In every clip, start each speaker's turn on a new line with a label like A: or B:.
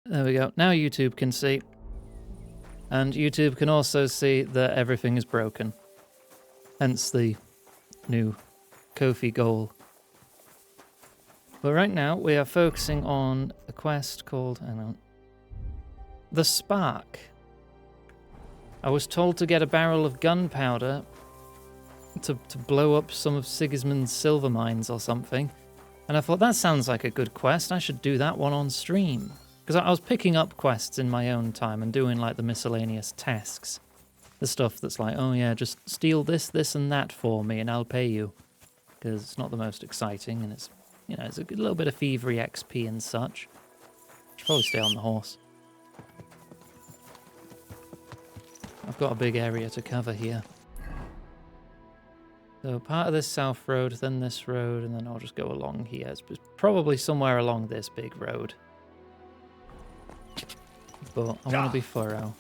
A: There we go. Now YouTube can see. And YouTube can also see that everything is broken. Hence the new Ko-fi goal. But right now we are focusing on a quest called, hang on, The Spark. I was told to get a barrel of gunpowder to blow up some of Sigismund's silver mines or something. And I thought, that sounds like a good quest. I should do that one on stream. Because I was picking up quests in my own time and doing like the miscellaneous tasks. The stuff that's like, oh yeah, just steal this, this and that for me and I'll pay you. Because it's not the most exciting and it's, you know, it's a little bit of thievery XP and such. Should probably stay on the horse. I've got a big area to cover here. So part of this south road, then this road, and then I'll just go along here. It's probably somewhere along this big road. But I want to be thorough.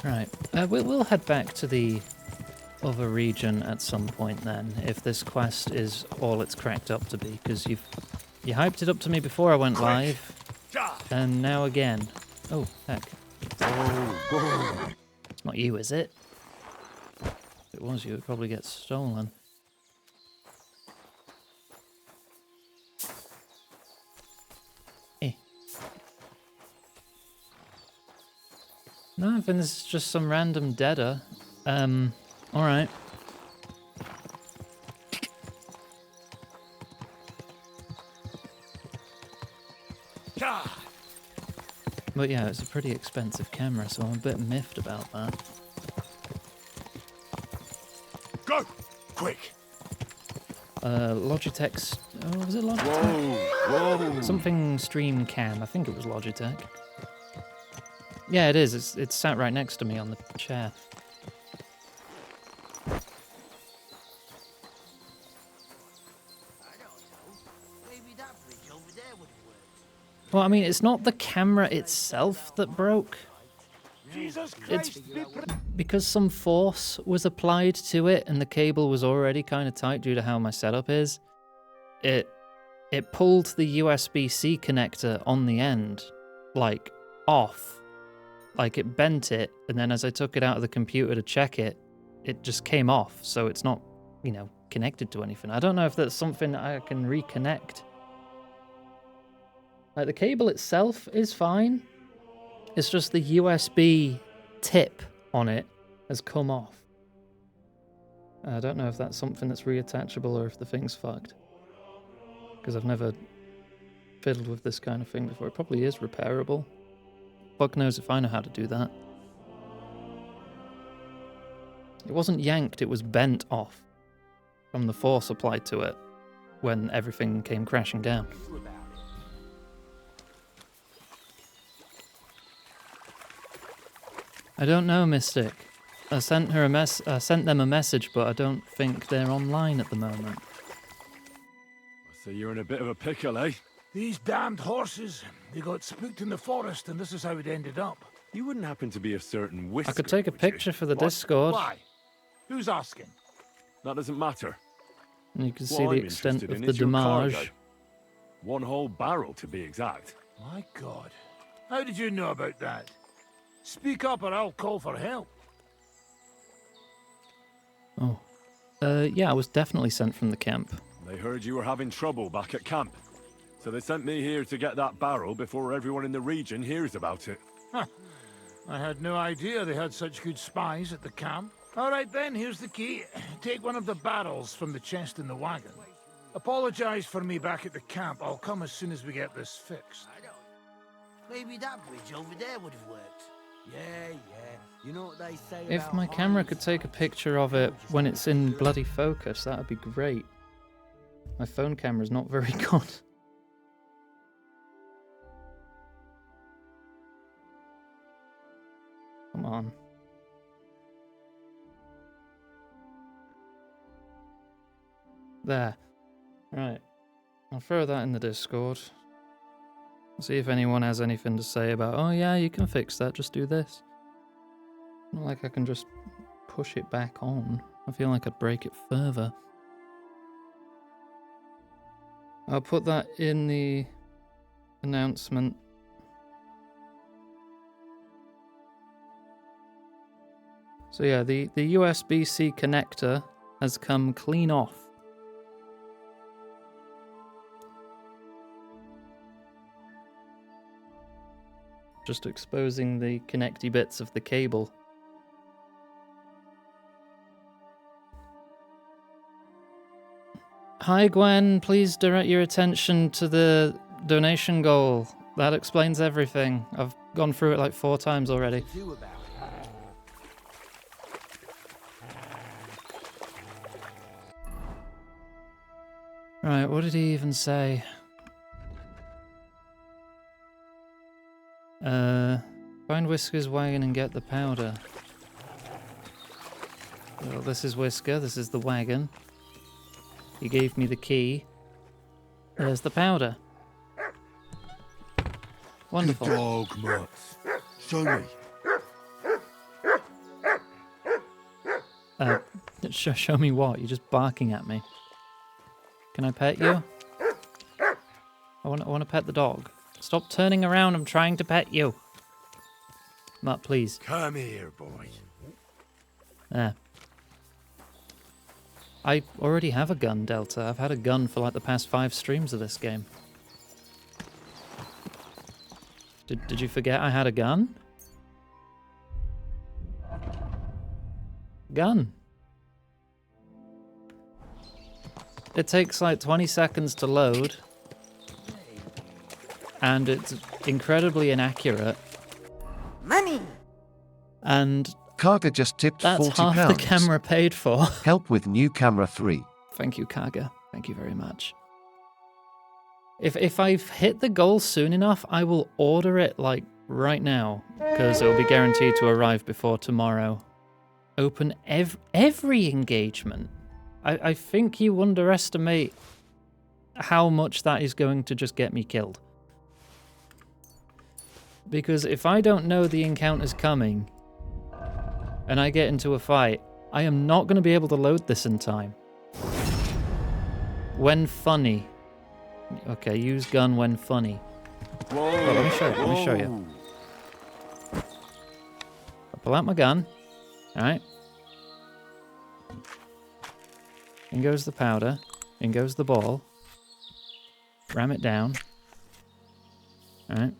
A: Right, we'll head back to the other region at some point then, if this quest is all it's cracked up to be, because you hyped it up to me before I went live, and now again. Oh, heck. It's not you, is it? If it was you, it would probably get stolen. No, I think this is just some random deader. Alright. But yeah, it's a pretty expensive camera, so I'm a bit miffed about that.
B: Go! Quick!
A: Logitech's... Oh, was it Logitech?
B: Whoa!
A: Something Stream Cam. I think it was Logitech. Yeah, it is. It's sat right next to me on the chair. Well, I mean, it's not the camera itself that broke. It's because some force was applied to it and the cable was already kind of tight due to how my setup is. It pulled the USB-C connector on the end, like, off. Like, it bent it, and then as I took it out of the computer to check it, it just came off, so it's not, you know, connected to anything. I don't know if that's something I can reconnect. Like, the cable itself is fine. It's just the USB tip on it has come off. I don't know if that's something that's reattachable or if the thing's fucked. Because I've never fiddled with this kind of thing before. It probably is repairable. Fuck knows if I know how to do that. It wasn't yanked, it was bent off from the force applied to it when everything came crashing down. I don't know, Mystic. I sent them a message, but I don't think they're online at the moment.
B: So you're in a bit of a pickle, eh?
C: These damned horses, they got spooked in the forest and this is how it ended up.
B: You wouldn't happen to be a certain Whisker,
A: I could take a
B: would you?
A: picture for the
C: What?
A: Discord.
C: Why? Who's asking?
B: That doesn't matter.
A: And you can
B: What
A: see the
B: I'm
A: extent
B: interested
A: of
B: in
A: the
B: is your
A: damage.
B: cargo. One whole barrel, to be exact.
C: My God. How did you know about that? Speak up or I'll call for help.
A: Oh. Yeah, I was definitely sent from the camp.
B: They heard you were having trouble back at camp. So they sent me here to get that barrel before everyone in the region hears about it.
C: Huh. I had no idea they had such good spies at the camp. All right then, here's the key. Take one of the barrels from the chest in the wagon. Apologize for me back at the camp. I'll come as soon as we get this fixed.
D: Maybe that bridge over there would have worked. Yeah. You know what they say
A: If
D: about
A: my camera
D: highways
A: could take a
D: and
A: picture of it
D: roads
A: when
D: and
A: it's in
D: stuff.
A: bloody focus, that'd be great. My phone camera's not very good. Come on. There. Right. I'll throw that in the Discord. See if anyone has anything to say about, oh yeah, you can fix that, just do this. Not like I can just push it back on. I feel like I'd break it further. I'll put that in the announcement. So yeah, the USB-C connector has come clean off. Just exposing the connecty bits of the cable. Hi Gwen, please direct your attention to the donation goal. That explains everything. I've gone through it like 4 times already.
D: Do about it.
A: Right, what did he even say? Find Whisker's wagon and get the powder. Well, this is Whisker, this is the wagon. He gave me the key. There's the powder. Wonderful.
B: Good dog, Max. Show me.
A: Show me what? You're just barking at me. Can I pet you? I want to pet the dog. Stop turning around. I'm trying to pet you. Matt, please.
B: Come here, boy.
A: There. I already have a gun, Delta. I've had a gun for like the past 5 streams of this game. Did you forget I had a gun? Gun. It takes like 20 seconds to load. And it's incredibly inaccurate.
D: Money!
A: And
E: Kaga just tipped
A: that's
E: £40.
A: half the camera paid for.
E: Help with new camera 3.
A: Thank you, Kaga. Thank you very much. If I've hit the goal soon enough, I will order it like right now, because it will be guaranteed to arrive before tomorrow. Open every engagement. I think you underestimate how much that is going to just get me killed. Because if I don't know the encounter's coming, and I get into a fight, I am not going to be able to load this in time. When funny. Okay, use gun when funny.
B: Whoa,
A: Oh, let me show you. I pull out my gun. Alright. In goes the powder. In goes the ball. Ram it down. Alright.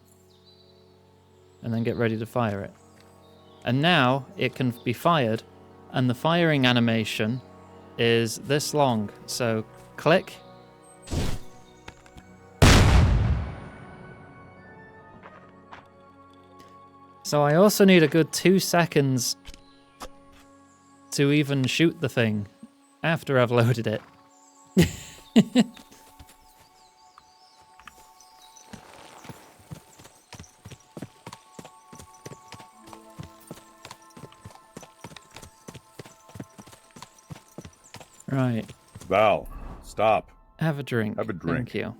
A: And then get ready to fire it. And now it can be fired, and the firing animation is this long. So click. So I also need a good 2 seconds to even shoot the thing after I've loaded it. Right.
F: Val, stop.
A: Have a drink.
F: Have a drink.
A: Thank you.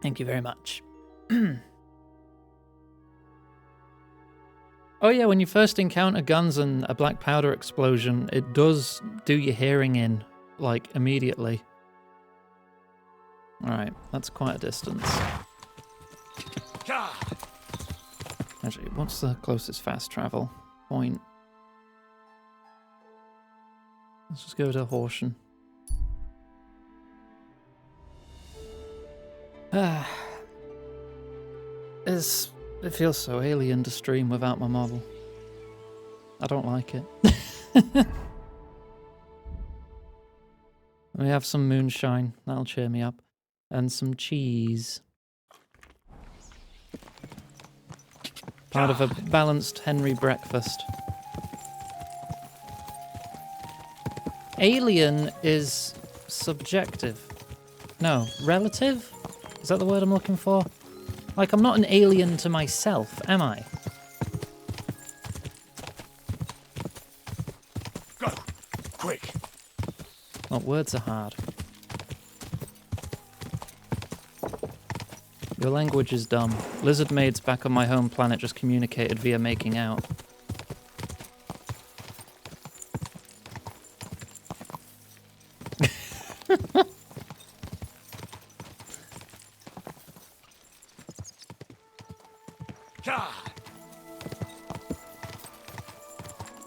A: Thank you very much. Oh yeah, when you first encounter guns and a black powder explosion, it does do your hearing in, like, immediately. Alright, that's quite a distance. Actually, what's the closest fast travel point? Let's just go to Horsham. It feels so alien to stream without my model. I don't like it. We have some moonshine, that'll cheer me up. And some cheese. Part of a balanced Henry breakfast. Alien is subjective. No, relative? Is that the word I'm looking for? Like, I'm not an alien to myself, am I?
B: Go! Quick!
A: Well, words are hard. Your language is dumb. Lizard maids back on my home planet just communicated via making out.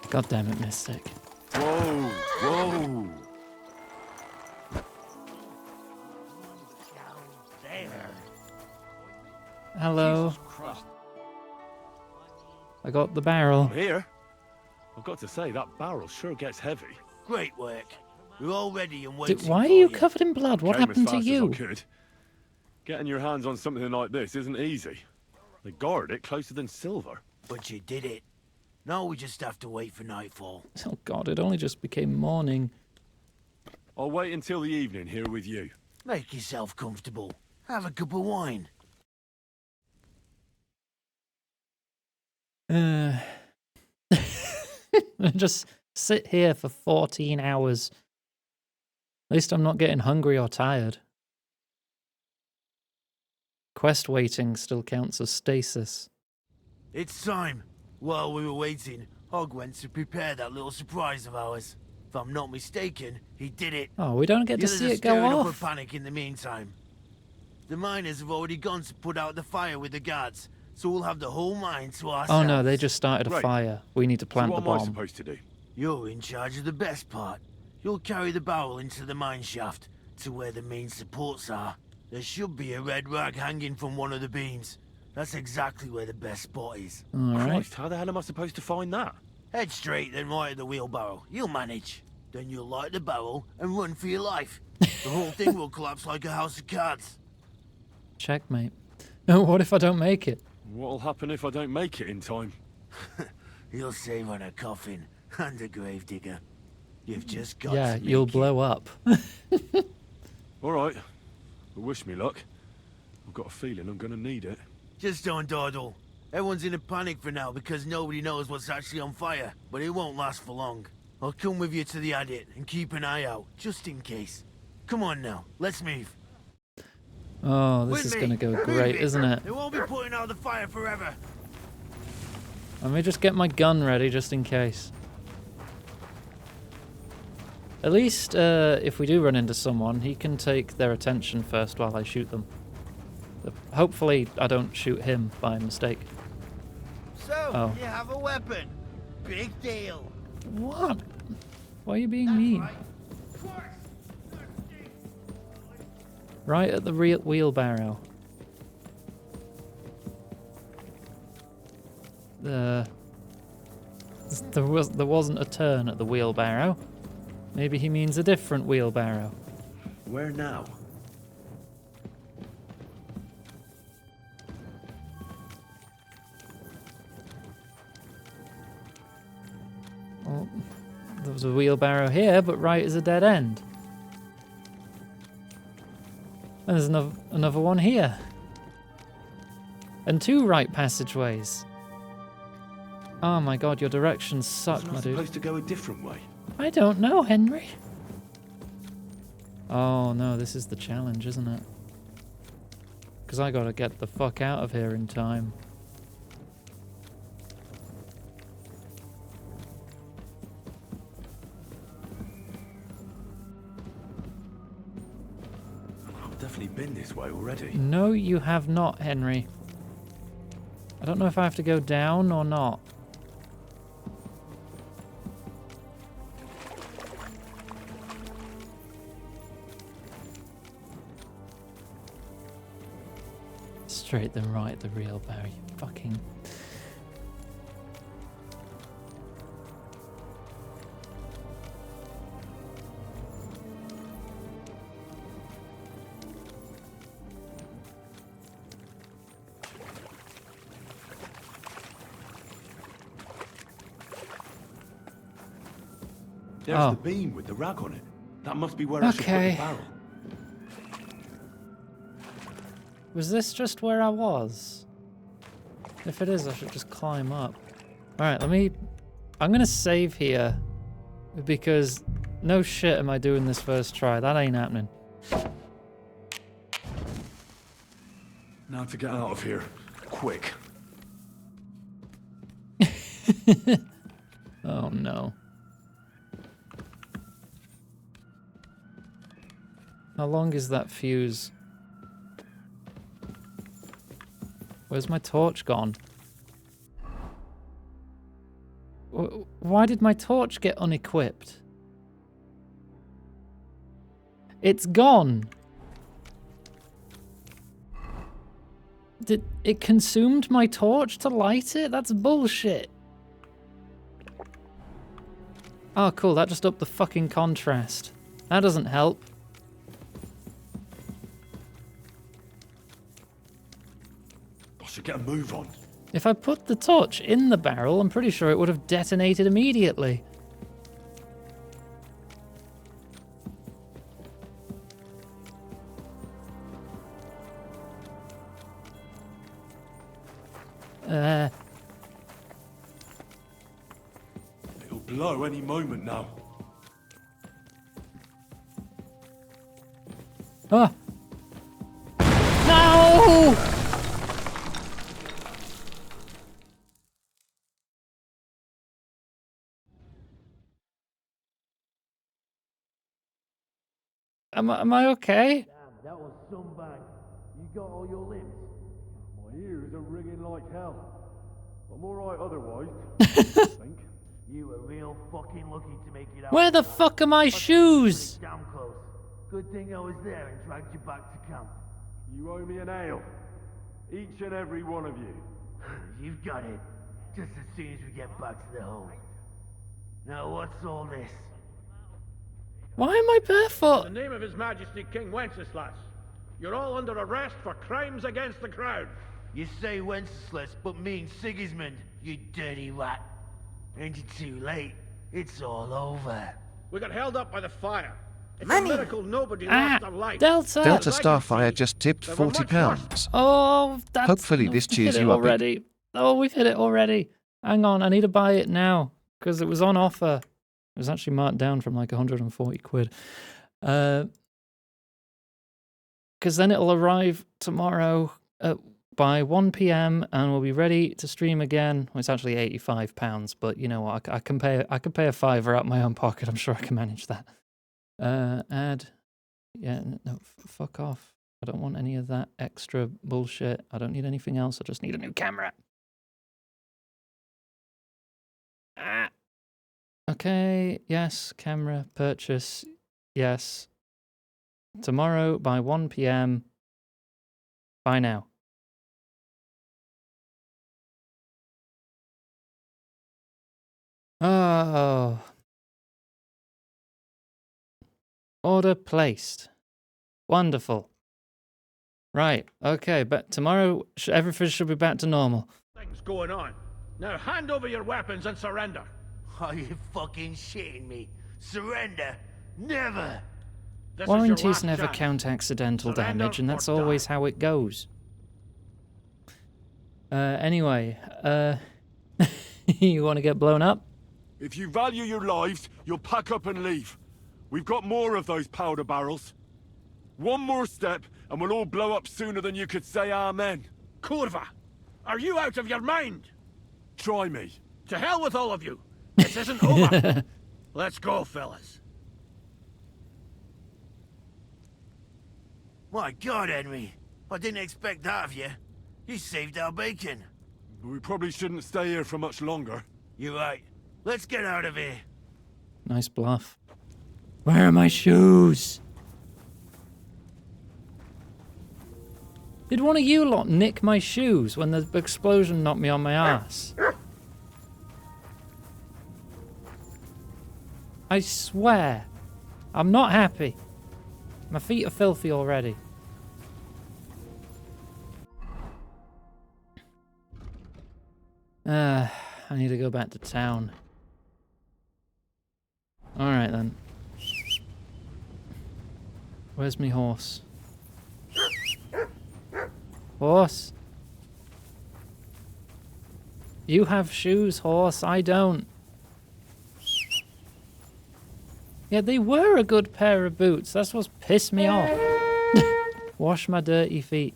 A: God damn it, Mystic.
B: Whoa, whoa.
A: Hello.
B: Jesus Christ.
A: I got the barrel.
B: Here? I've got to say, that barrel sure gets heavy.
D: Great work. We're all ready and waiting.
A: Why are
D: for
A: you covered in blood? What
B: Came
A: happened
B: as
A: to
B: fast
A: you?
B: As I could. Getting your hands on something like this isn't easy. They guard it closer than silver.
D: But you did it. Now we just have to wait for nightfall.
A: Oh god, it only just became morning.
B: I'll wait until the evening here with you.
D: Make yourself comfortable. Have a cup of wine.
A: Just sit here for 14 hours. At least I'm not getting hungry or tired. Quest waiting still counts as stasis.
D: It's time. While we were waiting, Hog went to prepare that little surprise of ours. If I'm not mistaken, he did it.
A: Oh, we don't get
D: The
A: to
D: others
A: see
D: are
A: it go
D: stirring up a
A: off.
D: panic in the meantime. The miners have already gone to put out the fire with the guards, so we'll have the whole mine to ourselves.
A: Oh no, they just started a
B: Right.
A: fire. We need to
B: So
A: plant
B: what
A: the
B: am I
A: bomb.
B: supposed to do?
D: You're in charge of the best part. You'll carry the barrel into the mine shaft, to where the main supports are. There should be a red rag hanging from one of the beams. That's exactly where the best spot is.
A: Alright.
B: Christ, how the hell am I supposed to find that?
D: Head straight, then right at the wheelbarrow. You'll manage. Then you'll light the barrel and run for your life. The whole thing will collapse like a house of cards.
A: Checkmate. What if I don't make it?
B: What'll happen if I don't make it in time?
D: You'll save on a coffin and a gravedigger. You've just got
A: Yeah,
D: to
A: you'll
D: make
A: blow up.
B: All right. Well, wish me luck. I've got a feeling I'm gonna need it.
D: Just don't dawdle. Everyone's in a panic for now because nobody knows what's actually on fire, but it won't last for long. I'll come with you to the adit and keep an eye out, just in case. Come on now, let's move.
A: Oh, this
D: With
A: is
D: me.
A: going to go
D: Move
A: great, isn't it?
D: They won't be putting out the fire forever.
A: Let me just get my gun ready just in case. At least, if we do run into someone, he can take their attention first while I shoot them. Hopefully, I don't shoot him by mistake.
D: So,
A: Oh.
D: you have a weapon. Big deal.
A: What? Why are you being mean?
D: Right. Of course.
A: Right at the wheelbarrow. There wasn't a turn at the wheelbarrow. Maybe he means a different wheelbarrow.
B: Where now?
A: Well, there was a wheelbarrow here, but right is a dead end. And there's another one here. And two right passageways. Oh my god, your directions suck,
B: Wasn't I
A: my dude.
B: supposed to go a different way?
A: I don't know, Henry. Oh no, this is the challenge, isn't it? Because I gotta get the fuck out of here in time.
B: I've definitely been this way already.
A: No, you have not, Henry. I don't know if I have to go down or not. Straight then right, the real Barry. Fucking...
B: There's
A: Oh.
B: the beam with the rag on it. That must be where I should put
A: Okay.
B: the barrel.
A: Was this just where I was? If it is, I should just climb up. Alright, I'm gonna save here. Because no shit am I doing this first try. That ain't happening.
B: Now to get out of here. Quick.
A: Oh no. How long is that fuse? Where's my torch gone? Why did my torch get unequipped? It's gone. Did it consumed my torch to light it? That's bullshit. Oh, cool. That just upped the fucking contrast. That doesn't help.
B: I should get a move on.
A: If I put the torch in the barrel, I'm pretty sure it would have detonated immediately.
B: It'll blow any moment now.
A: Ah! No! Am I okay?
D: Damn, that was some bang. You got all your limbs?
B: My ears are ringing like hell. I'm alright otherwise, I think.
D: You were real fucking lucky to make it out.
A: Where the fuck are my shoes?
D: Damn close. Good thing I was there and dragged you back to camp.
B: You owe me an ale. Each and every one of you.
D: You've got it. Just as soon as we get back to the hole. Now what's all this?
A: Why am I barefoot?
G: In the name of His Majesty King Wenceslas, you're all under arrest for crimes against the crown.
D: You say Wenceslas, but mean Sigismund, you dirty rat. Ain't it too late? It's all over.
G: We got held up by the fire. It's a miracle nobody lost their life.
A: Delta!
E: Delta Starfire just tipped £40.
A: Oh, that's...
E: Hopefully this
A: we've
E: cheers
A: hit it
E: you up.
A: already. Oh, we've hit it already. Hang on, I need to buy it now. Because it was on offer. It was actually marked down from like 140 quid. Because then it'll arrive tomorrow by 1 p.m. and we'll be ready to stream again. Well, it's actually £85, but you know what? I can pay a fiver out of my own pocket. I'm sure I can manage that. Add. Yeah, no, fuck off. I don't want any of that extra bullshit. I don't need anything else. I just need a new camera. Ah. Okay, yes, camera purchase, yes. Tomorrow by 1 p.m. Bye now. Oh. Order placed. Wonderful. Right, okay, but tomorrow everything should be back to normal.
G: Things going on. Now hand over your weapons and surrender.
D: Are you fucking shitting me? Surrender? Never!
G: This
A: Warranties
G: is your last
A: never
G: chance.
A: count accidental
G: Surrender
A: damage, and
G: or
A: that's
G: die.
A: always how it goes. Anyway, you want to get blown up?
B: If you value your lives, you'll pack up and leave. We've got more of those powder barrels. One more step, and we'll all blow up sooner than you could say amen.
G: Kurva! Are you out of your mind?
B: Try me.
G: To hell with all of you. This isn't over. Let's go, fellas.
D: My God, Henry. I didn't expect that of you. You saved our bacon.
B: We probably shouldn't stay here for much longer.
D: You're right. Let's get out of here.
A: Nice bluff. Where are my shoes? Did one of you lot nick my shoes when the explosion knocked me on my ass? I swear. I'm not happy. My feet are filthy already. I need to go back to town. Alright then. Where's me horse? Horse? You have shoes, horse. I don't. Yeah, they were a good pair of boots. That's what's pissed me off. Wash my dirty feet.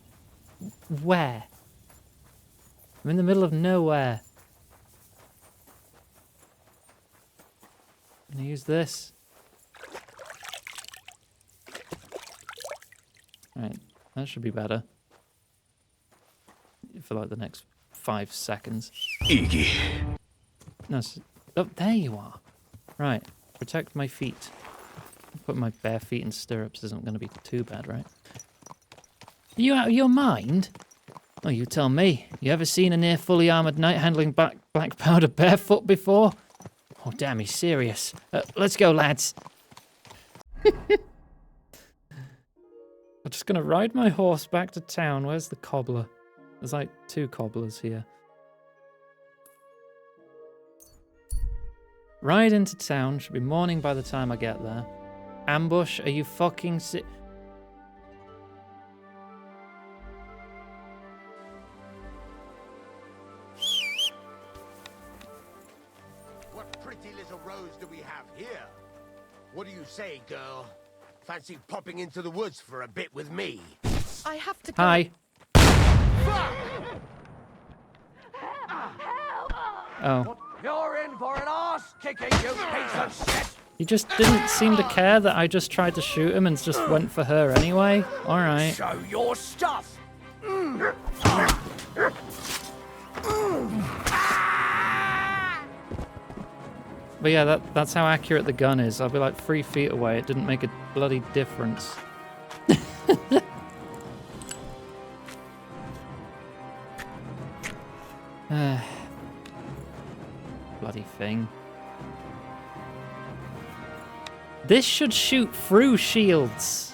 A: Where? I'm in the middle of nowhere. Can I use this? Right, that should be better. For like the next 5 seconds.
B: Iggy.
A: No, oh, there you are. Right, protect my feet. Putting my bare feet in stirrups isn't going to be too bad, right? Are you out of your mind? Oh, you tell me. You ever seen a near fully armoured knight handling black powder barefoot before? Oh, damn, he's serious. Let's go, lads. I'm just going to ride my horse back to town. Where's the cobbler? There's like 2 cobblers here. Ride into town. Should be morning by the time I get there. Ambush? Are you fucking
H: What pretty little rose do we have here? What do you say, girl? Fancy popping into the woods for a bit with me?
I: I have to go.
A: Hi. Oh.
H: You're in for an ass kicking, you piece of shit!
A: You just didn't seem to care that I just tried to shoot him and just went for her anyway? Alright.
H: Show your stuff!
A: But yeah, that's how accurate the gun is. I'll be like 3 feet away. It didn't make a bloody difference. Bloody thing. This should shoot through shields.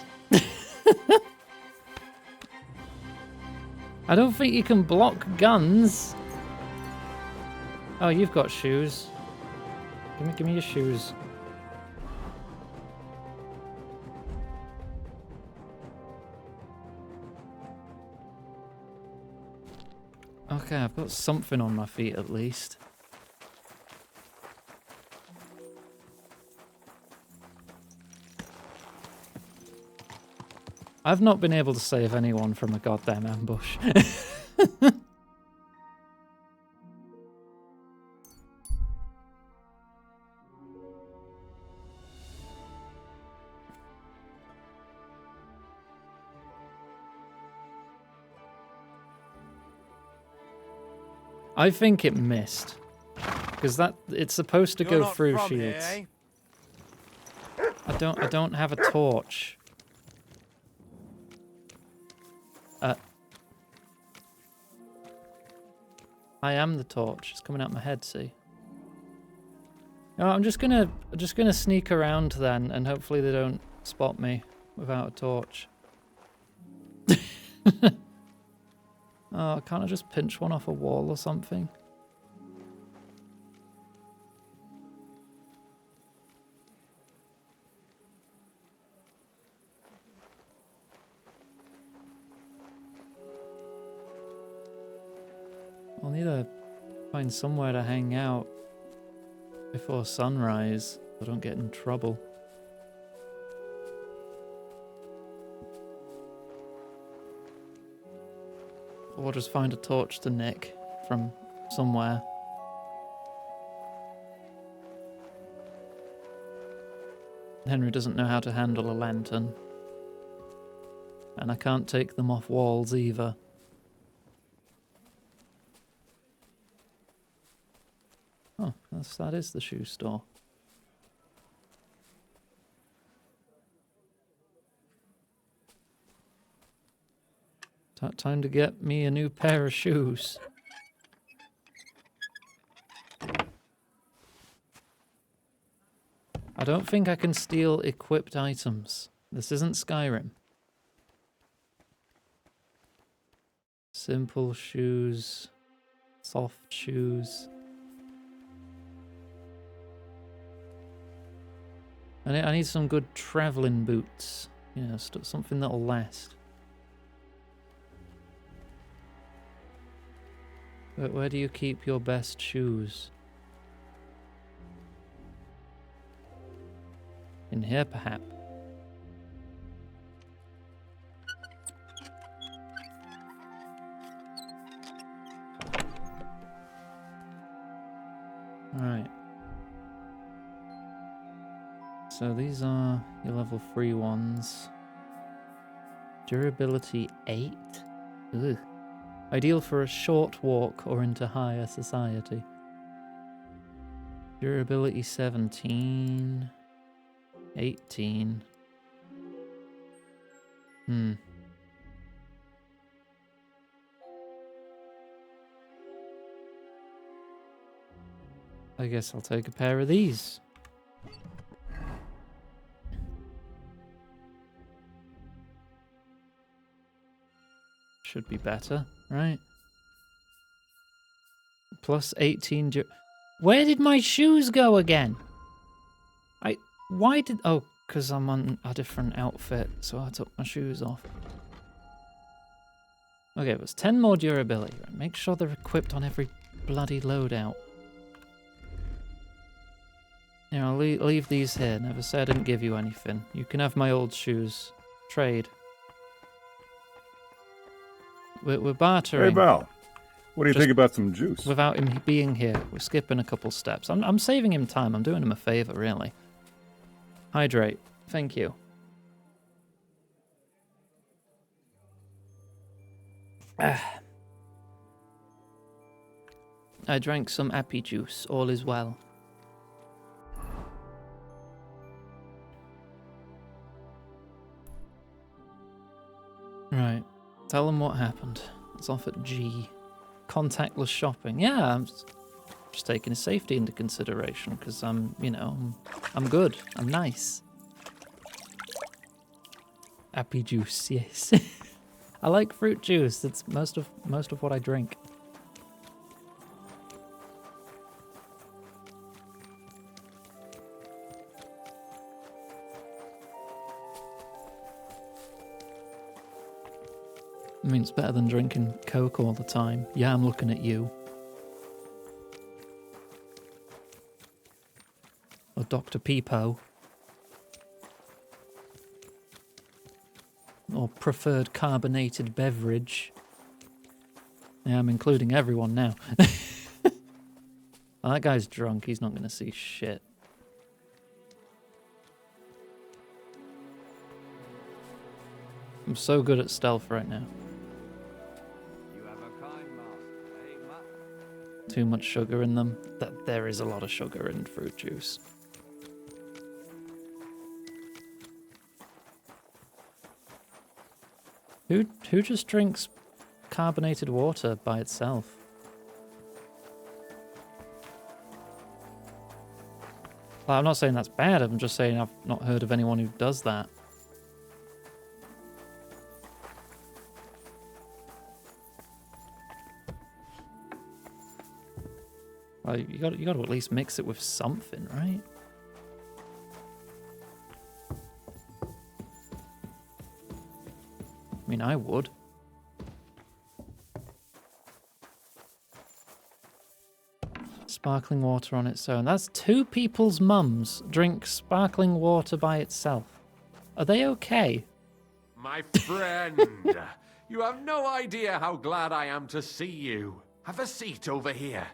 A: I don't think you can block guns. Oh, you've got shoes. Give me your shoes. Okay, I've got something on my feet at least. I've not been able to save anyone from a goddamn ambush. I think it missed. Because it's supposed to go through shields.
H: Here, eh?
A: I don't have a torch. I am the torch. It's coming out my head, see? No, I'm just gonna sneak around then, and hopefully they don't spot me without a torch. Oh, can't I just pinch one off a wall or something? I'll need to find somewhere to hang out before sunrise so I don't get in trouble. Or just find a torch to nick from somewhere. Henry doesn't know how to handle a lantern. And I can't take them off walls either. Oh, that is the shoe store. Time to get me a new pair of shoes. I don't think I can steal equipped items. This isn't Skyrim. Simple shoes. Soft shoes. I need some good traveling boots. You know, something that'll last. Where do you keep your best shoes? In here, perhaps. Right. So these are your level 3 ones. Durability 8. Ugh. Ideal for a short walk or into higher society. Durability 17. 18. I guess I'll take a pair of these. Should be better, right? Plus 18. Where did my shoes go again? Why did... Oh, because I'm on a different outfit, so I took my shoes off. Okay, it was 10 more durability. Right, make sure they're equipped on every bloody loadout. Yeah, I'll leave these here. Never said I didn't give you anything. You can have my old shoes. Trade. We're bartering.
F: Hey, Val. What do you
A: Just
F: think about some juice?
A: Without him being here, we're skipping a couple steps. I'm saving him time. I'm doing him a favor, really. Hydrate. Thank you. I drank some appy juice. All is well. Right. Tell them what happened. It's off at G. Contactless shopping. Yeah, I'm just taking his safety into consideration because I'm good. I'm nice. Appy juice, yes. I like fruit juice. That's most of what I drink. I mean, it's better than drinking Coke all the time. Yeah, I'm looking at you. Or Dr. Peepo. Or preferred carbonated beverage. Yeah, I'm including everyone now. Well, that guy's drunk. He's not going to see shit. I'm so good at stealth right now. Too much sugar in them. There is a lot of sugar in fruit juice. Who just drinks carbonated water by itself? Well, I'm not saying that's bad. I'm just saying I've not heard of anyone who does that. Well, you got to at least mix it with something, right? I mean, I would. Sparkling water on its own. That's 2 people's mums drink sparkling water by itself. Are they okay?
I: My friend, you have no idea how glad I am to see you. Have a seat over here.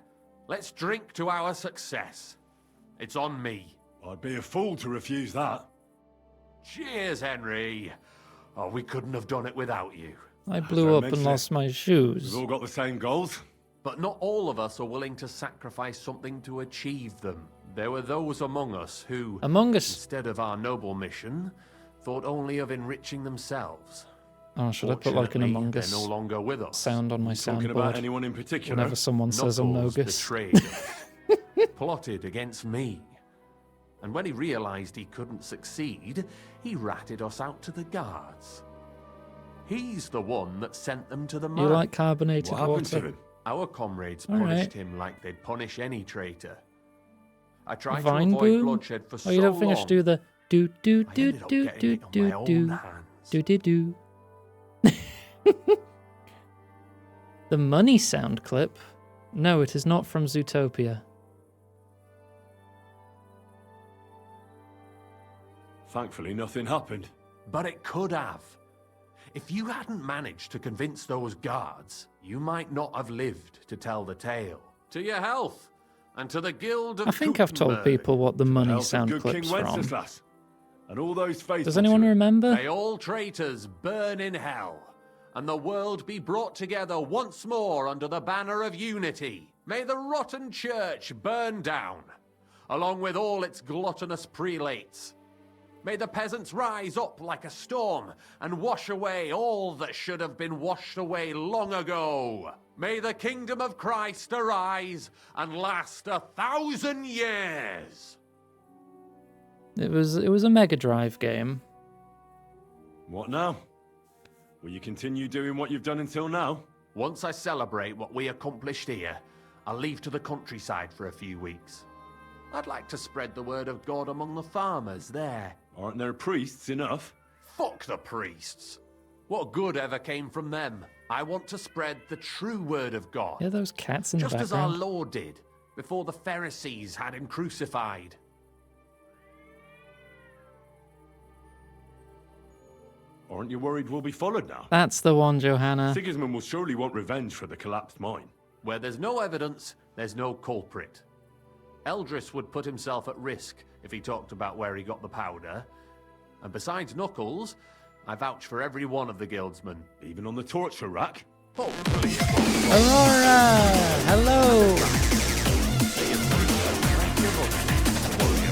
I: Let's drink to our success. It's on me.
B: I'd be a fool to refuse that.
I: Cheers, Henry. Oh, we couldn't have done it without you.
A: I blew up and lost my shoes.
B: We've all got the same goals.
I: But not all of us are willing to sacrifice something to achieve them. There were those among us who, instead of our noble mission, thought only of enriching themselves.
A: Oh, should I put like an Among Us
I: no longer with us.
A: sound on my
B: Talking about
A: soundboard
B: anyone in particular?
A: whenever someone says
I: Knuckles
A: Amogus?
I: betrayed us, plotted against me. And when he realized he couldn't succeed, he ratted us out to the guards. He's the one that sent them to the mine.
A: You like carbonated
B: What happened to
A: water?
B: him?
I: Our comrades
A: All
I: punished
A: right.
I: him like they'd punish any traitor. I tried to
A: Vine
I: avoid
A: boom?
I: bloodshed for so
A: Oh, you don't think I should do the do do
I: I
A: do
I: ended up
A: do
I: getting
A: do
I: it on
A: do
I: my own
A: do
I: hands.
A: do do do. The money sound clip? No, it is not from Zootopia.
B: Thankfully, nothing happened.
I: But it could have. If you hadn't managed to convince those guards, you might not have lived to tell the tale. To your health, And to the Guild of
A: I think I've told
I: Gutenberg,
A: people what the money
B: Health of
A: sound
B: good
A: clip's
B: King
A: from.
B: Wenceslas, and all those faithful
A: Does anyone
B: to him.
A: remember?
I: may all traitors burn in hell, and the world be brought together once more under the banner of unity. May the rotten church burn down, along with all its gluttonous prelates. May the peasants rise up like a storm and wash away all that should have been washed away long ago. May the kingdom of Christ arise and last 1,000 years.
A: It was a Mega Drive game.
B: What now? Will you continue doing what you've done until now?
I: Once I celebrate what we accomplished here, I'll leave to the countryside for a few weeks. I'd like to spread the word of God among the farmers there.
B: Aren't there priests enough?
I: Fuck the priests. What good ever came from them? I want to spread the true word of God.
A: Yeah, those cats in
I: Just
A: the
I: as our
A: background.
I: Lord did before the Pharisees had him crucified.
B: Aren't you worried we'll be followed now?
A: That's the one, Johanna.
B: Sigismund will surely want revenge for the collapsed mine.
I: Where there's no evidence, there's no culprit. Eldris would put himself at risk if he talked about where he got the powder. And besides Knuckles, I vouch for every one of the guildsmen.
B: Even on the torture rack?
I: Hopefully.
A: Aurora! Hello!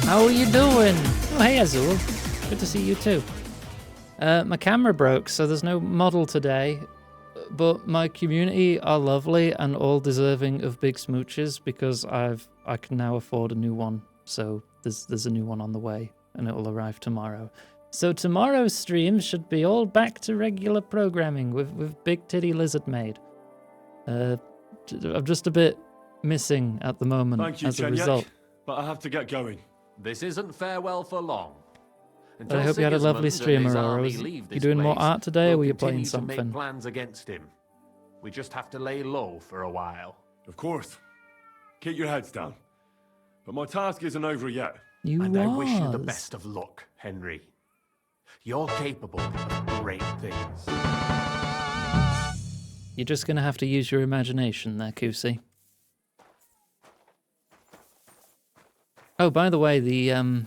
A: How are you doing? Oh, hey, Azul. Good to see you too. My camera broke, so there's no model today. But my community are lovely and all deserving of big smooches because I can now afford a new one. So there's a new one on the way, and it will arrive tomorrow. So tomorrow's stream should be all back to regular programming with Big Titty Lizard Maid. I'm just a bit missing at the moment.
B: Thank you,
A: as a
B: Chenyak,
A: result.
B: but I have to get going.
I: This isn't farewell for long.
A: But I hope you had a lovely stream, Aurora. You doing more art today, or were you playing something?
I: Make plans against him. We just have to lay low for a while.
B: Of course. Keep your heads down. But my task isn't over yet.
I: And I wish you the best of luck, Henry. You're capable of great things.
A: You're just going to have to use your imagination there, Kusi. Oh, by the way, the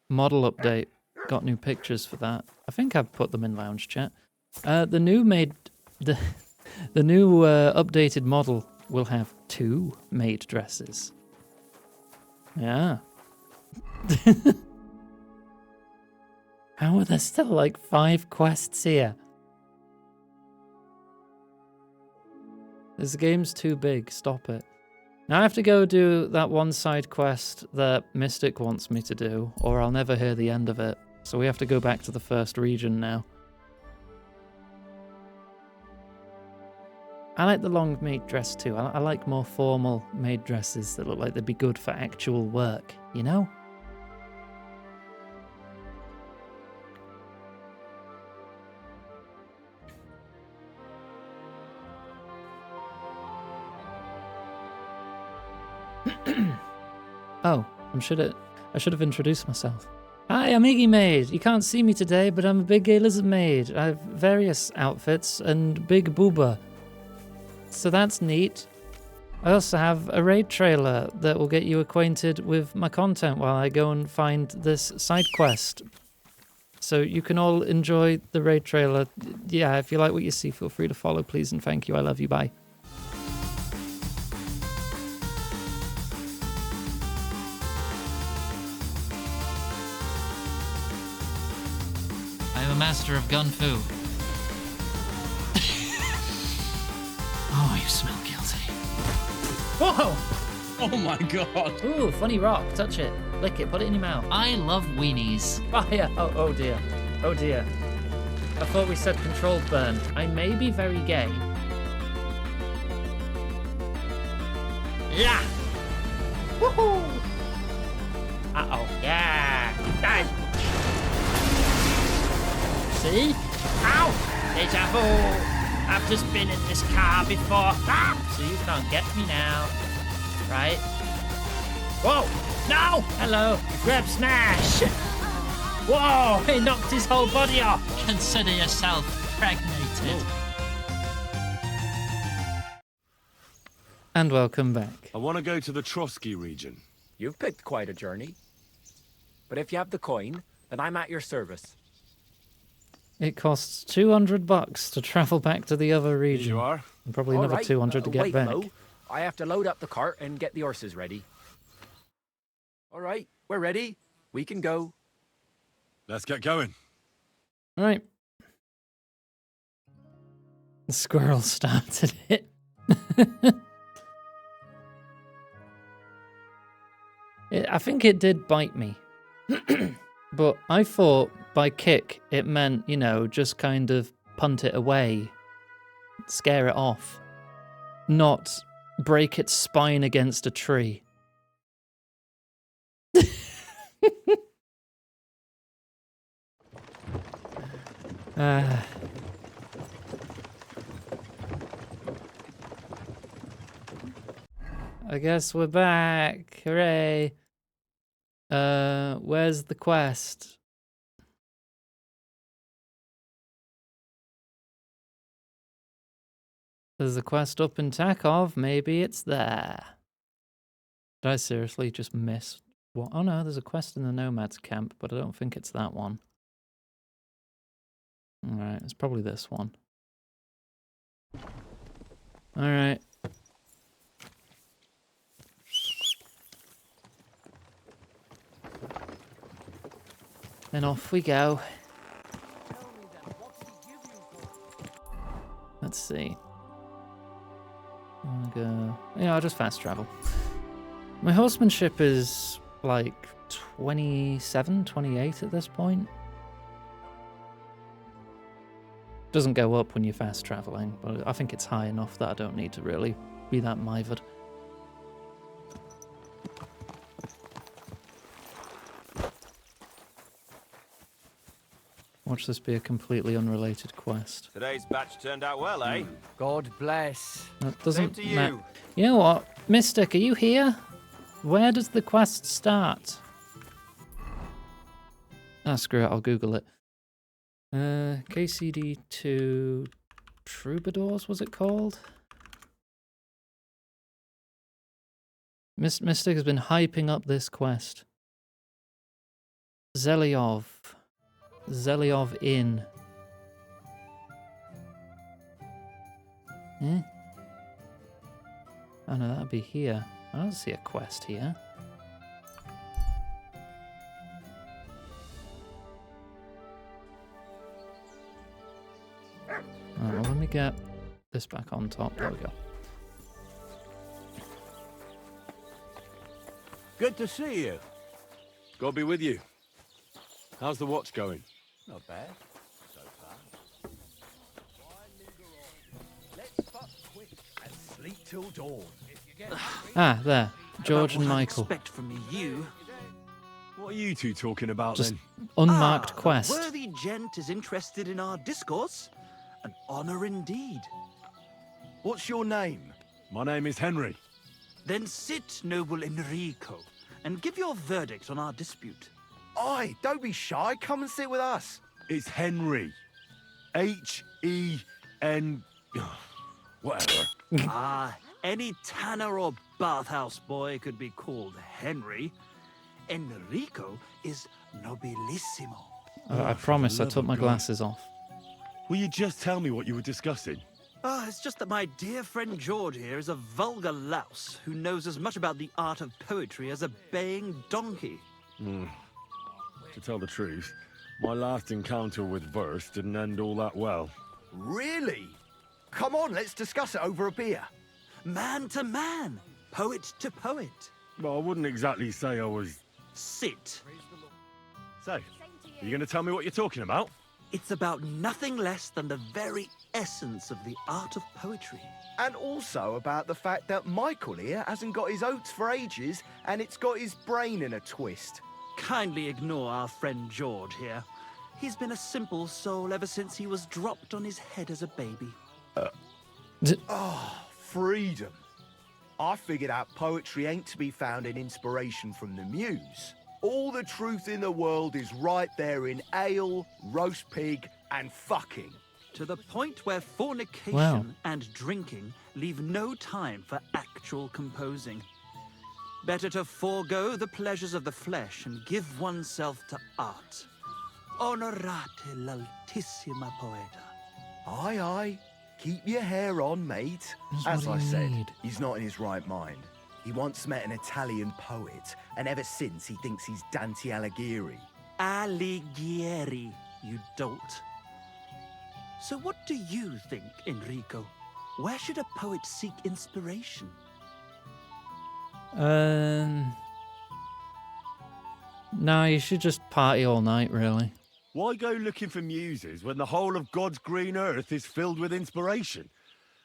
A: model update got new pictures for that. I think I've put them in lounge chat. The new updated model will have 2 maid dresses. Yeah. How are there still like 5 quests here? This game's too big. Stop it. Now I have to go do that one side quest that Mystic wants me to do, or I'll never hear the end of it. So we have to go back to the first region now. I like the long maid dress too. I like more formal maid dresses that look like they'd be good for actual work, you know? Oh, I should have introduced myself. Hi, I'm Iggy Maid. You can't see me today, but I'm a big gay lizard maid. I have various outfits and big booba. So that's neat. I also have a raid trailer that will get you acquainted with my content while I go and find this side quest. So you can all enjoy the raid trailer. Yeah, if you like what you see, feel free to follow, please, and thank you. I love you. Bye. I am a master of gun fu. Oh, you smell guilty. Whoa!
J: Oh my god.
A: Ooh, funny rock. Touch it. Lick it. Put it in your mouth.
J: I love weenies.
A: Fire! Oh dear. Oh dear. I thought we said controlled burn. I may be very gay. Yeah! Woohoo! Uh-oh. Yeah! Die! See? Ow! Deja vu! I've just been in this car before. Ah! So you can't get me now. Right? Whoa! No! Hello! Grab smash! Whoa! He knocked his whole body off!
J: Consider yourself pregnated.
A: And welcome back.
B: I want to go to the Trotsky region.
K: You've picked quite a journey. But if you have the coin, then I'm at your service.
A: It costs $200 to travel back to the other region.
B: Here you are.
A: And probably
K: All
A: another
K: right,
A: 200 to get
K: wait,
A: back.
K: Mo. I have to load up the cart and get the horses ready. All right, we're ready. We can go.
B: Let's get going.
A: All right. The squirrel started it. I think it did bite me. But I thought by kick it meant, you know, just kind of punt it away, scare it off, not break its spine against a tree. I guess we're back. Hooray. Where's the quest? There's a quest up in Takov. Maybe it's there. Did I seriously just miss what? Oh no, there's a quest in the Nomad's camp, but I don't think it's that one. Alright, it's probably this one. Alright. And off we go. Let's see. I'm gonna go... Yeah, I'll just fast travel. My horsemanship is like 27, 28 at this point. Doesn't go up when you're fast traveling, but I think it's high enough that I don't need to really be that mithered. Watch this be a completely unrelated quest.
L: Today's batch turned out well, eh?
K: God bless.
A: That doesn't
L: Same to
A: matter.
L: you.
A: You know what? Mystic, are you here? Where does the quest start? Ah, screw it, I'll Google it. KCD2 Troubadours, was it called? Mystic has been hyping up this quest. Zelyov Inn. Eh? Oh no, that'd be here. I don't see a quest here. Alright, well, let me get this back on top. There we go.
H: Good to see you.
B: God be with you. How's the watch going?
H: Not bad, so far. Let's fuck quick and sleep till dawn.
A: Ah, there. George and Michael.
M: Expect from you.
B: What are you two talking about
A: Just
B: then?
A: unmarked
M: The
A: quest.
M: worthy gent is interested in our discourse. An honor indeed.
H: What's your name?
B: My name is Henry.
M: Then sit, noble Enrico, and give your verdict on our dispute.
H: Aye, don't be shy. Come and sit with us.
B: It's Henry. H-E-N... Whatever.
M: Any tanner or bathhouse boy could be called Henry. Enrico is nobilissimo.
A: I promise I took my glasses off.
B: Will you just tell me what you were discussing?
M: It's just that my dear friend George here is a vulgar louse who knows as much about the art of poetry as a baying donkey.
B: To tell the truth, my last encounter with verse didn't end all that well.
H: Really? Come on, let's discuss it over a beer.
M: Man to man, poet to poet.
B: Well, I wouldn't exactly say I was...
M: Sit.
B: So, are you going to tell me what you're talking about?
M: It's about nothing less than the very essence of the art of poetry.
H: And also about the fact that Michael here hasn't got his oats for ages and it's got his brain in a twist.
M: Kindly ignore our friend George here. He's been a simple soul ever since he was dropped on his head as a baby.
H: Freedom. I figured out poetry ain't to be found in inspiration from the muse. All the truth in the world is right there in ale, roast pig, and fucking.
M: To the point where fornication
A: Wow.
M: and drinking leave no time for actual intellectual composing. Better to forego the pleasures of the flesh and give oneself to art. Onorate l'altissima poeta.
H: Aye, aye. Keep your hair on, mate.
A: That's
H: As
A: what
H: I
A: you
H: said,
A: need.
H: he's not in his right mind. He once met an Italian poet, and ever since he thinks he's Dante Alighieri.
M: Alighieri, you dolt. So what do you think, Enrico? Where should a poet seek inspiration?
A: No, you should just party all night, really.
B: Why go looking for muses when the whole of God's green earth is filled with inspiration?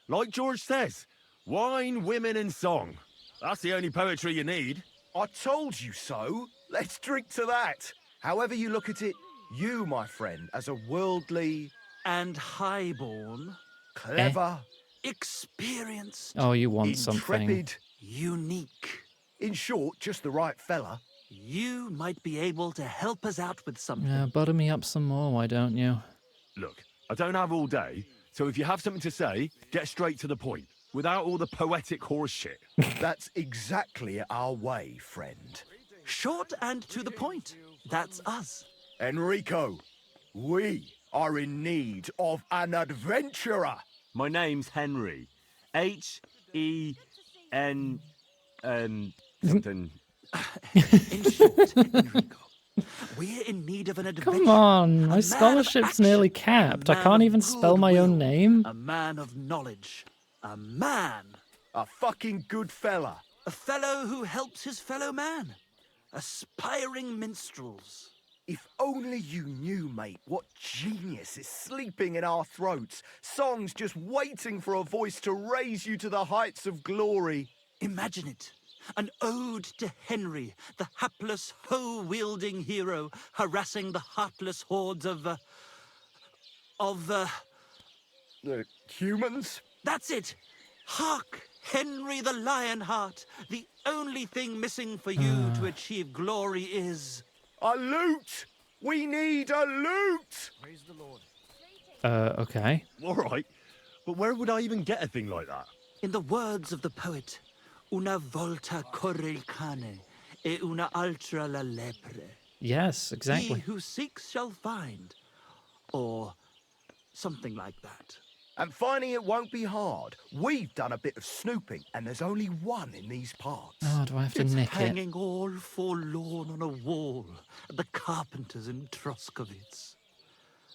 B: Like George says, wine, women and song. That's the only poetry you need.
H: I told you so. Let's drink to that. However you look at it, you, my friend, as a worldly...
M: And highborn.
H: Clever.
M: Experienced.
A: Oh, you want something.
H: Intrepid.
M: Unique.
H: In short, just the right fella.
M: You might be able to help us out with something.
A: Yeah, butter me up some more, why don't you?
B: Look, I don't have all day, so if you have something to say, get straight to the point, without all the poetic horse shit.
H: That's exactly our way, friend.
M: Short and to the point. That's us.
H: Enrico, we are in need of an adventurer.
L: My name's Henry. H-E-N... something.
M: In short, Enrico, we're in need of an adventure.
A: Come on, my
M: man
A: scholarship's
M: of action,
A: nearly capped.
M: a
A: I
M: man
A: can't
M: of
A: even spell my own
M: goodwill,
A: name.
M: A man of knowledge. A man.
H: A fucking good fella.
M: A fellow who helps his fellow man. Aspiring minstrels.
H: If only you knew, mate, what genius is sleeping in our throats. Songs just waiting for a voice to raise you to the heights of glory.
M: Imagine it. An ode to Henry, the hapless, hoe-wielding hero, harassing the heartless hordes of
H: humans?
M: That's it! Hark, Henry the Lionheart! The only thing missing for you to achieve glory is...
H: A loot! We need a loot!
M: Praise the Lord.
A: Okay.
B: All right, but where would I even get a thing like that?
M: In the words of the poet, una volta corre il cane, e una altra la lepre.
A: Yes, exactly.
M: He who seeks shall find. Or something like that.
H: And finding it won't be hard. We've done a bit of snooping, and there's only one in these parts.
A: Oh, do I have to
M: It's
A: nick
M: hanging all forlorn on a wall at the Carpenters in Troskowitz.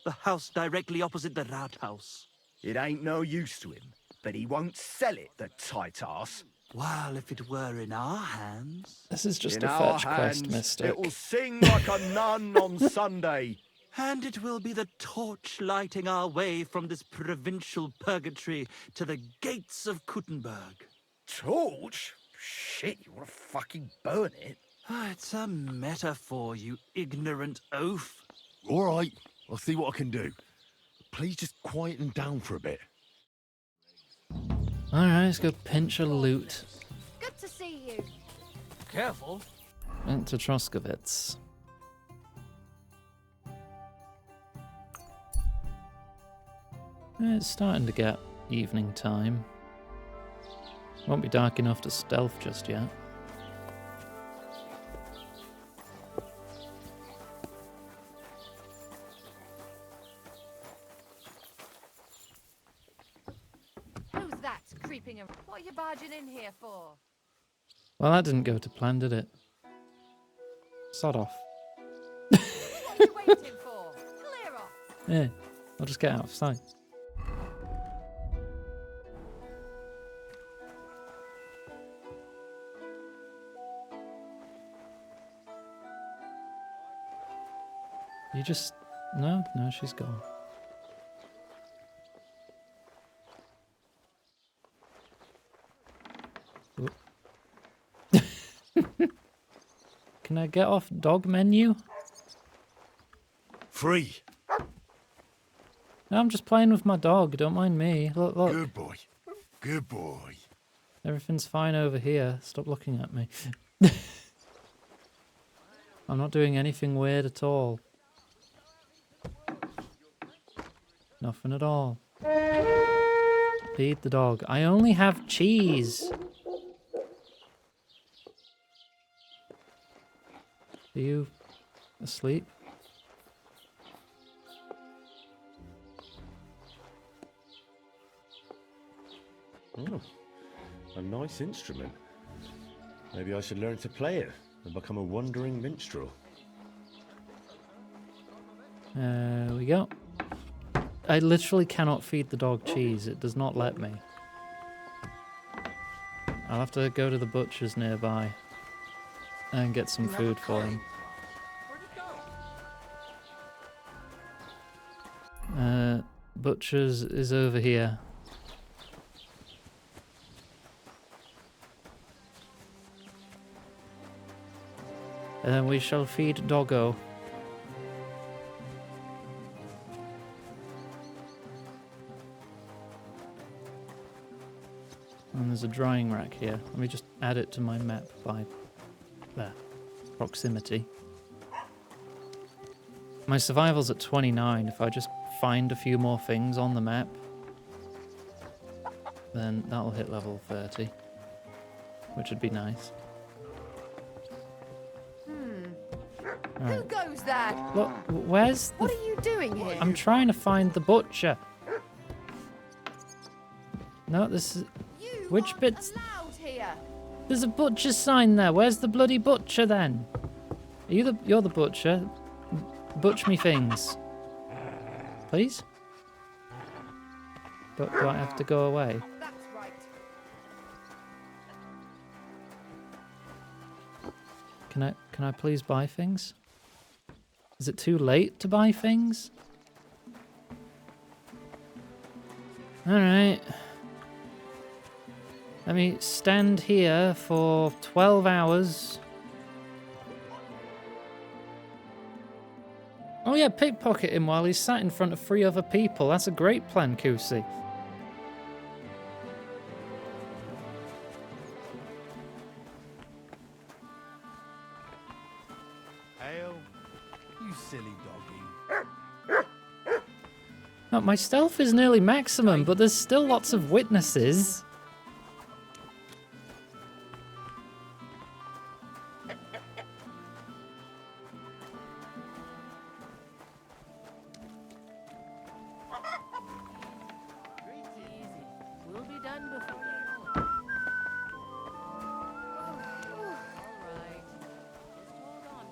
M: The house directly opposite the Rathaus.
H: It ain't no use to him, but he won't sell it, the tight ass.
M: While if it were in our hands...
A: This is just
H: in
A: a
H: our
A: fetch quest,
H: hands,
A: Mystic.
H: it will sing like a nun on Sunday.
M: And it will be the torch lighting our way from this provincial purgatory to the gates of Kuttenberg.
H: Torch? Shit, you want to fucking burn it?
M: It's a metaphor, you ignorant oaf.
B: All right, I'll see what I can do. Please just quieten down for a bit.
A: Alright, let's go pinch a loot.
N: Good to see you.
M: Careful.
A: Went to Troskowitz. It's starting to get evening time. Won't be dark enough to stealth just yet.
N: Who's that creeping? What are you barging in here for?
A: Well, that didn't go to plan, did it? Sod off.
N: What are you waiting for? Clear off.
A: Yeah, I'll just get out of sight. You just... No, she's gone. Oop. Can I get off dog menu?
B: Free.
A: No, I'm just playing with my dog, don't mind me. Look.
B: Good boy. Good boy.
A: Everything's fine over here. Stop looking at me. I'm not doing anything weird at all. Nothing at all. Feed the dog. I only have cheese. Are you asleep?
B: Oh, a nice instrument. Maybe I should learn to play it and become a wandering minstrel.
A: We go. I literally cannot feed the dog cheese. It does not let me. I'll have to go to the butcher's nearby and get some food for him. Butcher's is over here. And then we shall feed Doggo. And there's a drying rack here. Let me just add it to my map by there. Proximity. My survival's at 29. If I just find a few more things on the map, then that'll hit level 30. Which would be nice. Right.
N: Who goes there?
A: Look, where's the...
N: What are you doing here?
A: I'm trying to find the butcher. No, this is... Which bit's...
N: Allowed here.
A: There's a butcher sign there. Where's the bloody butcher then? Are you the... You're the butcher. Butch me things. Please? Do I have to go away?
N: That's right.
A: Can I please buy things? Is it too late to buy things? Alright. Let me stand here for 12 hours. Oh yeah, pickpocket him while he's sat in front of 3 other people. That's a great plan, Kusi.
H: Hail, you silly doggy.
A: No, my stealth is nearly maximum, but there's still lots of witnesses.
N: We'll be done before you know it. All right. Just hold on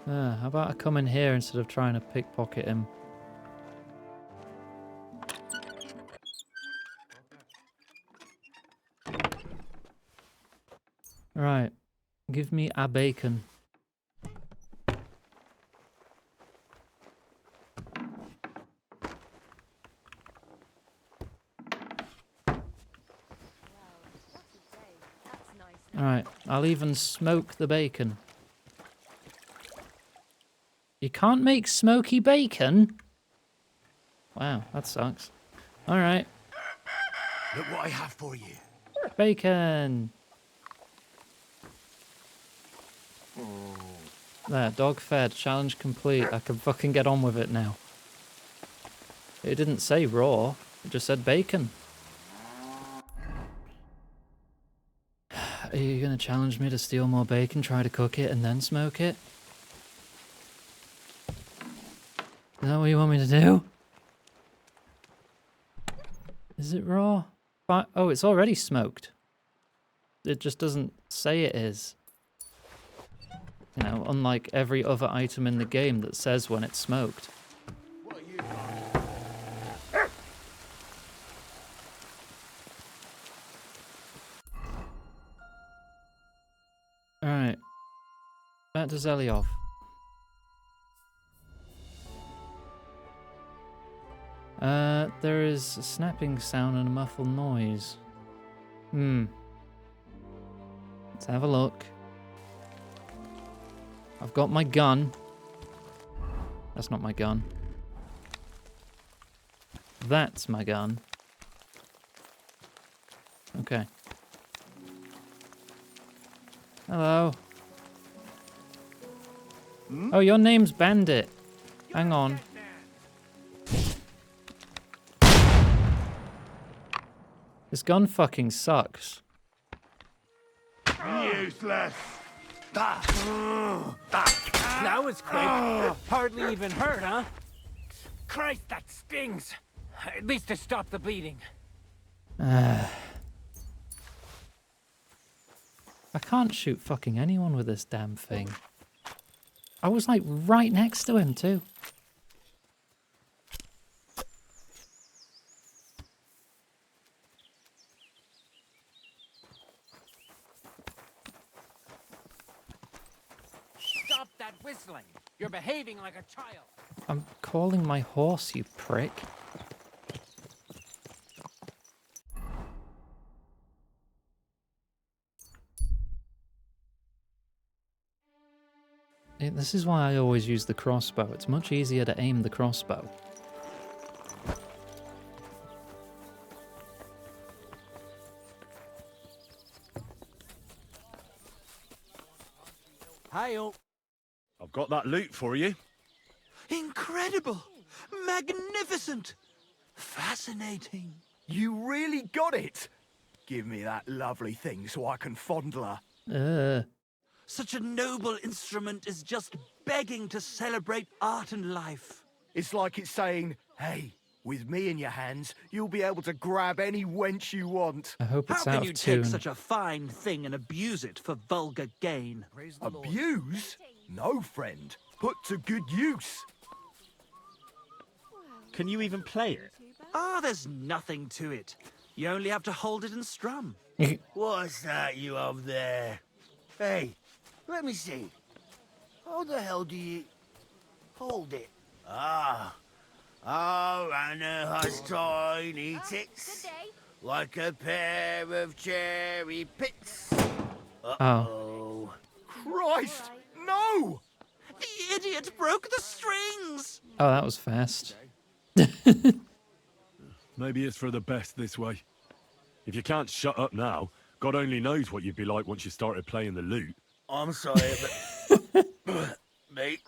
N: now.
A: How about I come in here instead of trying to pickpocket him? Right. Give me a bacon. Alright, I'll even smoke the bacon. You can't make smoky bacon? Wow, that sucks. Alright.
H: Look what I have for you.
A: Bacon! There, dog fed, challenge complete. I can fucking get on with it now. It didn't say raw, it just said bacon. Are you gonna challenge me to steal more bacon, try to cook it, and then smoke it? Is that what you want me to do? Is it raw? Oh, it's already smoked. It just doesn't say it is. You know, unlike every other item in the game that says when it's smoked. Alright. Back to Zelyov. There is a snapping sound and a muffled noise. Let's have a look. I've got my gun. That's not my gun. That's my gun. Okay. Hello. Oh, your name's Bandit. Hang on. This gun fucking sucks.
H: Useless.
K: That was quick. Hardly even hurt, huh? Christ, that stings. At least to stop the bleeding.
A: I can't shoot fucking anyone with this damn thing. I was like right next to him too.
K: Stop that whistling. You're behaving like a child.
A: I'm calling my horse, you prick. This is why I always use the crossbow. It's much easier to aim the crossbow.
K: Hi-yo.
B: I've got that loot for you.
M: Incredible! Magnificent! Fascinating.
H: You really got it. Give me that lovely thing so I can fondle her.
M: Such a noble instrument is just begging to celebrate art and life.
H: It's like it's saying, hey, with me in your hands, you'll be able to grab any wench you want.
A: I hope it's
M: How
A: out
M: can
A: of
M: you
A: tune.
M: take such a fine thing and abuse it for vulgar gain?
H: Abuse? No, friend. Put to good use.
L: Can you even play it?
M: Oh, there's nothing to it. You only have to hold it and strum.
D: What's that you have there? Hey, let me see. How the hell do you hold it? Ah. Oh, Anna has tiny tits. Like a pair of cherry pits. Uh-oh.
H: Christ, no!
M: The idiot broke the strings!
A: Oh, that was fast.
B: Maybe it's for the best this way. If you can't shut up now, God only knows what you'd be like once you started playing the lute.
D: I'm sorry, but... Mate?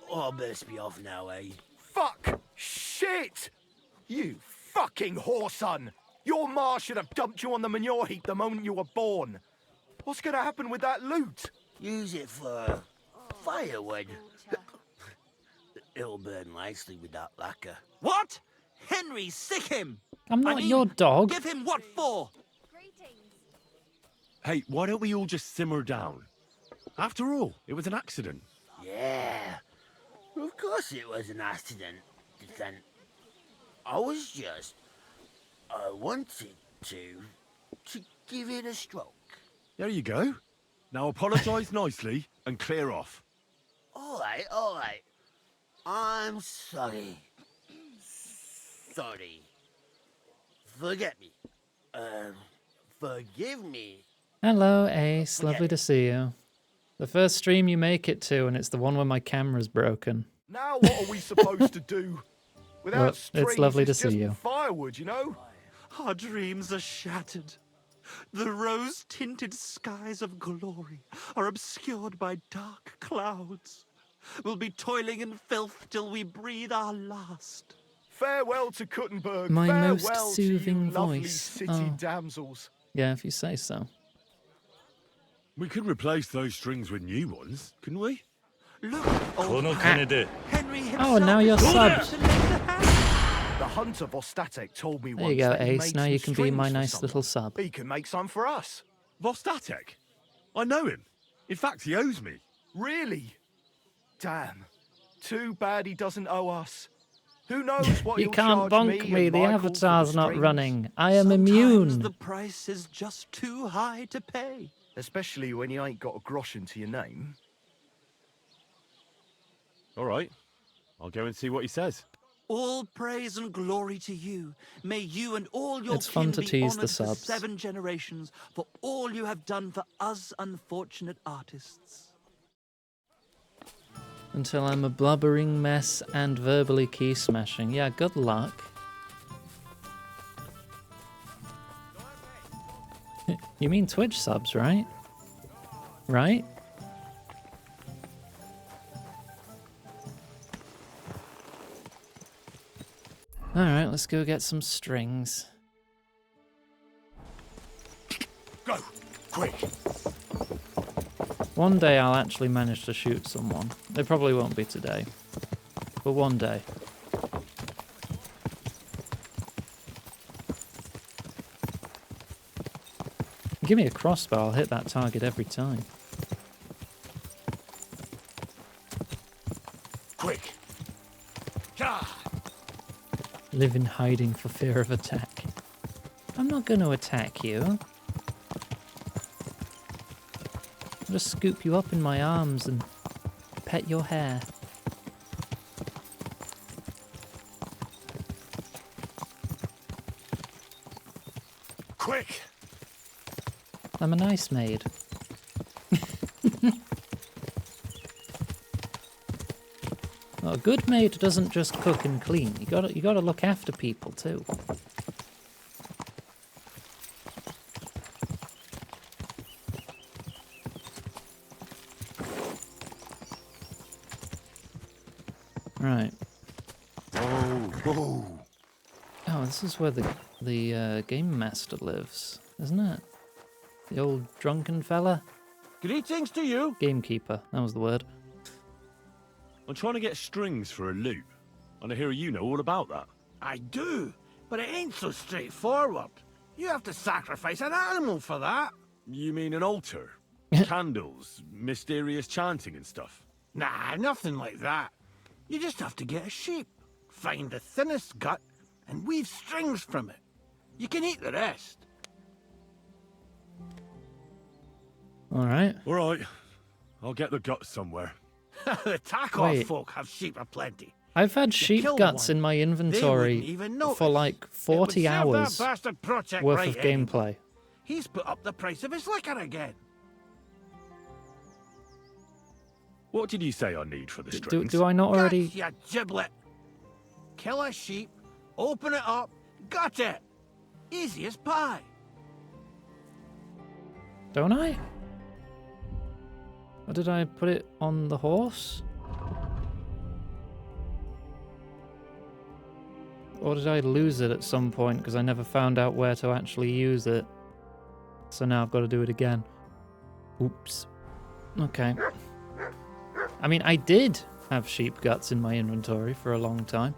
D: Oh, I best be off now, eh?
H: Fuck! Shit! You fucking whoreson! Your ma should have dumped you on the manure heap the moment you were born. What's gonna happen with that loot?
D: Use it for firewood. It'll burn nicely with that lacquer.
M: What? Henry, sick him!
A: I'm not your dog.
M: Give him what for?
B: Hey, why don't we all just simmer down? After all, it was an accident.
D: Yeah, of course it was an accident. Then I wanted to give it a stroke.
B: There you go. Now apologise nicely and clear off.
D: All right. I'm sorry. Sorry. Forget me. Forgive me.
A: Hello, Ace. Lovely to see you. The first stream you make it to, and it's the one where my camera's broken.
H: Now what are we supposed to do? Without
A: Well,
H: strings,
A: it's lovely to
H: it's
A: see
H: just
A: you.
H: firewood, you know?
M: Our dreams are shattered. The rose-tinted skies of glory are obscured by dark clouds. We'll be toiling in filth till we breathe our last.
H: Farewell to Kuttenberg.
A: My
H: Farewell
A: most
H: to you
A: soothing
H: lovely
A: voice.
H: city
A: Oh.
H: damsels.
A: Yeah, if you say so.
B: We could replace those strings with new ones, couldn't we?
M: Look, old Henry himself
A: Oh, and now you're
M: is
A: subbed.
M: to lend a hand.
H: The hunter Vostatek told me
A: There
H: once
A: you go,
H: that he
A: Ace.
H: makes
A: Now
H: some
A: you can be my
H: strings for
A: nice
H: someone.
A: little sub.
H: He can make some for us.
B: Vostatek? I know him. In fact, he owes me.
H: Really? Damn. Too bad he doesn't owe us. Who knows what
A: You
H: he'll
A: can't
H: charge
A: bonk me.
H: and
A: The
H: Michael for
A: avatar's
H: the
A: not
H: strings.
A: running. I am
M: Sometimes
A: immune.
M: the price is just too high to pay.
H: Especially when you ain't got a groschen to your name.
B: All right. I'll go and see what he says.
M: All praise and glory to you. May you and all your
A: It's fun
M: kin
A: to
M: be
A: tease the
M: honoured for
A: subs.
M: 7 generations for all you have done for us unfortunate artists.
A: Until I'm a blubbering mess and verbally key smashing. Yeah, good luck. You mean Twitch subs, right? Right? Alright, let's go get some strings.
H: Quick!
A: One day I'll actually manage to shoot someone. It probably won't be today, but one day. Give me a crossbow, I'll hit that target every time.
H: Quick!
A: Live in hiding for fear of attack. I'm not going to attack you. I'll just scoop you up in my arms and pet your hair.
H: Quick!
A: I'm a nice maid. Well, a good maid doesn't just cook and clean. You gotta look after people too. Right.
H: Oh,
A: Oh, this is where the game master lives, isn't it? The old drunken fella?
B: Greetings to you.
A: Gamekeeper, that was the word.
B: I'm trying to get strings for a loop, and I hear you know all about that.
C: I do, but it ain't so straightforward. You have to sacrifice an animal for that.
B: You mean an altar? Candles, mysterious chanting and stuff?
C: Nah, nothing like that. You just have to get a sheep, find the thinnest gut, and weave strings from it. You can eat the rest.
A: Alright.
B: Alright. I'll get the guts somewhere.
C: The Takoff
A: Wait.
C: folk have sheep aplenty.
A: I've had
C: You
A: sheep
C: kill
A: guts
C: one,
A: in my
C: they
A: inventory
C: wouldn't even notice.
A: for like 40 hours
C: That bastard project
A: worth
C: right
A: of
C: anyway.
A: gameplay.
C: He's put up the price of his liquor again.
B: What did you say I need for the
A: Do,
B: strings?
A: do I not already...
C: Guts, you giblet. Kill a sheep, open it up, gut it. Easy as pie.
A: Don't I? Or did I put it on the horse? Or did I lose it at some point because I never found out where to actually use it? So now I've got to do it again. Oops. Okay. I mean, I did have sheep guts in my inventory for a long time.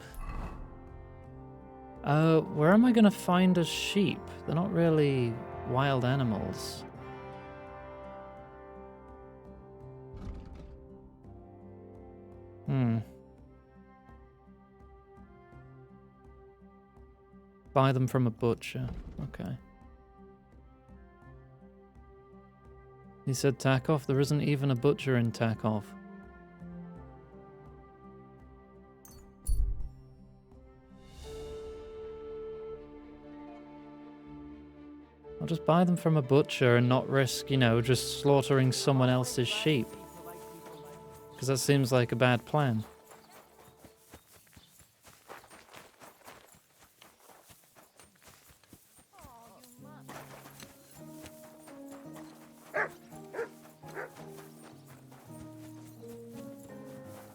A: Where am I going to find a sheep? They're not really wild animals. Buy them from a butcher. Okay. He said Takoff? There isn't even a butcher in Takoff. I'll just buy them from a butcher and not risk, you know, just slaughtering someone else's sheep. Because that seems like a bad plan.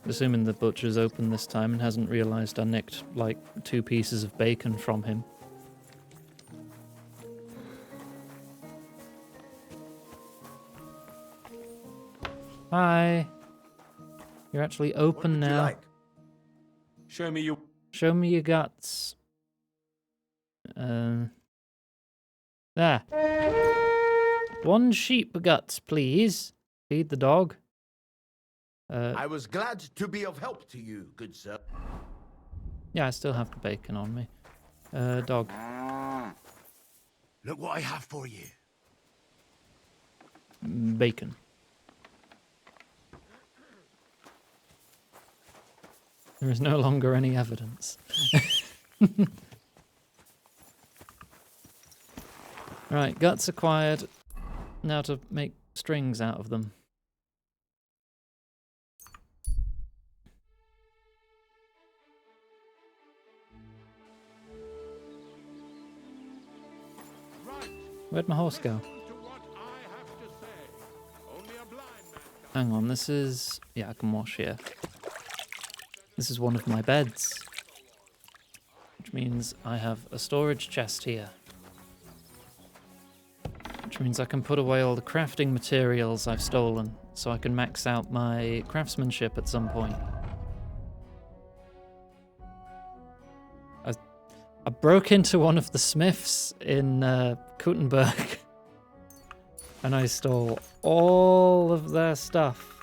A: Assuming the butcher's open this time and hasn't realised I nicked, like, 2 pieces of bacon from him. Hi. You're actually open now.
B: Like? Show me your...
A: Show me your guts. There. 1 sheep guts, please. Feed the dog.
O: I was glad to be of help to you, good sir.
A: Yeah, I still have the bacon on me. Dog.
H: Look what I have for you.
A: Bacon. There is no longer any evidence. Right, guts acquired. Now to make strings out of them. Where'd my horse go? Hang on, this is... Yeah, I can wash here. This is one of my beds. Which means I have a storage chest here. Which Which means I can put away all the crafting materials I've stolen, so I can max out my craftsmanship at some point. I broke into one of the smiths in Kuttenberg, and I stole all of their stuff.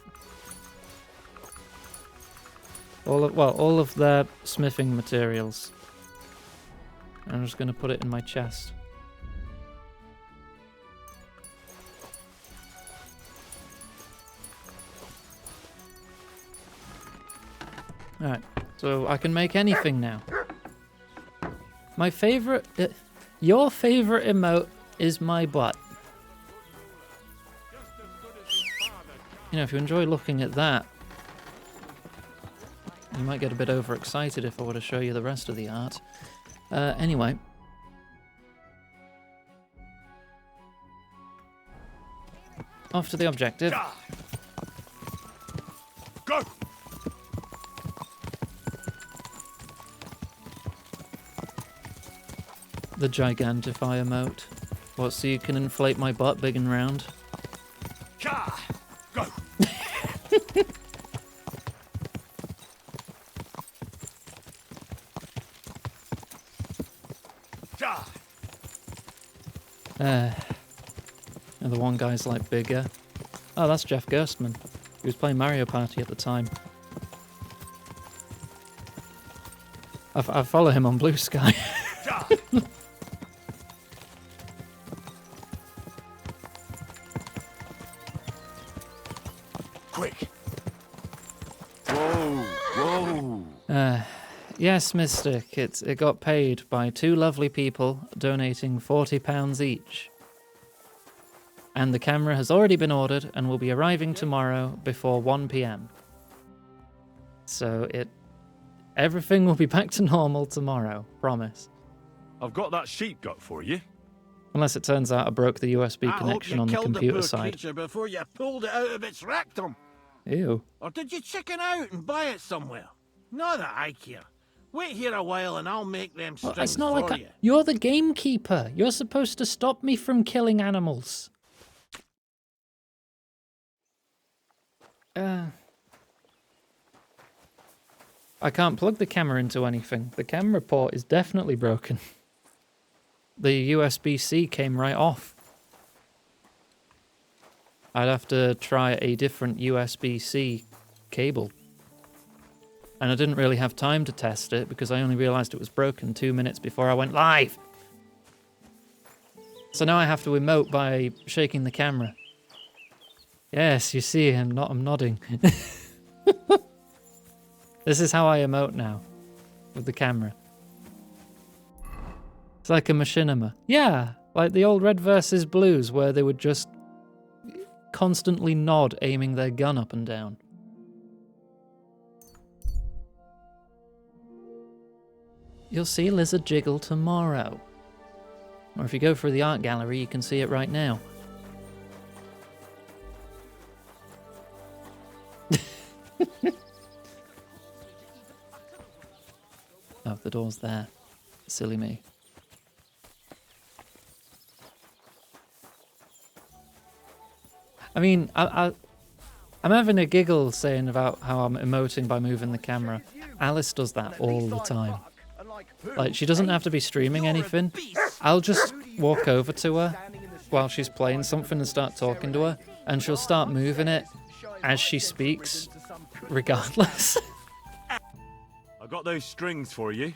A: All of their smithing materials. I'm just going to put it in my chest. Alright, so I can make anything now. My favorite... your favorite emote is my butt. You know, if you enjoy looking at that, you might get a bit overexcited if I were to show you the rest of the art. Anyway. Off to the objective.
B: Go!
A: The Gigantify emote. What, so you can inflate my butt big and round?
B: Go!
A: And the one guy's like bigger. Oh, that's Jeff Gerstmann. He was playing Mario Party at the time. I follow him on Blue Sky.
B: Quick! Whoa! Whoa!
A: Yes, Mystic. It got paid by two lovely people donating £40 each. And the camera has already been ordered and will be arriving tomorrow before 1 PM. So everything will be back to normal tomorrow, promise.
B: I've got that sheep gut for you.
A: Unless it turns out I broke the USB connection on the computer side.
G: I hope you killed the poor creature before you pulled it out of its rectum.
A: Ew.
G: Or did you chicken out and buy it somewhere? Not that I care. Wait here a while and I'll make them strings
A: It's not
G: for
A: like
G: you.
A: you're the gamekeeper. You're supposed to stop me from killing animals. I can't plug the camera into anything. The camera port is definitely broken. The USB-C came right off. I'd have to try a different USB-C cable. And I didn't really have time to test it because I only realized it was broken 2 minutes before I went live. So now I have to emote by shaking the camera. Yes, you see, I'm nodding. This is how I emote now, with the camera. It's like a machinima. Yeah, like the old Red vs. Blues, where they would just constantly nod, aiming their gun up and down. You'll see Lizard Jiggle tomorrow. Or if you go through the art gallery, you can see it right now. Oh, the door's there. Silly me. I mean, I'm having a giggle saying about how I'm emoting by moving the camera. Alice does that all the time. Like, she doesn't have to be streaming anything. I'll just walk over to her while she's playing something and start talking to her, and she'll start moving it as she speaks, regardless.
B: I got those strings for you.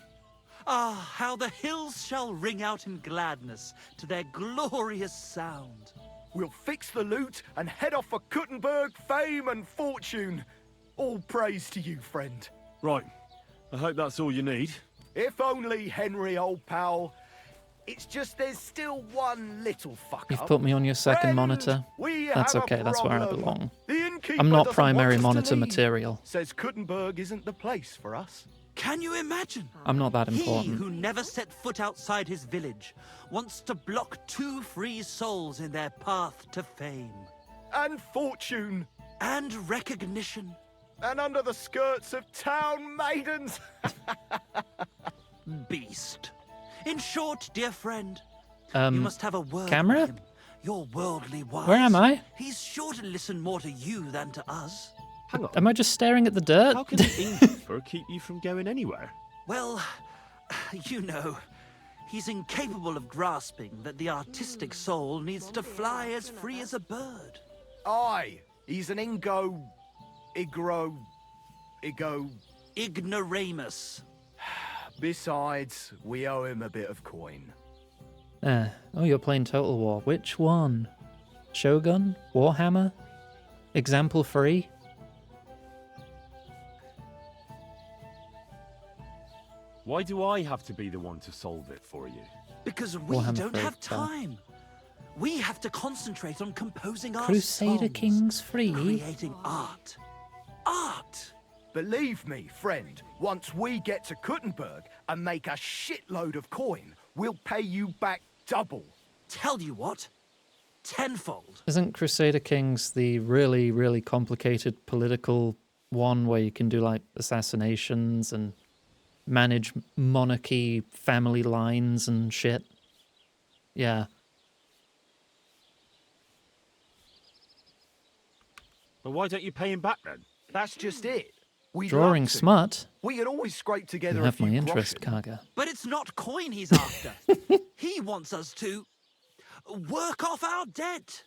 M: Ah, how the hills shall ring out in gladness to their glorious sound.
H: We'll fix the loot and head off for Kuttenberg, fame and fortune. All praise to you, friend.
B: Right. I hope that's all you need.
H: If only, Henry, old pal. It's just there's still one little fuck
A: You've
H: up.
A: put me on your second monitor. That's okay, that's where I belong. I'm not primary monitor material.
H: Says Kuttenberg isn't the place for us.
M: Can you imagine?
A: I'm not that
M: He
A: important.
M: who never set foot outside his village wants to block two free souls in their path to fame.
H: And fortune.
M: And recognition.
H: And under the skirts of town maidens.
M: Beast. In short, dear friend,
A: You
M: must have a word
A: camera?
M: with him. You're worldly wise.
A: Where am I?
M: He's sure to listen more to you than to us.
B: Hang on.
A: Am I just staring at the dirt?
B: How can the innkeeper keep you from going anywhere?
M: Well, you know, he's incapable of grasping that the artistic soul needs to fly as free as a bird.
H: Aye, he's an
M: Ignoramus.
H: Besides, we owe him a bit of coin.
A: Oh, you're playing Total War. Which one? Shogun? Warhammer? Example 3?
L: Why do I have to be the one to solve it for you?
M: Because we
A: Warhammer
M: don't
A: 3,
M: have
A: sorry.
M: time. We have to concentrate on composing our
A: Crusader
M: songs,
A: Kings 3?
M: creating art. Art!
H: Believe me, friend, once we get to Kuttenberg and make a shitload of coin, we'll pay you back double.
M: Tell you what, tenfold.
A: Isn't Crusader Kings the really, really complicated political one where you can do like assassinations and manage monarchy family lines and shit? Yeah.
B: Well, why don't you pay him back then?
H: That's just it. We'd
A: Drawing
H: love to.
A: smut?
H: We can always scrape
A: You
H: together a
A: have
H: few
A: my interest,
H: groschen.
A: Kaga.
M: But it's not coin he's after. He wants us to work off our debt.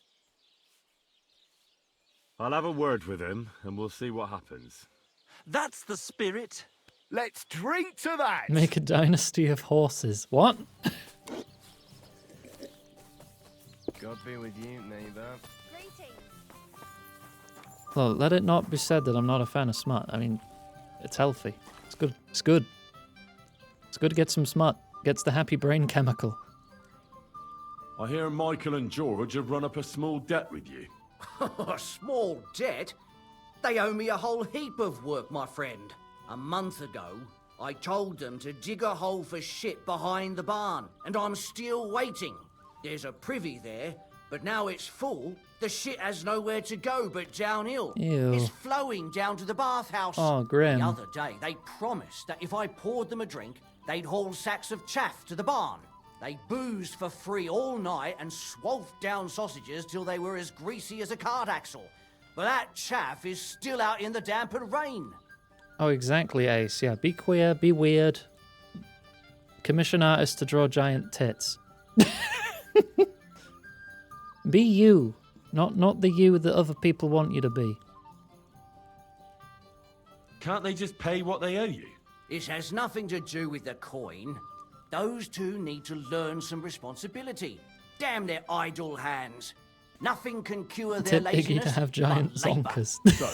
L: I'll have a word with him, and we'll see what happens.
M: That's the spirit.
H: Let's drink to that.
A: Make a dynasty of horses. What?
P: God be with you, neighbor.
A: Well, let it not be said that I'm not a fan of smut. I mean, it's healthy. It's good. It's good. It's good to get some smut. Gets the happy brain chemical.
B: I hear Michael and George have run up a small debt with you.
Q: A small debt? They owe me a whole heap of work, my friend. A month ago, I told them to dig a hole for shit behind the barn, and I'm still waiting. There's a privy there, but now it's full. The shit has nowhere to go but downhill.
A: Ew.
Q: It's flowing down to the bathhouse.
A: Oh, grim.
Q: The other day, they promised that if I poured them a drink, they'd haul sacks of chaff to the barn. They boozed for free all night and swathed down sausages till they were as greasy as a cart axle. But that chaff is still out in the damp and rain.
A: Oh, exactly, Ace. Yeah, be queer, be weird. Commission artists to draw giant tits. Be you. Not the you that other people want you to be.
B: Can't they just pay what they owe you?
Q: This has nothing to do with the coin. Those two need to learn some responsibility. Damn their idle hands. Nothing can cure their
A: Tip
Q: laziness.
A: Iggy to have giant
Q: but labour.
A: zonkers.
B: So,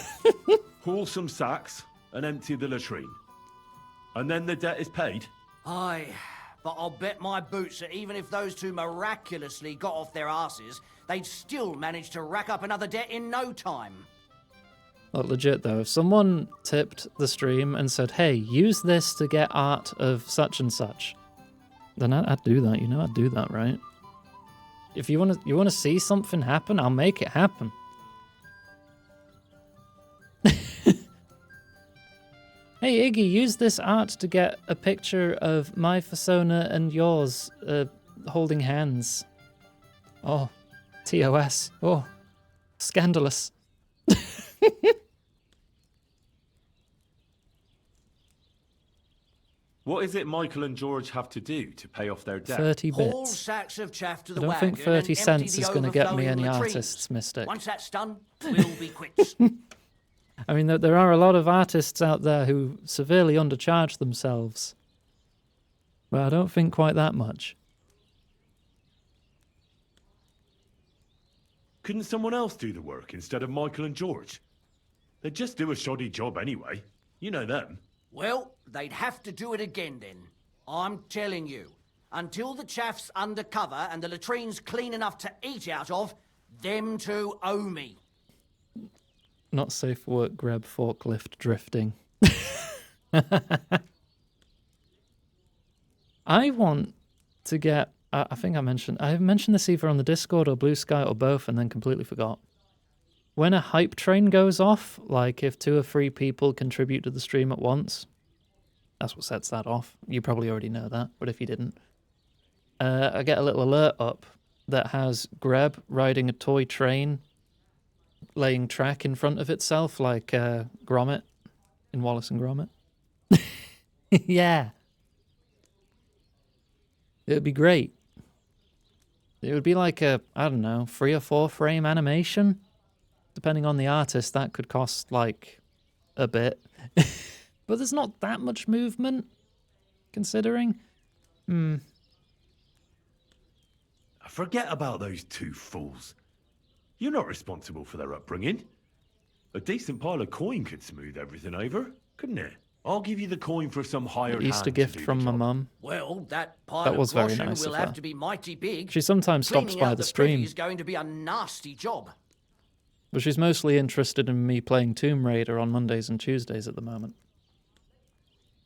B: haul some sacks and empty the latrine. And then the debt is paid?
Q: Aye, but I'll bet my boots that even if those two miraculously got off their asses, they'd still manage to rack up another debt in no time.
A: Look, legit though, if someone tipped the stream and said, hey, use this to get art of such and such, then I'd do that. You know I'd do that, right? If you want to see something happen, I'll make it happen. Hey, Iggy, use this art to get a picture of my persona and yours holding hands. Oh, TOS. Oh, scandalous.
B: What is it Michael and George have to do to pay off their debt?
A: 30
Q: Haul
A: bits.
Q: sacks of chaff to
A: I
Q: the
A: don't
Q: wagon
A: think 30
Q: and
A: cents
Q: empty
A: is
Q: the
A: going to get me
Q: overflowing
A: any
Q: latrines.
A: artists, Mystic.
Q: Once that's done, we'll be quits.
A: I mean, there are a lot of artists out there who severely undercharge themselves. But I don't think quite that much.
B: Couldn't someone else do the work instead of Michael and George? They'd just do a shoddy job anyway. You know them.
Q: Well, they'd have to do it again then. I'm telling you. Until the chaff's undercover and the latrine's clean enough to eat out of, them two owe me.
A: Not safe for work, grab forklift drifting. I want to get... I think I mentioned this either on the Discord or Blue Sky or both and then completely forgot. When a hype train goes off, like if 2 or 3 people contribute to the stream at once, that's what sets that off. You probably already know that, but if you didn't, I get a little alert up that has Greb riding a toy train, laying track in front of itself like Gromit in Wallace and Gromit. Yeah. It would be great. It would be like a, I don't know, 3 or 4 frame animation. Depending on the artist, that could cost like a bit. But there's not that much movement, considering.
B: Forget about those 2 fools. You're not responsible for their upbringing. A decent pile of coin could smooth everything over, couldn't it? I'll give you the coin for some hired
A: Easter
B: hand
A: gift
B: to do
A: from
B: the
A: my
B: job.
A: mum.
Q: Well, that pile
A: That
Q: of
A: was very
Q: groschen
A: nice
Q: will
A: of
Q: have
A: her.
Q: to be mighty big.
A: She sometimes stops
Q: Cleaning
A: by
Q: out
A: the
Q: the privy
A: stream.
Q: is going to be a nasty job.
A: But she's mostly interested in me playing Tomb Raider on Mondays and Tuesdays at the moment.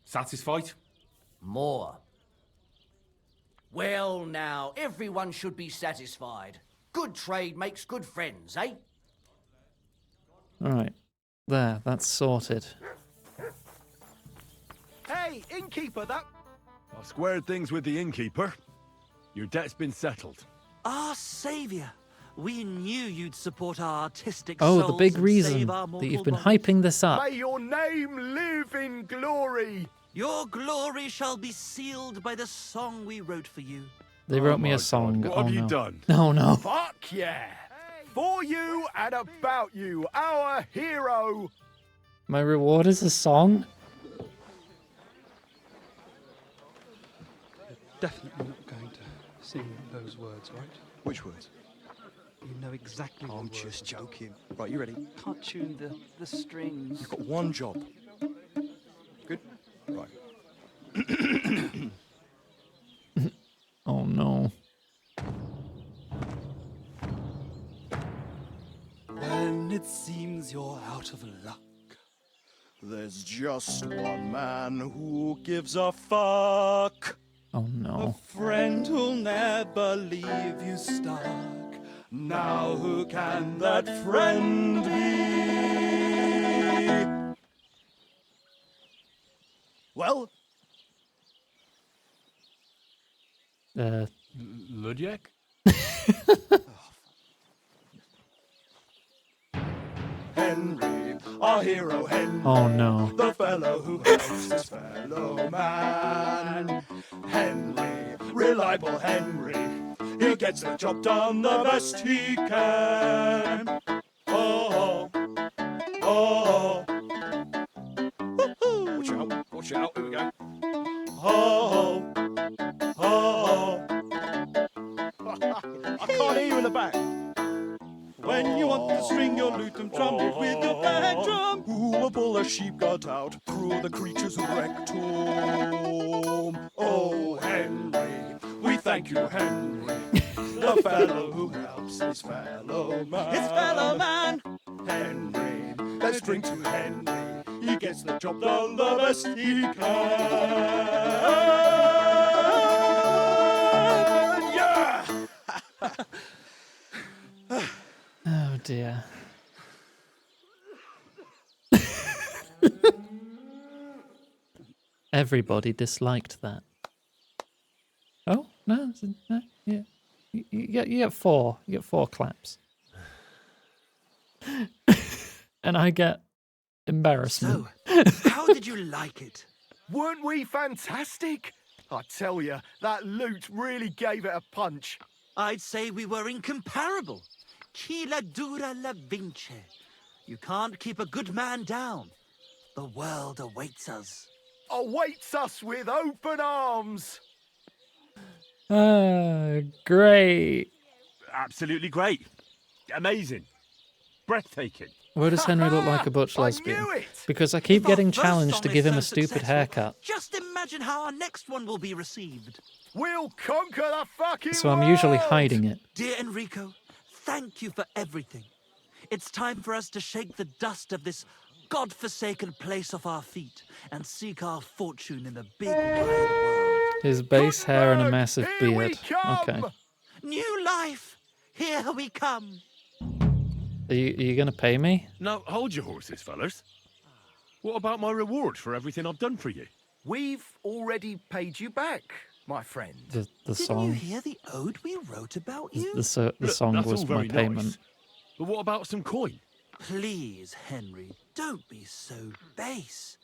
I: Satisfied?
Q: More. Well, now, everyone should be satisfied. Good trade makes good friends, eh?
A: Alright. There, that's sorted.
H: Hey, innkeeper, that...
B: I've squared things with the innkeeper. Your debt's been settled.
M: Our saviour. We knew you'd support our artistic
A: Oh,
M: souls
A: the big
M: and
A: reason
M: save our
A: that
M: mortal
A: you've been
M: bodies.
A: hyping this up.
H: May your name live in glory.
M: Your glory shall be sealed by the song we wrote for you.
A: They wrote me
B: my
A: a song.
B: God, what
A: Oh
B: have you
A: no.
B: done?
A: No, no.
H: Fuck yeah. For you and about you, our hero.
A: My reward is a song?
R: Definitely not going to sing those words, right?
F: Which words?
R: You know exactly
F: I'm
R: the words.
F: just joking. Right, you ready?
R: Can't tune the strings.
F: You've got one job. Good? Right.
A: Oh no.
S: When it seems you're out of luck, there's just one man who gives a fuck.
A: Oh no.
S: A friend who'll never leave you stuck. Now who can that friend be? Well,
L: Ludiak?
S: Henry, our hero Henry.
A: Oh no.
S: The fellow who helps his fellow man. Henry, reliable Henry. He gets the job done the best he can. Oh, oh, oh. Watch out, here we go. Oh, oh, I can't hear you in the back. When you want to string your lute and drum it with your bag drum, who will pull a sheep gut out through the creature's rectum? Oh, Henry, we thank you, Henry, the fellow who helps his fellow man. His fellow man! Henry, let's drink to Henry, he gets the job done the best he can. Yeah!
A: Oh dear. Everybody disliked that. Oh no, no, yeah. You get 4. You get 4 claps. And I get embarrassment.
M: So, how did you like it?
H: Weren't we fantastic? I tell you, that lute really gave it a punch.
M: I'd say we were incomparable. Chi la dura la vince. You can't keep a good man down. The world awaits us.
H: Awaits us with open arms.
A: Great.
B: Absolutely great. Amazing. Breathtaking.
A: Why does Henry look like a butch lesbian? Because I keep getting challenged to give him a stupid haircut.
M: Just imagine how our next one will be received.
H: We'll conquer the fucking
A: So I'm usually hiding it.
M: Dear Enrico, thank you for everything. It's time for us to shake the dust of this godforsaken place off our feet and seek our fortune in the big wide world.
A: His bass hair and a massive beard. Okay.
M: New life! Here we come!
A: Are you going to pay me?
B: Now, hold your horses, fellas. What about my reward for everything I've done for you?
H: We've already paid you back. my friend.
A: The
M: Didn't
A: song.
M: you hear the ode we wrote about you?
A: The song
B: that's
A: was
B: all
A: my
B: very
A: payment.
B: nice. But what about some coin?
M: Please, Henry, don't be so base.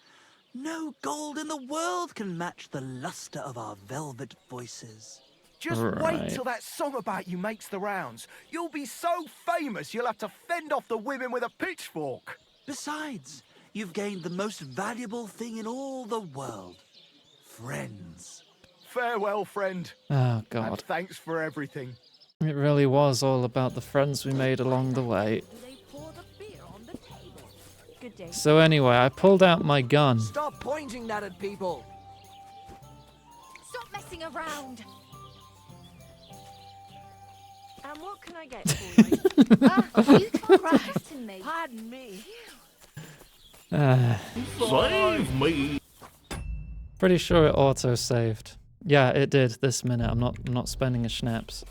M: No gold in the world can match the luster of our velvet voices.
H: Just wait till that song about you makes the rounds. You'll be so famous you'll have to fend off the women with a pitchfork.
M: Besides, you've gained the most valuable thing in all the world. Friends.
H: Farewell, friend.
A: Oh, God.
H: And thanks for everything.
A: It really was all about the friends we made along the way.
N: Good day.
A: So anyway, I pulled out my gun.
Q: Stop pointing that at people.
N: Stop messing around.
T: And what can I get for you?
N: You can't frighten me.
T: Pardon me.
B: Save me!
A: Pretty sure it auto-saved. Yeah, it did this minute. I'm not spending a schnapps.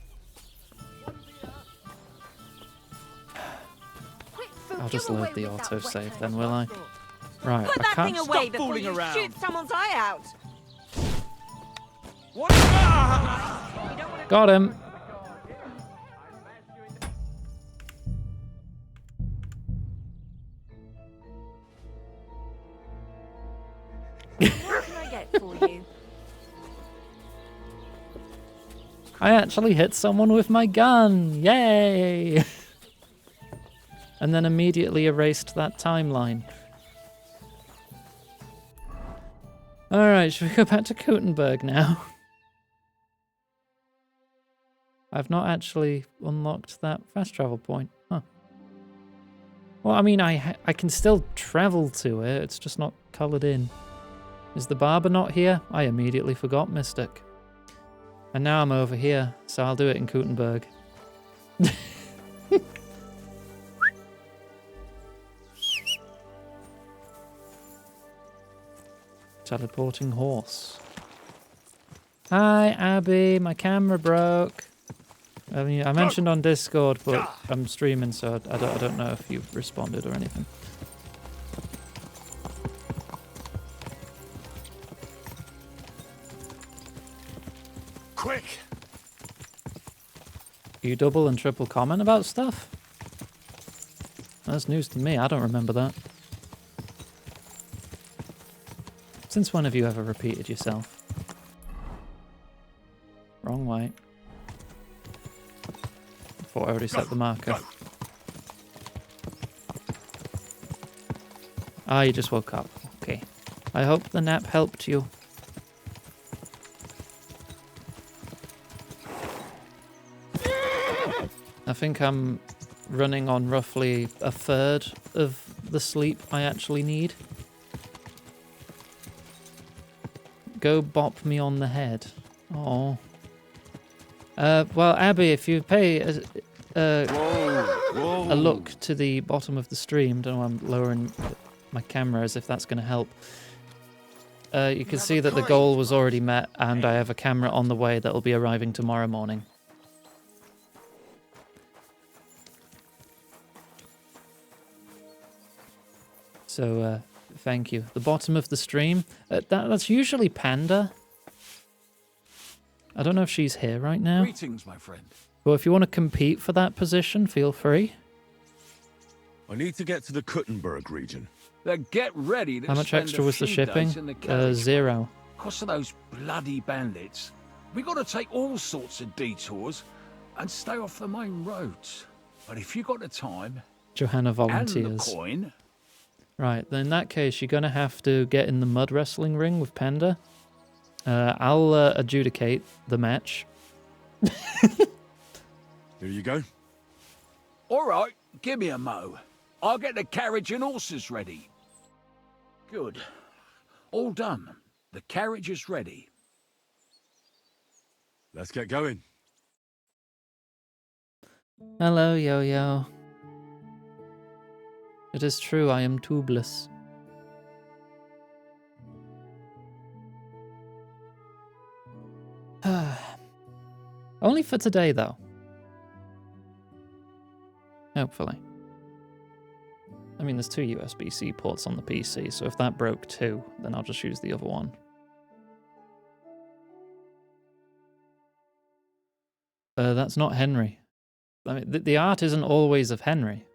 A: I'll just load the auto-save then, will I? Right,
T: Put
A: I
T: that
A: can't...
T: thing away
G: Stop
T: before
G: fooling
T: you
G: around.
T: shoot someone's eye out.
G: What?
A: Got him!
T: What can I get for you?
A: I actually hit someone with my gun! Yay! And then immediately erased that timeline. Alright, should we go back to Gutenberg now? I've not actually unlocked that fast travel point. Huh. Well, I mean, I can still travel to it, it's just not coloured in. Is the barber not here? I immediately forgot Mystic. And now I'm over here, so I'll do it in Gutenberg. Teleporting horse. Hi, Abby. My camera broke. I mean, I mentioned on Discord, but I'm streaming, so I don't know if you've responded or anything.
B: Quick!
A: You double and triple comment about stuff? That's news to me. I don't remember that. Since when have you ever repeated yourself? Wrong way. I thought I already set the marker. Ah, you just woke up. Okay. I hope the nap helped you. I think I'm running on roughly a third of the sleep I actually need. Go bop me on the head. Oh. Well, Abby, if you pay a look to the bottom of the stream, don't know, I'm lowering my camera as if that's going to help. You can see that the goal was already met, and I have a camera on the way that will be arriving tomorrow morning. So, thank you. The bottom of the stream, that's usually Panda. I don't know if she's here right now.
B: Greetings, my friend.
A: Well, if you want to compete for that position, feel free.
B: I need to get to the Kuttenberg region.
U: Then get ready to
A: How much
U: spend
A: extra
U: a
A: was the
U: few
A: shipping?
U: days in the carriageway.
A: 0.
U: Cost of those bloody bandits. We got to take all sorts of detours and stay off the main roads. But if you got the time
A: Johanna
U: and
A: volunteers.
U: the coin,
A: Right, then in that case, you're going to have to get in the mud wrestling ring with Panda. I'll adjudicate the match.
B: Here you go.
U: all right, give me a mo. I'll get the carriage and horses ready. Good. All done. The carriage is ready.
B: Let's get going.
A: Hello, Yo-Yo. It is true, I am tubeless. Only for today, though. Hopefully. I mean, there's 2 USB-C ports on the PC, so if that broke too, then I'll just use the other one. That's not Henry. I mean, the art isn't always of Henry.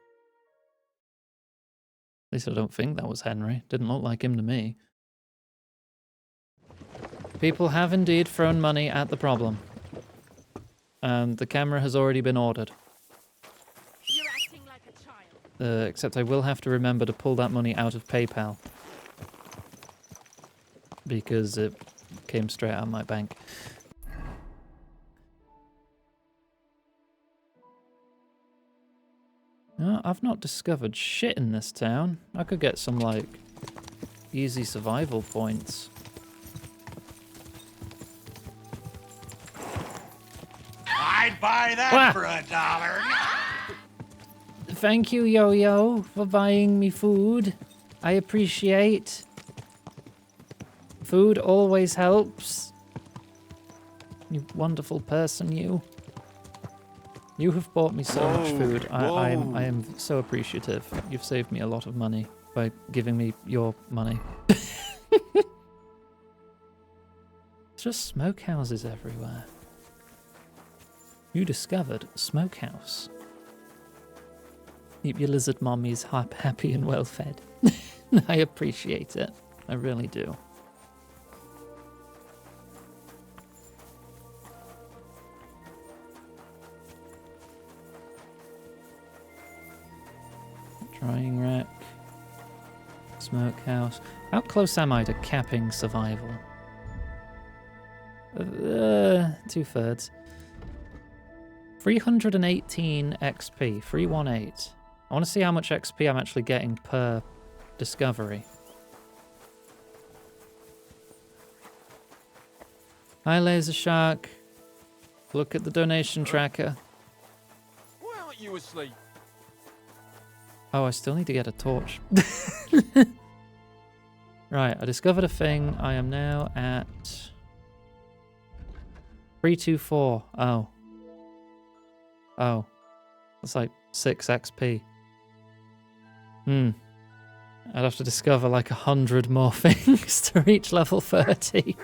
A: At least I don't think that was Henry. Didn't look like him to me. People have indeed thrown money at the problem. And the camera has already been ordered.
T: You're acting like a child.
A: Except I will have to remember to pull that money out of PayPal. Because it came straight out of my bank. No, I've not discovered shit in this town. I could get some, like, easy survival points.
E: I'd buy that for $1.
A: Thank you, Yo-Yo, for buying me food. I appreciate. Food always helps. You wonderful person, you. You have bought me so much food. I am so appreciative. You've saved me a lot of money by giving me your money. It's just smokehouses everywhere. You discovered a smokehouse. Keep your lizard mommies happy and well fed. I appreciate it. I really do. Drying rack. Smokehouse. How close am I to capping survival? 2/3. 318 XP. 318. I want to see how much XP I'm actually getting per discovery. Hi, Laser Shark. Look at the donation tracker.
U: Why aren't you asleep?
A: Oh, I still need to get a torch. Right, I discovered a thing. I am now at 324. Oh. Oh. That's like 6 XP. I'd have to discover like 100 more things to reach level 30.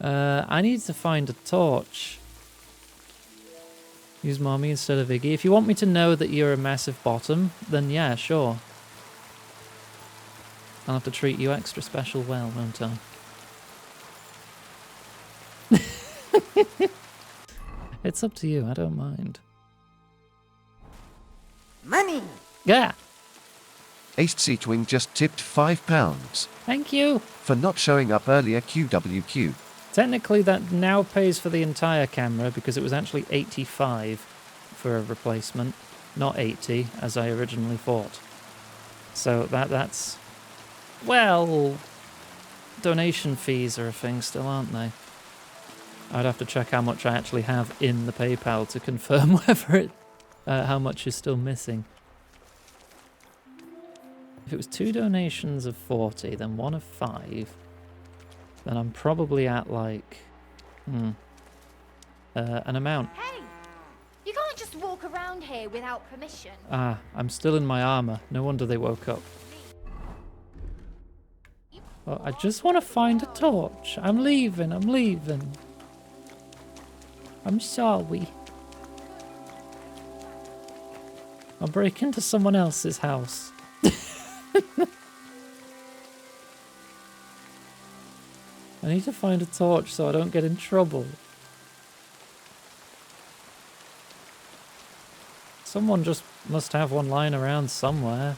A: I need to find a torch. Use mommy instead of Iggy. If you want me to know that you're a massive bottom, then yeah, sure. I'll have to treat you extra special well, won't I? It's up to you, I don't mind.
Q: Money!
A: Yeah!
V: Ace Seatwing just tipped £5.
A: Thank you!
V: For not showing up earlier, QWQ.
A: Technically that now pays for the entire camera because it was actually 85 for a replacement, not 80 as I originally thought. So that's... Well... Donation fees are a thing still, aren't they? I'd have to check how much I actually have in the PayPal to confirm whether it... how much is still missing. If it was 2 donations of 40, then 1 of 5... then I'm probably at like an amount.
N: Hey, you can't just walk around here without permission.
A: Ah, I'm still in my armor. No wonder they woke up. Oh, I just want to find a torch. I'm leaving. I'm sorry. I'll break into someone else's house. I need to find a torch so I don't get in trouble. Someone just must have one lying around somewhere.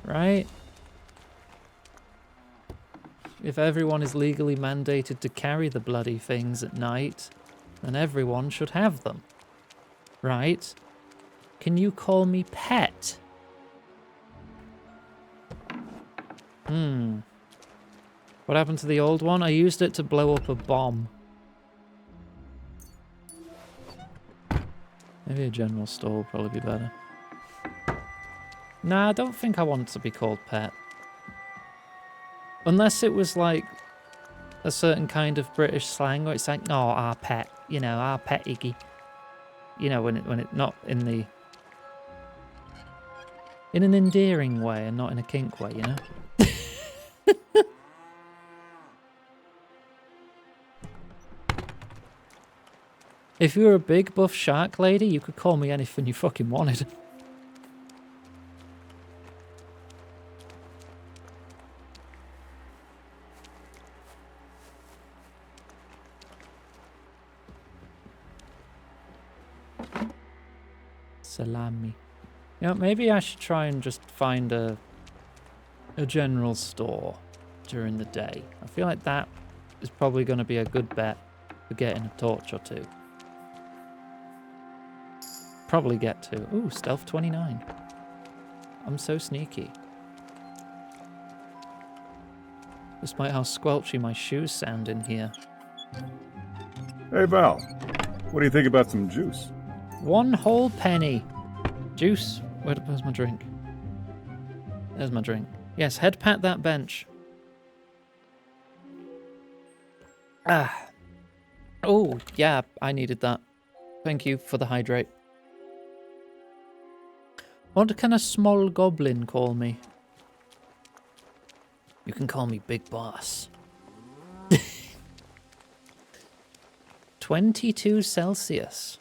A: Right? If everyone is legally mandated to carry the bloody things at night, then everyone should have them. Right? Can you call me pet? What happened to the old one? I used it to blow up a bomb. Maybe a general store will probably be better. Nah, I don't think I want to be called pet. Unless it was like a certain kind of British slang where it's like, oh, our pet, you know, our pet Iggy. You know, when it not in the... in an endearing way and not in a kink way, you know? If you were a big buff shark lady, you could call me anything you fucking wanted. Salami. You know, maybe I should try and just find a general store during the day. I feel like that is probably going to be a good bet for getting a torch or two. Probably get to. Ooh, stealth 29. I'm so sneaky. Despite how squelchy my shoes sound in here.
F: Hey, Val. What do you think about some juice?
A: 1 whole penny. Juice. Where's my drink? There's my drink. Yes, head pat that bench. Ah. Oh, yeah, I needed that. Thank you for the hydrate. What can a small goblin call me? You can call me Big Boss. 22 Celsius.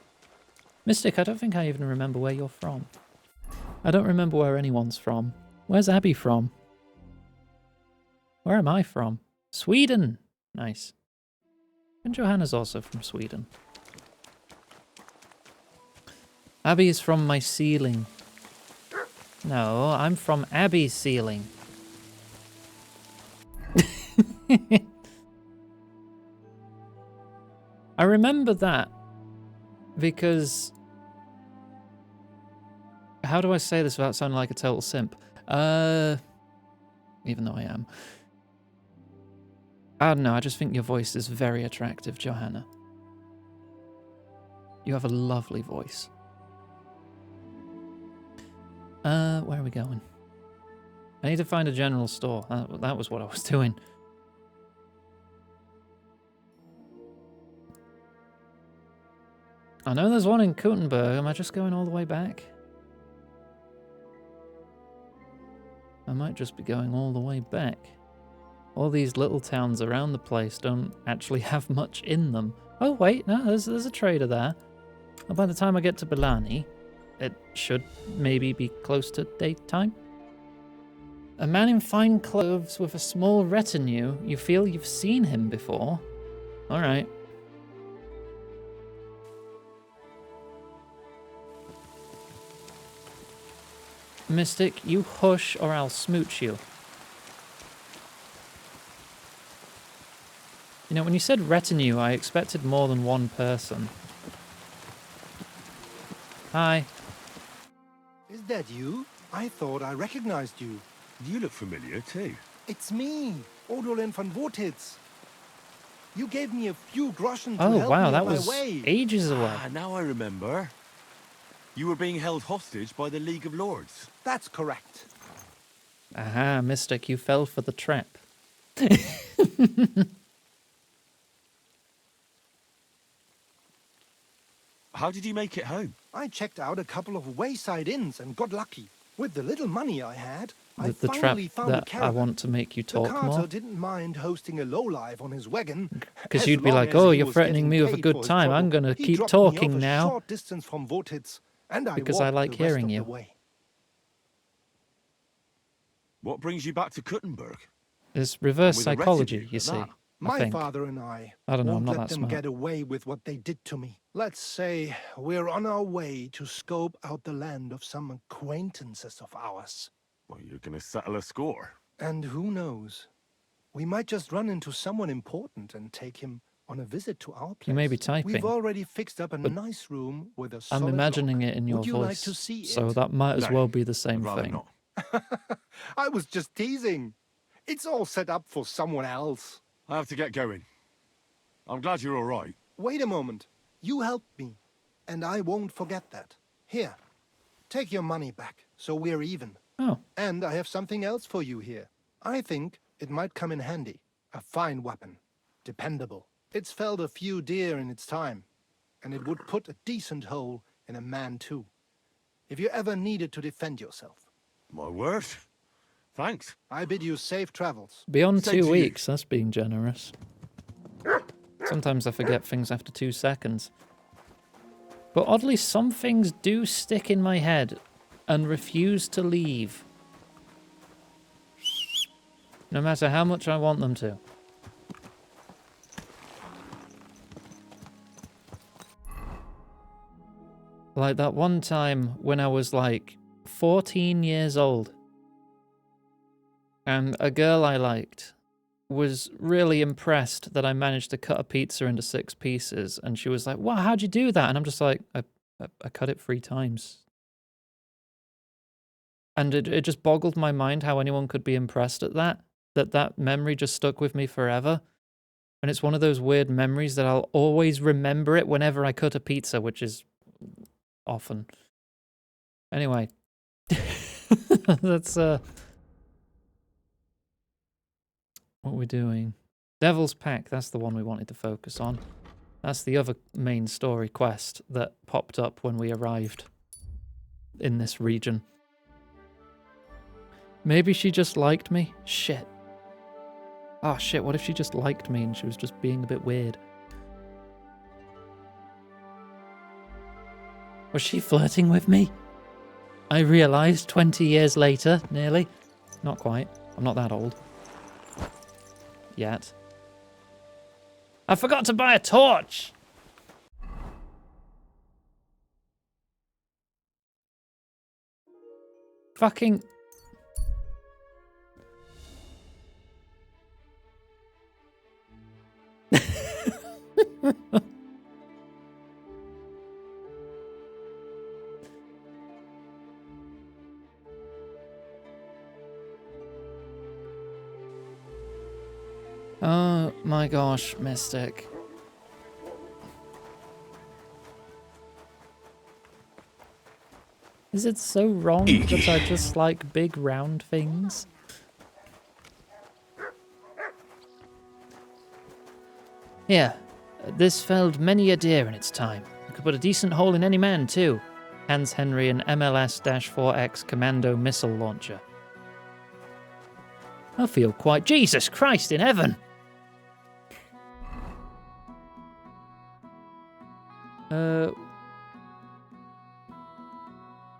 A: Mystic, I don't think I even remember where you're from. I don't remember where anyone's from. Where's Abby from? Where am I from? Sweden! Nice. And Johanna's also from Sweden. Abby is from my ceiling. No, I'm from Abby's ceiling. I remember that because... How do I say this without sounding like a total simp? Even though I am. I don't know, I just think your voice is very attractive, Johanna. You have a lovely voice. Where are we going? I need to find a general store. That was what I was doing. I know there's one in Kuttenberg. Am I just going all the way back? I might just be going all the way back. All these little towns around the place don't actually have much in them. Oh wait, no, there's a trader there. And by the time I get to Belani, it should maybe be close to daytime. A man in fine clothes with a small retinue. You feel you've seen him before. Alright. Mystic, you hush or I'll smooch you. You know, when you said retinue, I expected more than one person. Hi.
J: Is that you? I thought I recognized you.
B: You look familiar too.
J: It's me, Odolin von Wotitz. You gave me a few groschen to
A: Oh
J: help
A: wow,
J: me
A: that
J: on my
A: was
J: way.
A: ages away.
B: Ah, now I remember. You were being held hostage by the League of Lords.
J: That's correct.
A: Aha, Mystic, you fell for the trap.
B: How did you make it home?
J: I checked out a couple of wayside inns and got lucky. With the little money I had, I
A: The trap
J: finally found a
A: that I
J: caravan.
A: want to make you talk
J: the carter
A: more.
J: didn't mind hosting a lowlife on his wagon.
A: Because
J: as
A: you'd be
J: long
A: like,
J: as
A: oh,
J: he
A: you're
J: was
A: threatening
J: getting
A: me with a
J: paid
A: good
J: for his
A: time.
J: trouble.
A: I'm going to
J: He
A: keep
J: dropped me off
A: talking
J: a
A: now.
J: short distance from Wotitz, and I
A: Because I
J: walked
A: like
J: the rest
A: hearing
J: of
A: you.
J: the way.
B: What brings you back to Kuttenberg?
A: It's reverse
B: With a
A: psychology,
B: retinue
A: you
B: at
A: see.
B: that.
A: I
J: My
A: think.
J: father and I
A: don't know, I'm
J: won't
A: not
J: let
A: that
J: them
A: smart.
J: get away with what they did to me. Let's say we're on our way to scope out the land of some acquaintances of ours.
B: Well, you're going to settle a score.
J: And who knows? We might just run into someone important and take him on a visit to our place.
A: You may be typing.
J: We've already fixed up a
A: but
J: nice room with a
A: I'm
J: solid
A: imagining
J: lock.
A: it in your
J: Would you
A: voice.
J: like to see
A: So
J: it?
A: that might as
B: No,
A: well be the same
B: I'd rather
A: thing.
B: not.
J: I was just teasing. It's all set up for someone else.
B: I have to get going. I'm glad you're all right.
J: Wait a moment. You helped me, and I won't forget that. Here, take your money back, so we're even.
A: Oh.
J: And I have something else for you here. I think it might come in handy. A fine weapon. Dependable. It's felled a few deer in its time, and it would put a decent hole in a man too. If you ever needed to defend yourself.
B: My word. Thanks.
J: I bid you safe travels.
A: Beyond
B: Same
A: 2
B: to you.
A: weeks, that's being generous. Sometimes I forget things after 2 seconds. But oddly, some things do stick in my head and refuse to leave. No matter how much I want them to. Like that one time when I was like 14 years old. And a girl I liked was really impressed that I managed to cut a pizza into 6 pieces. And she was like, wow, how'd you do that? And I'm just like, I cut it 3 times. And it just boggled my mind how anyone could be impressed at that. That memory just stuck with me forever. And it's one of those weird memories that I'll always remember it whenever I cut a pizza, which is often. Anyway. That's what we're doing. Devil's Pack, that's the one we wanted to focus on. That's the other main story quest that popped up when we arrived in this region. Maybe she just liked me? Shit. Oh shit, what if she just liked me and she was just being a bit weird? Was she flirting with me? I realised 20 years later, nearly. Not quite. I'm not that old. Yet. I forgot to buy a torch! Fucking... Oh my gosh, Mystic. Is it so wrong that I just like big round things? Here, this felled many a deer in its time. You could put a decent hole in any man, too. Hands Henry an MLS-4X Commando missile launcher. I feel quite... Jesus Christ in heaven!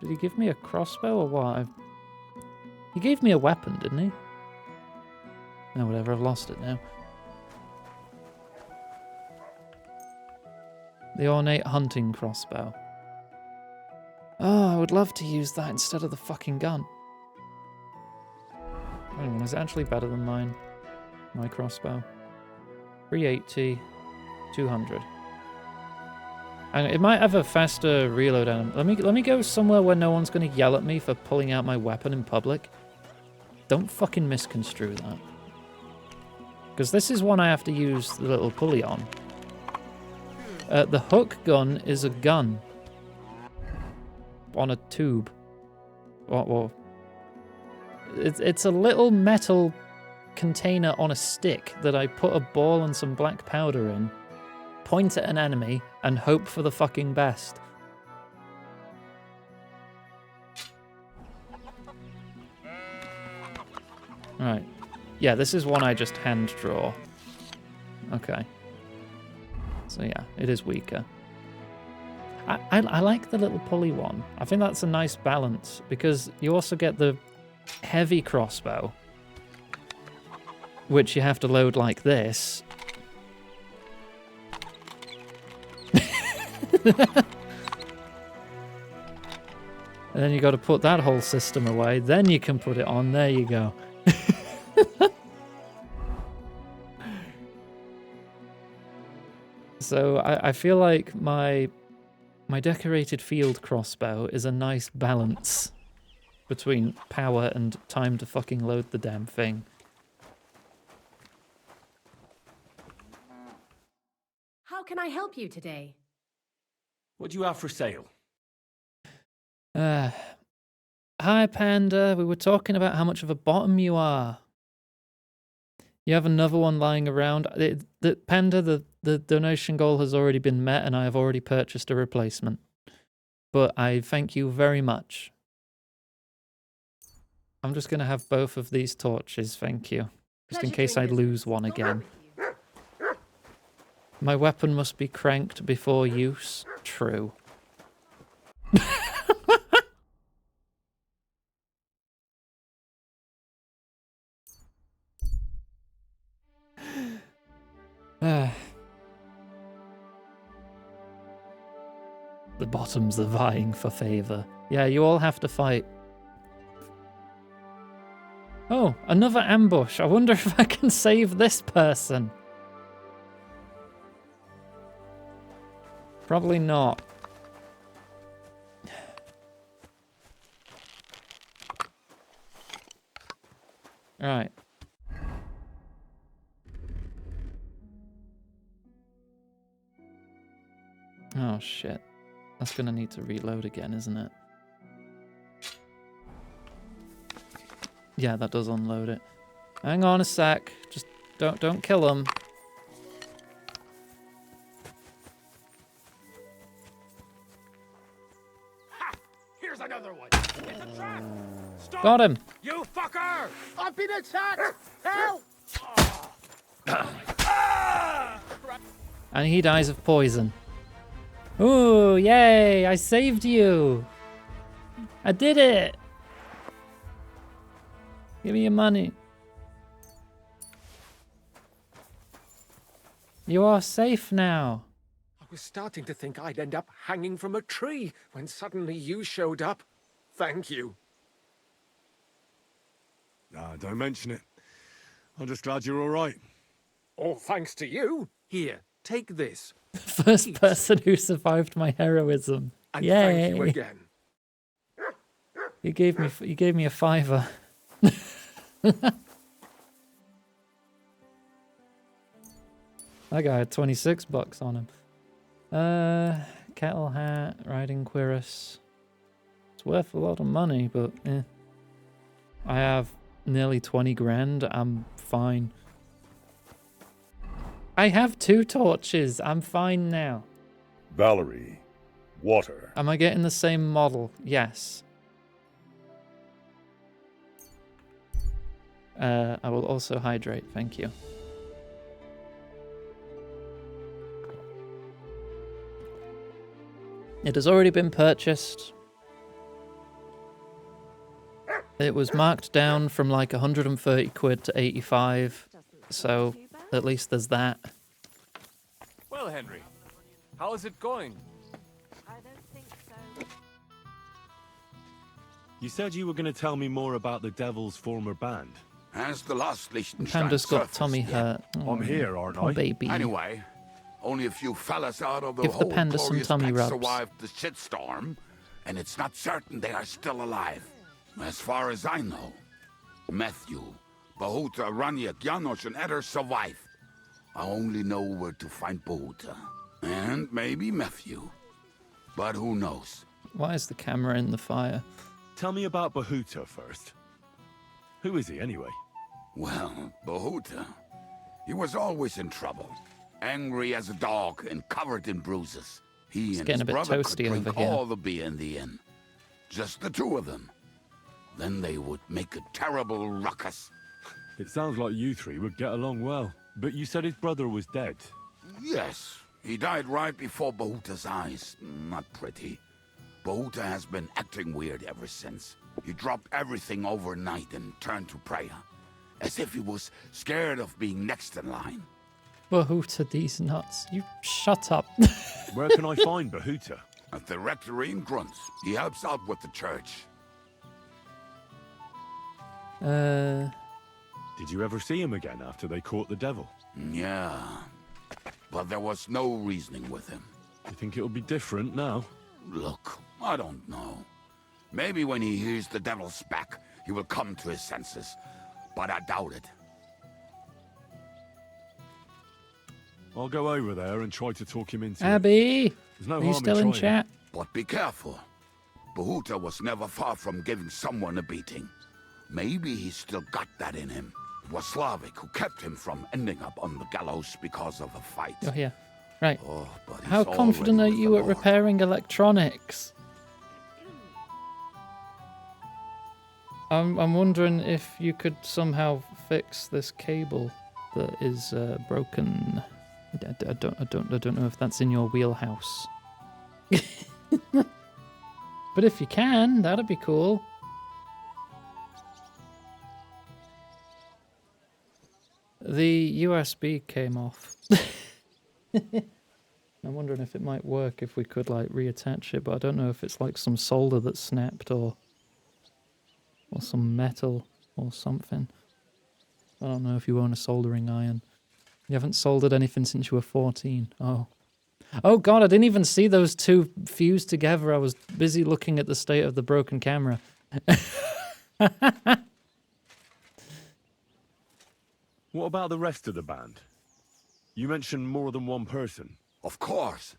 A: Did he give me a crossbow or what? He gave me a weapon, didn't he? No, whatever, I've lost it now. The ornate hunting crossbow. Oh, I would love to use that instead of the fucking gun. Hang on, is it actually better than mine? My crossbow. 380, 200. And it might have a faster reload element. Let me go somewhere where no one's going to yell at me for pulling out my weapon in public. Don't fucking misconstrue that. Because this is one I have to use the little pulley on. The hook gun is a gun. On a tube. Or it's a little metal container on a stick that I put a ball and some black powder in, point at an enemy, and hope for the fucking best. Alright. Yeah, this is one I just hand draw. Okay. So yeah, it is weaker. I like the little pulley one. I think that's a nice balance, because you also get the heavy crossbow, which you have to load like this. And then you got to put that whole system away. Then you can put it on. There you go. So I feel like my decorated field crossbow is a nice balance between power and time to fucking load the damn thing.
D: How can I help you today?
L: What do you have for sale?
A: Hi, Panda. We were talking about how much of a bottom you are. You have another one lying around. Panda, the donation goal has already been met, and I have already purchased a replacement. But I thank you very much. I'm just going to have both of these torches, thank you. Just in case I lose one again. My weapon must be cranked before use. True. The bottoms are vying for favor. Yeah, you all have to fight. Oh, another ambush. I wonder if I can save this person. Probably not. Right. Oh, shit. That's gonna need to reload again, isn't it? Yeah, that does unload it. Hang on a sec. Just don't kill him.
E: Here's another one. It's a trap. Stop.
A: Got him.
E: You fucker! I've been attacked. Help!
A: And he dies of poison. Ooh, yay! I saved you! I did it! Give me your money. You are safe now.
C: I was starting to think I'd end up hanging from a tree when suddenly you showed up. Thank you.
B: Nah, don't mention it. I'm just glad you're all right.
C: All thanks to you. Here, take this.
A: First person who survived my heroism.
C: And
A: Yay!
C: thank you again.
A: You gave me a $5. That guy had 26 bucks on him. Kettle hat, riding cuirass. It's worth a lot of money, but I have nearly 20 grand. I'm fine. I have 2 torches. I'm fine now.
F: Valerie, water.
A: Am I getting the same model? Yes. I will also hydrate, thank you. It has already been purchased. It was marked down from like 130 quid to 85, so at least there's that.
L: Well, Henry, how is it going?
T: I don't think so.
B: You said you were going to tell me more about the Devil's former band.
K: Has the last Liechtenstein
A: Panda's got
K: surfaced
A: Tommy
K: yet?
A: hurt.
B: I'm here, aren't
A: Oh,
B: I?
A: baby.
K: Anyway, only a few fellas out of the
A: Give the
K: whole
A: panda some
K: glorious
A: tummy
K: pack
A: rubs.
K: survived the shitstorm, and it's not certain they are still alive. As far as I know, Matthew, Bahuta, Rania, Janos, and Eder survived. I only know where to find Bahuta. And maybe Matthew. But who knows?
A: Why is the camera in the fire?
B: Tell me about Bahuta first. Who is he, anyway?
K: Well, Bahuta, he was always in trouble. Angry as a dog and covered in bruises. He
A: It's
K: and
A: getting
K: his
A: a bit
K: brother
A: toasty
K: could drink
A: over here.
K: all the beer in the inn. Just the two of them. Then they would make a terrible ruckus.
B: It sounds like you three would get along well. But you said his brother was dead.
K: Yes, he died right before Bahuta's eyes. Not pretty. Bahuta has been acting weird ever since. He dropped everything overnight and turned to prayer. As if he was scared of being next in line.
A: Bahuta, these nuts. You shut up.
B: Where can I find Bahuta?
K: At the rectory in Grunts. He helps out with the church.
B: Did you ever see him again after they caught the devil?
K: Yeah. But there was no reasoning with him.
B: You think it'll be different now?
K: Look, I don't know. Maybe when he hears the devil's back, he will come to his senses. But I doubt it.
B: I'll go over there and try to talk him into it.
A: Abby,
B: There's no
A: are you
B: harm
A: still in
B: trying.
A: chat?
K: But be careful. Bahuta was never far from giving someone a beating. Maybe he's still got that in him. It was Slavic who kept him from ending up on the gallows because of a fight.
A: You're here. Right.
K: Oh, but he's
A: How confident are
K: already with
A: you
K: the
A: at
K: Lord.
A: repairing electronics? I'm wondering if you could somehow fix this cable that is broken. I don't know if that's in your wheelhouse. But if you can, that'd be cool. The USB came off. I'm wondering if it might work if we could like reattach it, but I don't know if it's like some solder that snapped or some metal or something. I don't know if you own a soldering iron. You haven't soldered anything since you were 14. Oh. Oh god, I didn't even see those two fuse together. I was busy looking at the state of the broken camera.
B: What about the rest of the band? You mentioned more than one person.
K: Of course.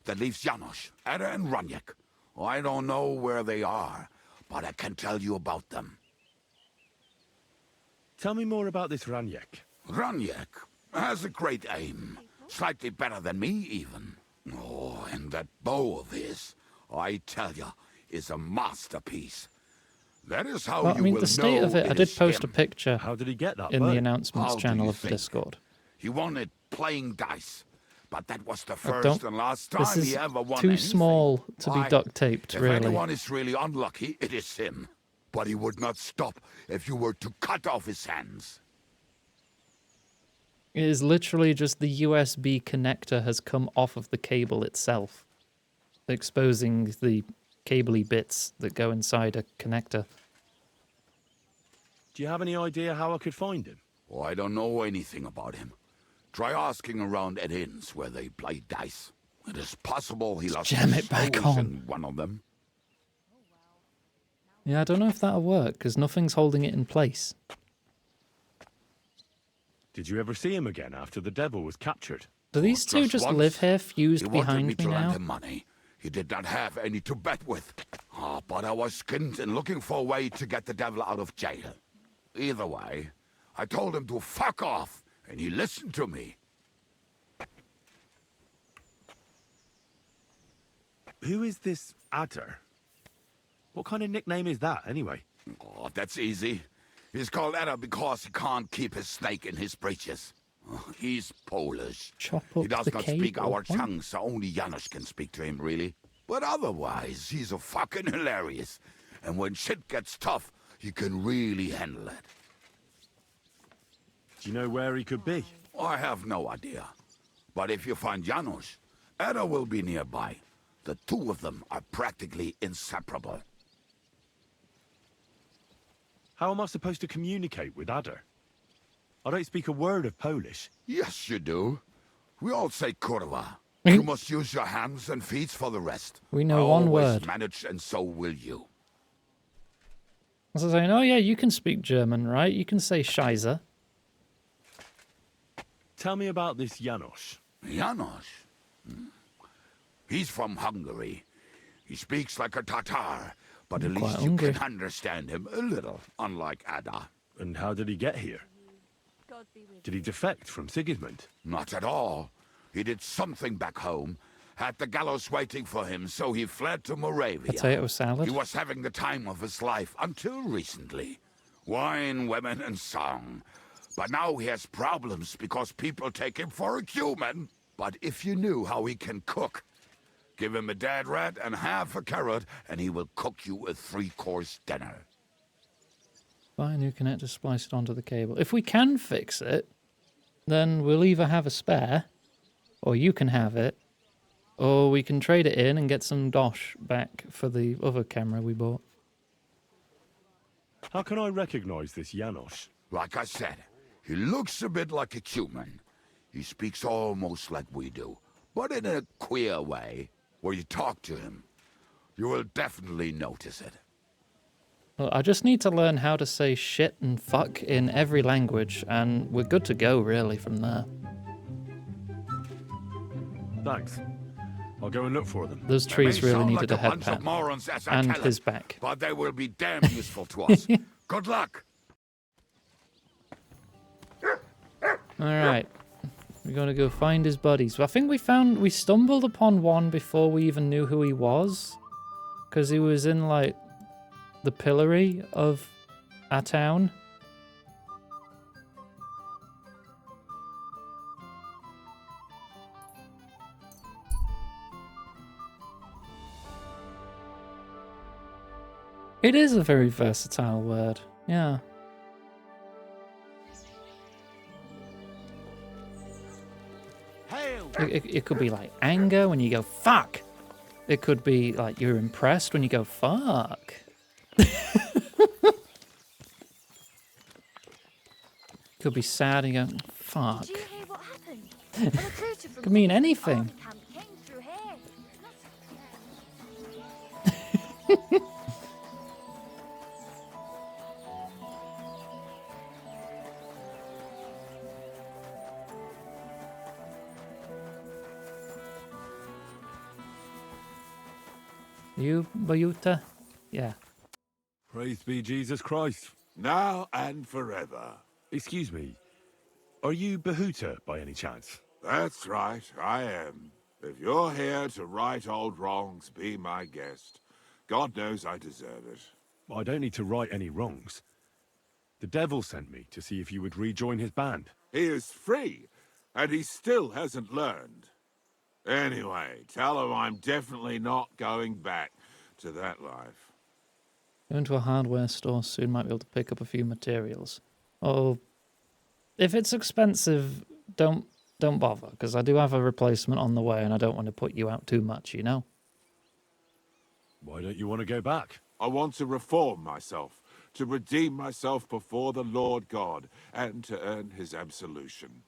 K: That leaves Janos, Ada and Raniek. I don't know where they are, but I can tell you about them.
B: Tell me more about this Raniek.
K: Raniek has a great aim. Slightly better than me, even. Oh, and that bow of his, I tell you, is a masterpiece. That is how
A: Well, I mean,
K: will
A: the state
K: know
A: of it, I did post
K: him.
A: a picture
B: How did he get that
A: in
B: bow?
A: the announcements
K: How do
A: channel
K: you
A: of the
K: think?
A: Discord.
K: He won it playing dice. But that was the
A: I
K: first
A: don't-
K: and last
A: this
K: time
A: is
K: he ever won
A: too
K: anything.
A: small to be
K: Why,
A: duct taped,
K: if
A: really.
K: anyone is really unlucky, it is him. But he would not stop if you were to cut off his hands.
A: It is literally just the USB connector has come off of the cable itself, exposing the cabley bits that go inside a connector.
B: Do you have any idea how I could find him?
K: Oh, I don't know anything about him. Try asking around at inns where they play dice. It is possible he lost
A: jam
K: his
A: it back
K: toes
A: on.
K: in one of them.
A: Yeah, I don't know if that'll work, because nothing's holding it in place.
B: Did you ever see him again after the devil was captured?
A: Do these two
K: just
A: just
K: once.
A: live here,
K: He
A: fused
K: wanted
A: behind
K: me
A: me
K: to lend
A: now?
K: him money. He did not have any to bet with. But I was skinned and looking for a way to get the devil out of jail. Either way, I told him to fuck off, and he listened to me.
B: Who is this Adder? What kind of nickname is that, anyway?
K: Oh, that's easy. He's called Ada because he can't keep his snake in his breeches. He's Polish.
A: Chop up
K: He does
A: the
K: not speak
A: cable.
K: our
A: What?
K: tongue, so only Janos can speak to him, really. But otherwise, he's a fucking hilarious. And when shit gets tough, he can really handle it.
B: Do you know where he could be?
K: I have no idea. But if you find Janos, Ada will be nearby. The two of them are practically inseparable.
B: How am I supposed to communicate with Adder? I don't speak a word of Polish.
K: Yes, you do. We all say kurwa. You must use your hands and feet for the rest.
A: We know
K: I
A: one
K: always
A: word.
K: manage, and so will you.
A: I was saying, oh yeah, you can speak German, right? You can say Scheiße.
B: Tell me about this Janos.
K: Janos? He's from Hungary. He speaks like a Tatar, but at
A: Quite
K: least you
A: hungry.
K: can understand him a little, unlike Ada.
B: And how did he get here? Did he defect from Sigismund?
K: Not at all. He did something back home, had the gallows waiting for him, so he fled to Moravia.
A: Potato salad.
K: He was having the time of his life until recently. Wine, women, and song. But now he has problems because people take him for a human. But if you knew how he can cook, give him a dead rat and half a carrot, and he will cook you a 3-course dinner.
A: Buy a new connector, splice it onto the cable. If we can fix it, then we'll either have a spare, or you can have it, or we can trade it in and get some dosh back for the other camera we bought.
B: How can I recognize this Janos?
K: Like I said, he looks a bit like a human. He speaks almost like we do, but in a queer way, where you talk to him. You will definitely notice it.
A: Well, I just need to learn how to say shit and fuck in every language, and we're good to go, really, from there.
B: Thanks. I'll go and look for them.
A: Those
K: They
A: trees
K: may
A: really
K: sound
A: needed
K: like
A: a
K: a
A: head
K: bunch of
A: pat.
K: morons as I
A: And
K: tell
A: his
K: it,
A: back.
K: But they will be damn useful to us. Good luck.
A: Alright. We're gonna go find his buddies. Well, I think we stumbled upon one before we even knew who he was. Because he was in, like, the pillory of our town. It is a very versatile word. Yeah. It could be like anger when you go fuck. It could be like you're impressed when you go fuck. Could be sad and you go fuck.
N: Did you hear what happened? A recruiter from
A: Could mean
N: Hickory's
A: anything.
N: army camp came through here.
A: You, Bayuta? Yeah.
B: Praise be Jesus Christ. Now and forever. Excuse me. Are you Bahuta by any chance?
K: That's right, I am. If you're here to right old wrongs, be my guest. God knows I deserve it.
B: I don't need to right any wrongs. The devil sent me to see if you would rejoin his band.
K: He is free, and he still hasn't learned. Anyway, tell him I'm definitely not going back to that life.
A: Go into a hardware store soon, might be able to pick up a few materials. Oh, if it's expensive, don't bother, because I do have a replacement on the way and I don't want to put you out too much, you know?
B: Why don't you want to go back?
K: I want to reform myself, to redeem myself before the Lord God, and to earn his absolution.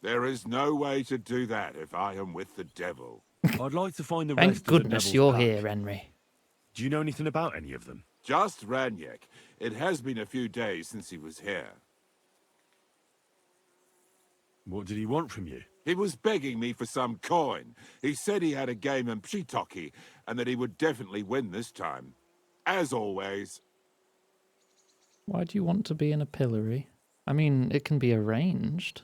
K: There is no way to do that if I am with the devil.
B: I'd like to find the
A: Thank
B: rest
A: goodness
B: of the
A: you're
B: devil's
A: here,
B: pack.
A: Henry.
B: Do you know anything about any of them?
K: Just Ranyek. It has been a few days since he was here.
B: What did he want from you?
K: He was begging me for some coin. He said he had a game in Pshitoki, and that he would definitely win this time. As always.
A: Why do you want to be in a pillory? I mean, it can be arranged.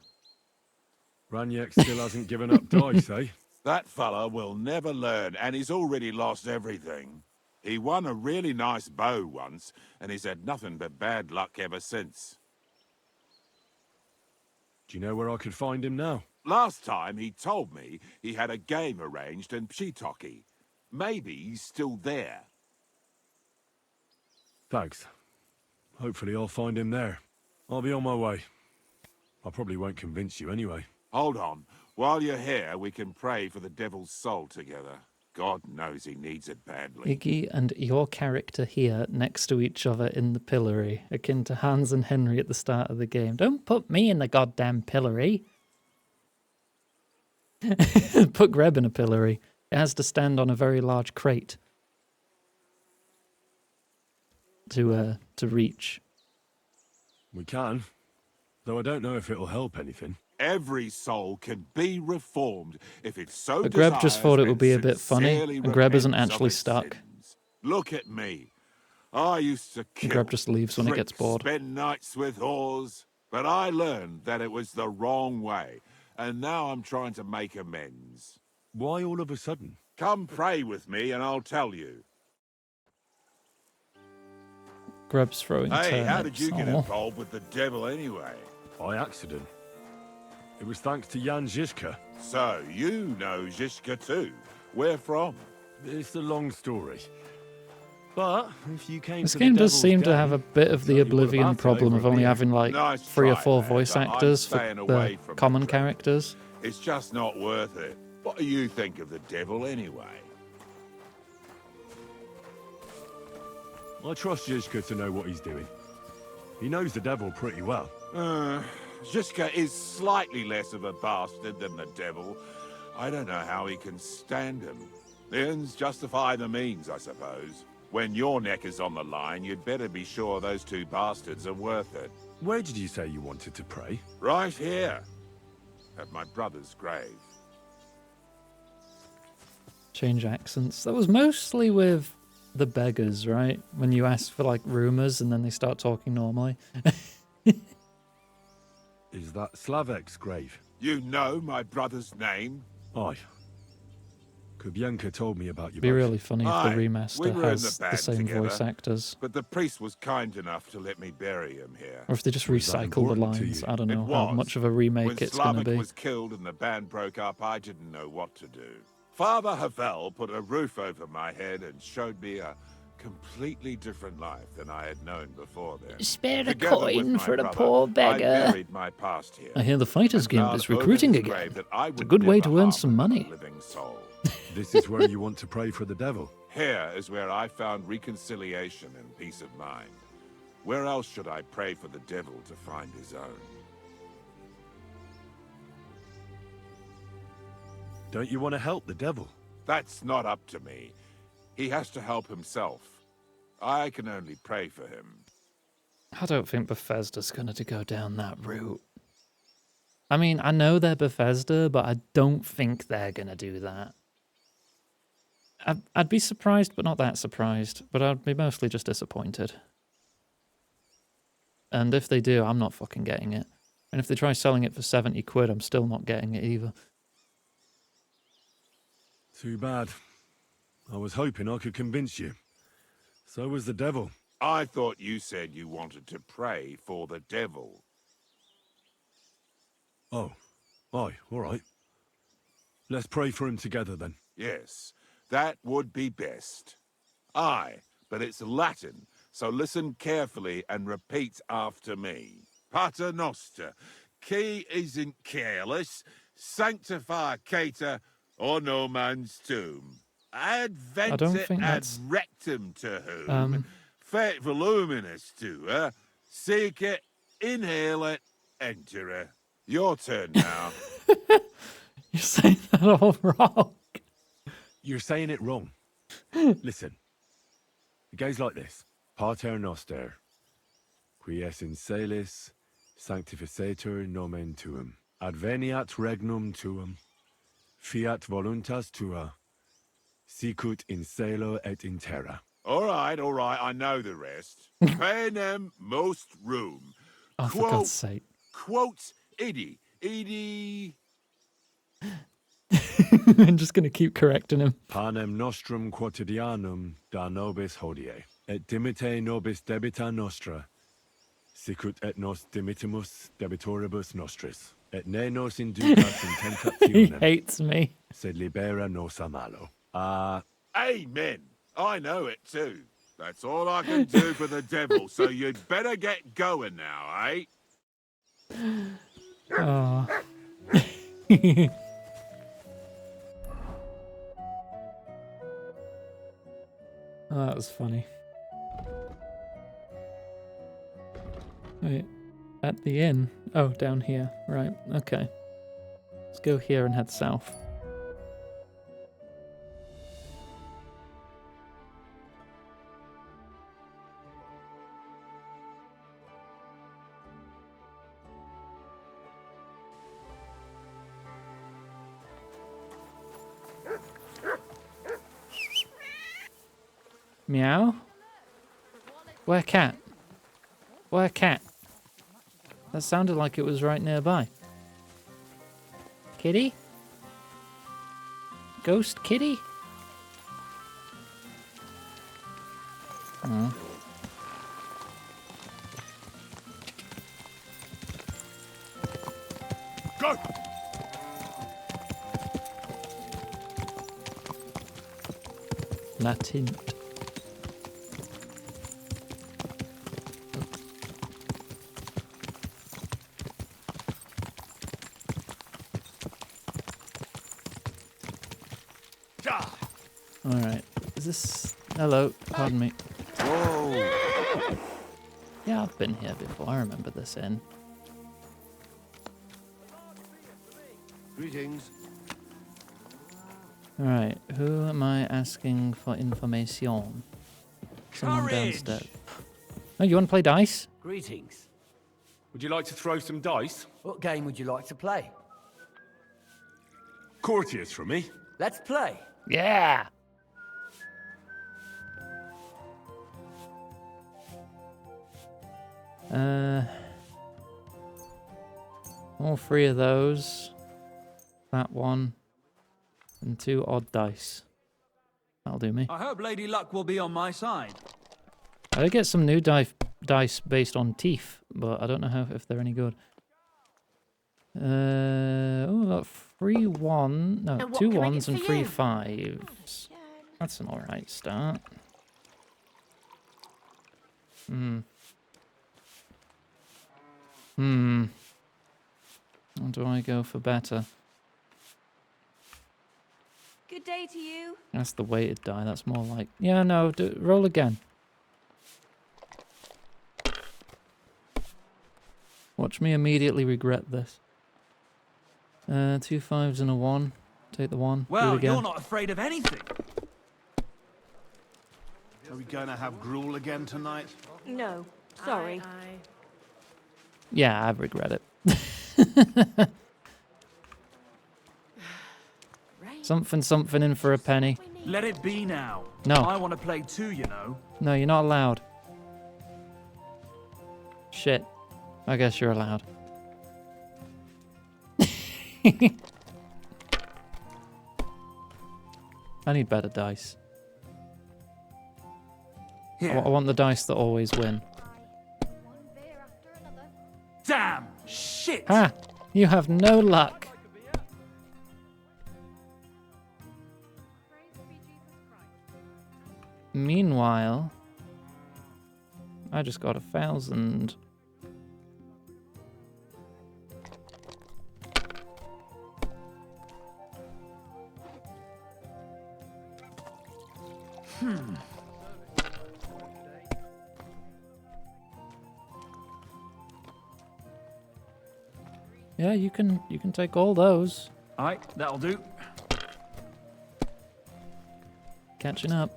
B: Ranyek still hasn't given up dice, eh?
K: That fella will never learn, and he's already lost everything. He won a really nice bow once, and he's had nothing but bad luck ever since.
B: Do you know where I could find him now?
K: Last time he told me he had a game arranged in Pshitoki. Maybe he's still there.
B: Thanks. Hopefully I'll find him there. I'll be on my way. I probably won't convince you anyway.
K: Hold on. While you're here, we can pray for the devil's soul together. God knows he needs it badly.
A: Iggy and your character here next to each other in the pillory, akin to Hans and Henry at the start of the game. Don't put me in the goddamn pillory. Put Greb in a pillory. It has to stand on a very large crate to reach.
B: We can, though I don't know if it'll help anything.
K: Every soul can be reformed if it's so
A: But Greb just thought it would be a bit funny,
K: sincerely
A: and Greb isn't
K: repents of
A: actually
K: its
A: stuck.
K: sins. Look at me. I used to kill,
A: Greb just leaves when it gets
K: drink,
A: bored.
K: spend nights with whores, but I learned that it was the wrong way, and now I'm trying to make amends.
B: Why all of a sudden?
K: Come pray with me and I'll tell you.
A: Greb's throwing
K: Hey, how
A: turnips.
K: did you get
A: Aw.
K: involved with the devil anyway?
B: By accident. It was thanks to Jan Žižka.
K: So, you know Žižka too. Where from?
B: It's a long story. But if you came
A: This
B: to
A: game
B: the
A: does
B: devil's
A: seem to
B: den,
A: have a bit of the
B: tell you all
A: Oblivion
B: about it
A: problem
B: over
A: of
B: a
A: only
B: beer.
A: having like
K: Nice
A: 3 or
K: try,
A: 4
K: lad,
A: voice
K: but I'm
A: actors for
K: staying
A: the
K: away from
A: common
K: the crowd.
A: characters.
K: It's just not worth it. What do you think of the devil anyway?
B: I trust Žižka to know what he's doing. He knows the devil pretty well.
K: Žižka is slightly less of a bastard than the devil. I don't know how he can stand him. The ends justify the means, I suppose. When your neck is on the line, you'd better be sure those two bastards are worth it.
B: Where did you say you wanted to pray?
K: Right here. At my brother's grave.
A: Change accents. That was mostly with the beggars, right? When you ask for like rumors and then they start talking normally.
B: Is that Slavek's grave?
K: You know my brother's name?
B: Aye. Kubienka told me about you
A: It'd be
B: both.
A: really funny if the
K: Aye,
A: remaster
K: we were in
A: has
K: the
A: the
K: band
A: same
K: together,
A: voice actors.
K: But the priest was kind enough to let me bury him here.
A: Or if they just
B: Was that
A: recycle the
B: important to
A: lines.
B: you?
A: I don't
K: It
A: know how
K: was.
A: much of a remake
K: When
A: it's going to
K: Slavik
A: be.
K: was killed and the band broke up, I didn't know what to do. Father Havel put a roof over my head and showed me a completely different life than I had known before then.
A: Spare a
K: Together with
A: coin
K: my
A: for a
K: brother,
A: poor beggar.
K: I buried my past here.
A: I hear the Fighters
K: and
A: Guild
K: vowed
A: is
K: over
A: recruiting
K: his
A: again.
K: grave that I
A: It's a
K: would
A: good way
K: never
A: to earn
K: harm
A: some
K: another
A: money.
K: living soul.
F: This is where you want to pray for the devil.
K: Here is where I found reconciliation and peace of mind. Where else should I pray for the devil to find his own?
F: Don't you want to help the devil?
K: That's not up to me. He has to help himself. I can only pray for him.
A: I don't think Bethesda's going to go down that route. I mean, I know they're Bethesda, but I don't think they're going to do that. I'd be surprised, but not that surprised. But I'd be mostly just disappointed. And if they do, I'm not fucking getting it. And if they try selling it for 70 quid, I'm still not getting it either.
F: Too bad. I was hoping I could convince you. So was the devil.
K: I thought you said you wanted to pray for the devil.
F: Oh. Aye, all right. Let's pray for him together then.
K: Yes, that would be best. Aye, but it's Latin, so listen carefully and repeat after me. Pater Noster, qui isn't careless, sanctify cater, or no man's tomb. Adventer
A: think
K: ad
A: that's,
K: rectum to whom, fet voluminous to her, seek it, inhale it, enter her. Your turn now.
A: You're saying that all wrong.
F: You're saying it wrong. Listen. It goes like this. Pater Noster, qui es in celis, sanctificetur nomen tuum. Adveniat regnum tuum. Fiat voluntas tua. Sicut in cielo et in terra.
K: All right, I know the rest. Panem most room.
A: Oh, for God's sake.
K: Quote Iggy. Iggy.
A: I'm just going to keep correcting him.
F: Panem nostrum quotidianum da nobis hodie. Et dimite nobis debita nostra. Sicut et nos dimitimus debitoribus nostris. Et ne nos inducas in tentationem.
A: He hates me.
F: Sed libera nos a malo.
K: Amen. I know it too. That's all I can do for the devil, so you'd better get going now, eh?
A: Oh. Oh, that was funny. Wait, at the inn? Oh, down here. Right, okay. Let's go here and head south. Meow? Where cat? Where cat? That sounded like it was right nearby. Kitty? Ghost kitty? Oh.
K: Go!
A: Latin. Alright. Is this... Hello. Pardon me.
K: Whoa!
A: Yeah, I've been here before. I remember this inn.
H: Greetings.
A: Alright. Who am I asking for information? Someone downstairs. Oh, you want to play dice?
Q: Greetings.
L: Would you like to throw some dice?
Q: What game would you like to play?
F: Courtiers for me.
Q: Let's play.
A: Yeah! All three of those. That one. And 2 odd dice. That'll do me.
O: I hope Lady Luck will be on my side.
A: I did get some new dice based on teeth, but I don't know if they're any good. Oh, 3 1. No,
D: And what
A: 2
D: can I
A: ones
D: get
A: and
D: for
A: 3
D: you?
A: 5s. That's an alright start. Or do I go for better?
T: Good day to you.
A: That's the weighted die. That's more like... Yeah, no, roll again. Watch me immediately regret this. 2 5s and a 1. Take the 1. Do
O: Well,
A: it again.
O: you're not afraid of anything.
G: Are we going to have gruel again tonight?
T: No, sorry.
A: Yeah, I regret it. Something in for a penny.
O: Let it be now.
A: No.
O: I want to play too, you know.
A: No, you're not allowed. Shit. I guess you're allowed. I need better dice.
O: Here.
A: I want the dice that always win.
O: Damn! Shit!
A: Ah! You have no luck. Meanwhile, I just got 1,000. Yeah, you can take all those.
O: Alright, that'll do.
A: Catching up.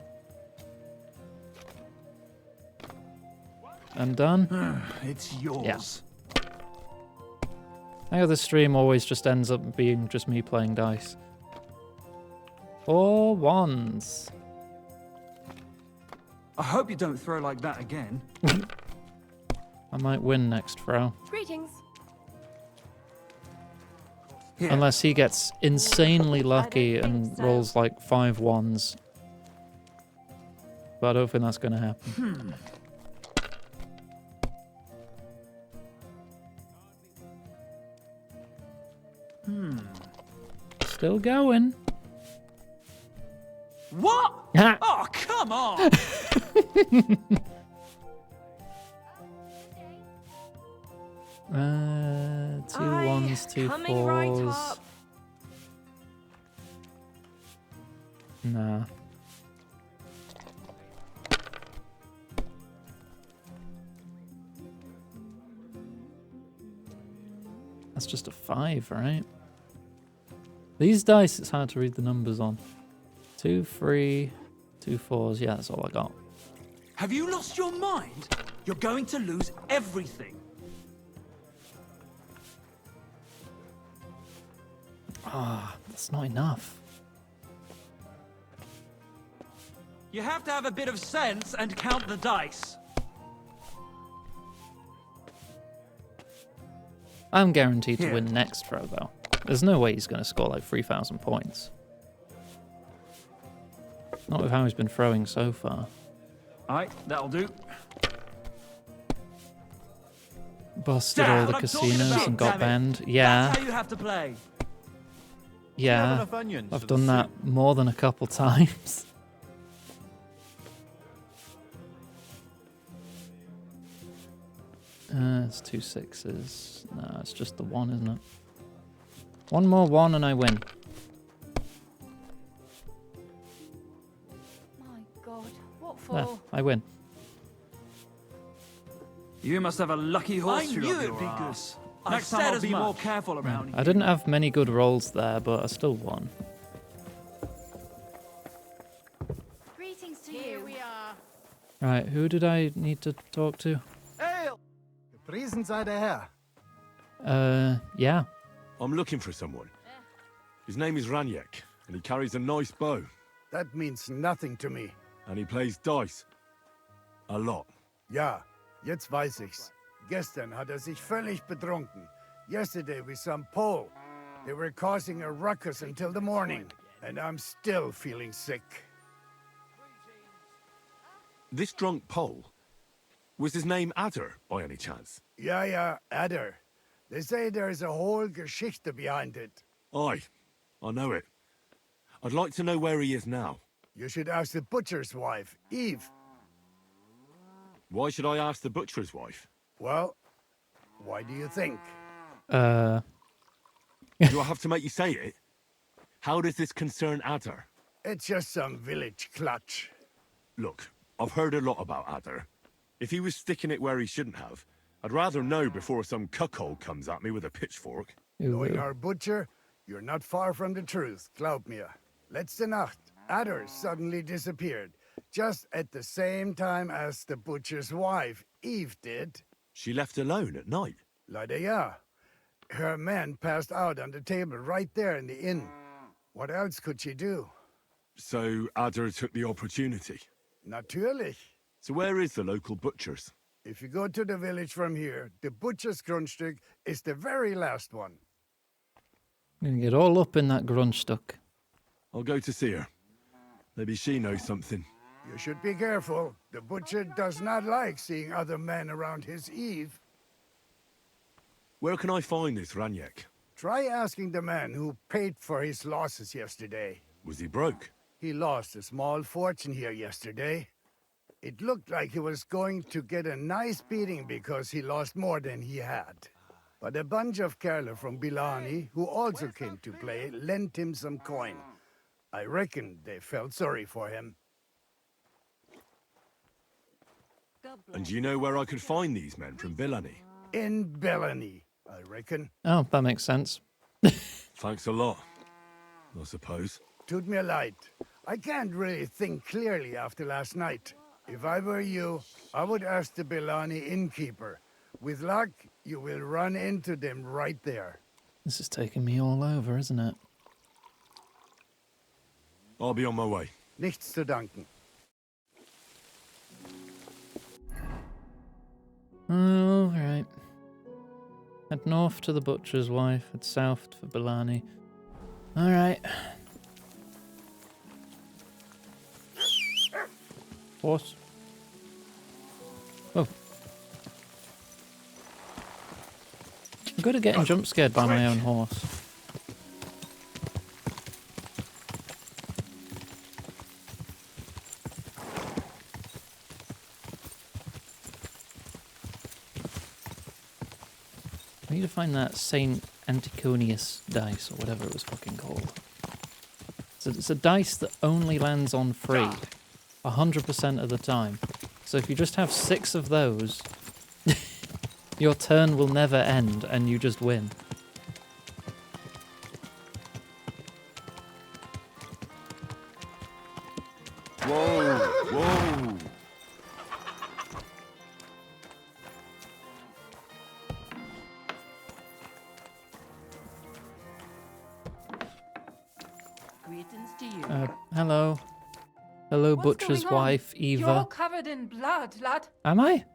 A: I'm done.
O: It's yours.
A: Yeah. I know this stream always just ends up being just me playing dice. 4 1s.
O: I hope you don't throw like that again.
A: I might win next throw.
T: Greetings.
O: Here.
A: Unless he gets insanely lucky and rolls like 5 1s. But I don't think that's going to happen. Still going.
O: What?
A: Ha!
O: Oh, come on!
A: 2 1s, 2
T: coming
A: 4s.
T: right up.
A: Nah. That's just a 5, right? These dice, it's hard to read the numbers on. 2 3, 2 4s. Yeah, that's all I got.
O: Have you lost your mind? You're going to lose everything.
A: Ah, that's not enough.
O: You have to have a bit of sense and count the dice.
A: I'm guaranteed to
O: Here.
A: win next throw, though. There's no way he's going to score like 3,000 points. Not with how he's been throwing so far.
O: Alright, that'll do.
A: Busted
O: Damn,
A: all the
O: I'm talking
A: casinos
O: about,
A: and got
O: damn it.
A: banned. Yeah,
O: That's how you have to play.
A: yeah.
M: enough onions
A: I've
M: for the
A: done that more than a couple times. It's 2 6s. No, it's just the 1, isn't it? One more 1 and I win.
N: My God, what
A: There,
N: for?
A: I win.
O: You must have a lucky horse
G: I
O: through
G: knew
O: up
G: it'd
O: your
G: be
O: arse.
G: good.
O: Next
G: I
O: time
G: said
O: I'll
G: as
O: be more
G: much.
O: careful around
A: I didn't have many good rolls there, but I still won.
N: Greetings to
T: Here
N: you.
T: we are.
A: Right, who did I need to talk to?
S: Ale! Gepriesen sei der Herr.
A: Yeah.
F: I'm looking for someone. His name is Raniek, and he carries a nice bow.
S: That means nothing to me.
F: And he plays dice. A lot.
S: Ja, jetzt weiß ich's. Gestern hat sich völlig betrunken. Yesterday we saw Paul. They were causing a ruckus until the morning. And I'm still feeling sick.
F: This drunk Pole, was his name Adder, by any chance?
S: Ja, Adder. They say there's a whole Geschichte behind it.
F: Aye, I know it. I'd like to know where he is now.
S: You should ask the butcher's wife, Eve.
F: Why should I ask the butcher's wife?
I: Well, why do you think?
F: Do I have to make you say it? How does this concern Adder?
I: It's just some village clutch.
F: Look, I've heard a lot about Adder. If he was sticking it where he shouldn't have, I'd rather know before some cuckold comes at me with a pitchfork.
I: Knowing our butcher, you're not far from the truth, glaub mir. Letzte Nacht, Adder suddenly disappeared, just at the same time as the butcher's wife, Eve, did.
F: She left alone at night?
I: Leider ja. Her man passed out on the table right there in the inn. What else could she do?
F: So Adder took the opportunity?
I: Natürlich.
F: So where is the local butcher's?
I: If you go to the village from here, the butcher's Grundstück is the very last one.
A: I'm gonna get all up in that Grundstück.
F: I'll go to see her. Maybe she knows something.
I: You should be careful. The butcher does not like seeing other men around his Eve.
F: Where can I find this Raniek?
I: Try asking the man who paid for his losses yesterday.
F: Was he broke?
I: He lost a small fortune here yesterday. It looked like he was going to get a nice beating because he lost more than he had. But a bunch of Kerler from Bilani, who also came to play, lent him some coin. I reckon they felt sorry for him.
F: And do you know where I could find these men from Bilani?
I: In Bellany, I reckon.
A: Oh, that makes sense.
F: Thanks a lot, I suppose.
I: Tut mir leid. I can't really think clearly after last night. If I were you, I would ask the Bellani innkeeper. With luck, you will run into them right there.
A: This is taking me all over, isn't it?
F: I'll be on my way.
I: Nichts zu danken.
A: All right. Head north to the butcher's wife, head south for Bellani. All right. Horse. Oh. I'm good at getting jump scared by my own horse. I need to find that Saint Anticonius dice, or whatever it was fucking called. So it's a dice that only lands on free 100% of the time. So if you just have 6 of those, your turn will never end and you just win.
F: Whoa, whoa.
P: Greetings to you.
A: Hello. Hello,
P: What's
A: butcher's
P: going on?
A: wife, Eva.
P: You're covered in blood, lad.
A: Am I?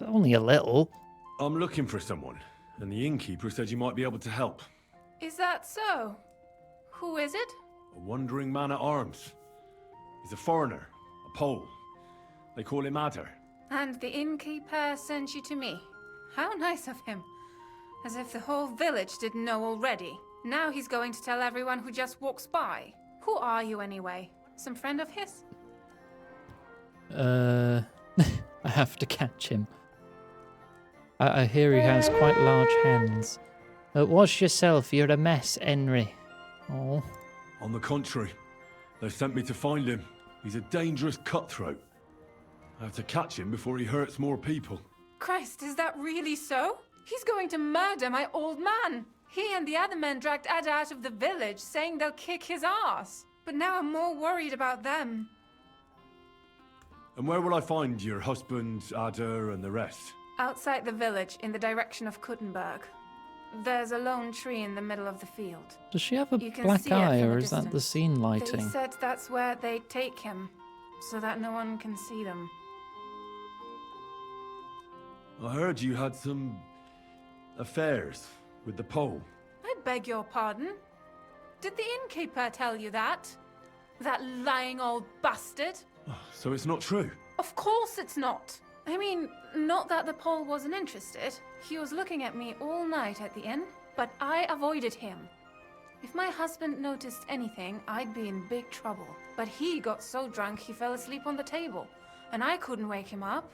A: Only a little.
F: I'm looking for someone, and the innkeeper said you might be able to help.
T: Is that so? Who is it?
F: A wandering man at arms. He's a foreigner, a Pole. They call him Adder.
T: And the innkeeper sent you to me. How nice of him. As if the whole village didn't know already. Now he's going to tell everyone who just walks by. Who are you anyway? Some friend of his?
A: I have to catch him. I hear he has quite large hands. Wash yourself, you're a mess, Henry. Oh.
F: On the contrary, they sent me to find him. He's a dangerous cutthroat. I have to catch him before he hurts more people.
T: Christ, is that really so? He's going to murder my old man. He and the other men dragged Ada out of the village, saying they'll kick his ass. But now I'm more worried about them.
F: And where will I find your husband, Adder, and the rest?
T: Outside the village, in the direction of Kuttenberg. There's a lone tree in the middle of the field.
A: Does she have a
T: You can
A: black
T: see it
A: eye,
T: from
A: or
T: a
A: is that the
T: distance.
A: scene
T: They
A: lighting?
T: said that's where they take him, so that no one can see them.
F: I heard you had some affairs with the Pole.
T: I beg your pardon? Did the innkeeper tell you that? That lying old bastard?
F: So it's not true?
T: Of course it's not. I mean, not that the Pole wasn't interested. He was looking at me all night at the inn, but I avoided him. If my husband noticed anything, I'd be in big trouble. But he got so drunk he fell asleep on the table, and I couldn't wake him up.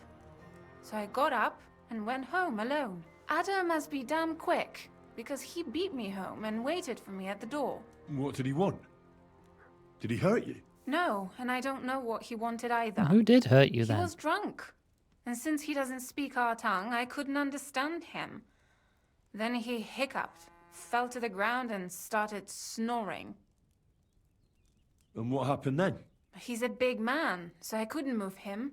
T: So I got up and went home alone. Ada must be damn quick, because he beat me home and waited for me at the door.
B: What did he want? Did he hurt you?
T: No, and I don't know what he wanted either.
A: Who did hurt you
T: He
A: then?
T: was drunk. And since he doesn't speak our tongue, I couldn't understand him. Then he hiccuped, fell to the ground and started snoring.
B: And what happened then?
T: He's a big man, so I couldn't move him.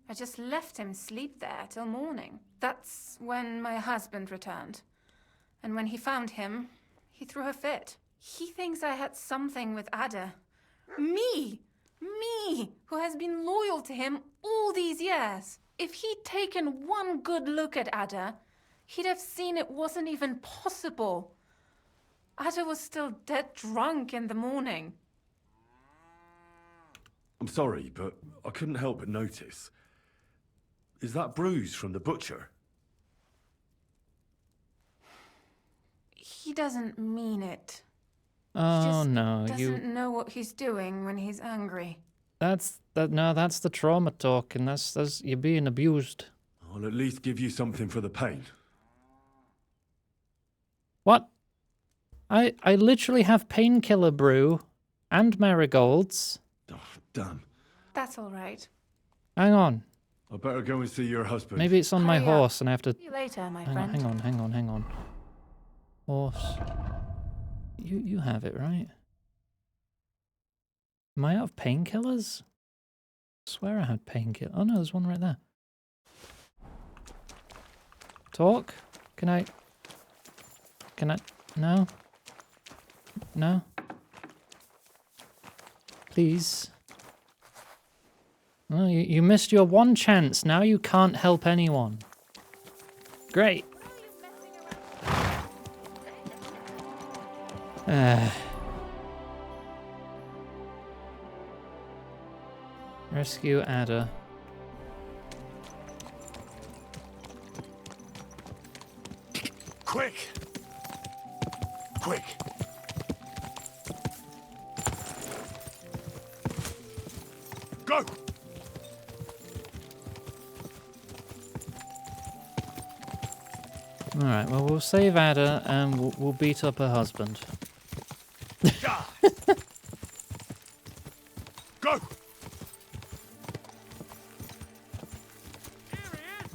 T: I just left him sleep there till morning. That's when my husband returned. And when he found him, he threw a fit. He thinks I had something with Ada. Me! Me! Who has been loyal to him all these years. If he'd taken one good look at Ada, he'd have seen it wasn't even possible. Ada was still dead drunk in the morning.
B: I'm sorry, but I couldn't help but notice. Is that bruise from the butcher?
T: He doesn't mean it.
A: Oh no,
T: Doesn't know what he's doing when he's angry.
A: that's the trauma talk, and that's you're being abused.
B: I'll at least give you something for the pain.
A: What? I literally have painkiller brew and marigolds.
B: Oh, damn.
T: That's all right.
A: Hang on.
B: I better go and see your husband.
A: Maybe it's on my
T: Hurry up.
A: horse and I have to...
T: See you later, my
A: Hang
T: friend.
A: on. Horse. You have it, right? Am I out of painkillers? I swear I had painkillers. Oh no, there's one right there. Talk? Can I... No? No? Please? Oh, you missed your one chance. Now you can't help anyone. Great. Rescue Ada.
H: Quick! Quick! Go!
A: Alright, well, we'll save Ada and we'll beat up her husband.
H: Go!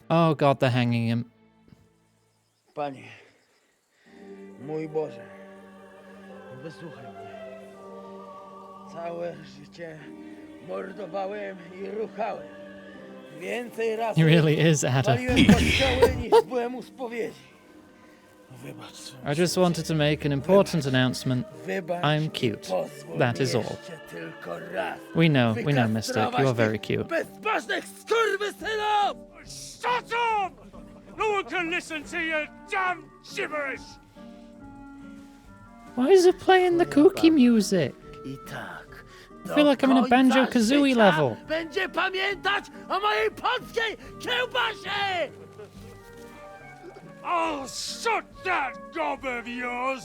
A: Oh god, they're hanging him.
R: Panie, mój Boże, wysłuchaj mnie. Całe życie mordowałem i ruchałem. Więcej razy
A: He really is Ada.
R: paliłem kościoły niż byłem u spowiedzi. Wybacz swym
A: I just wanted to make an important announcement.
R: Wybacz
A: I'm
R: i
A: cute.
R: pozwól
A: That is
R: mi
A: all.
R: jeszcze tylko raz
A: We know, Mystic. You are
R: wykastrować
A: very
R: tych
A: cute.
R: bezbożnych skurwysynów!
E: Shut up! No one can listen to your damn gibberish!
A: Why is it playing the kooky music?
R: I tak.
A: I feel like I'm in a
R: do końca
A: Banjo-Kazooie
R: życia
A: level.
R: Będzie pamiętać o mojej polskiej kiełbasie!
E: I'll shut that gob of yours!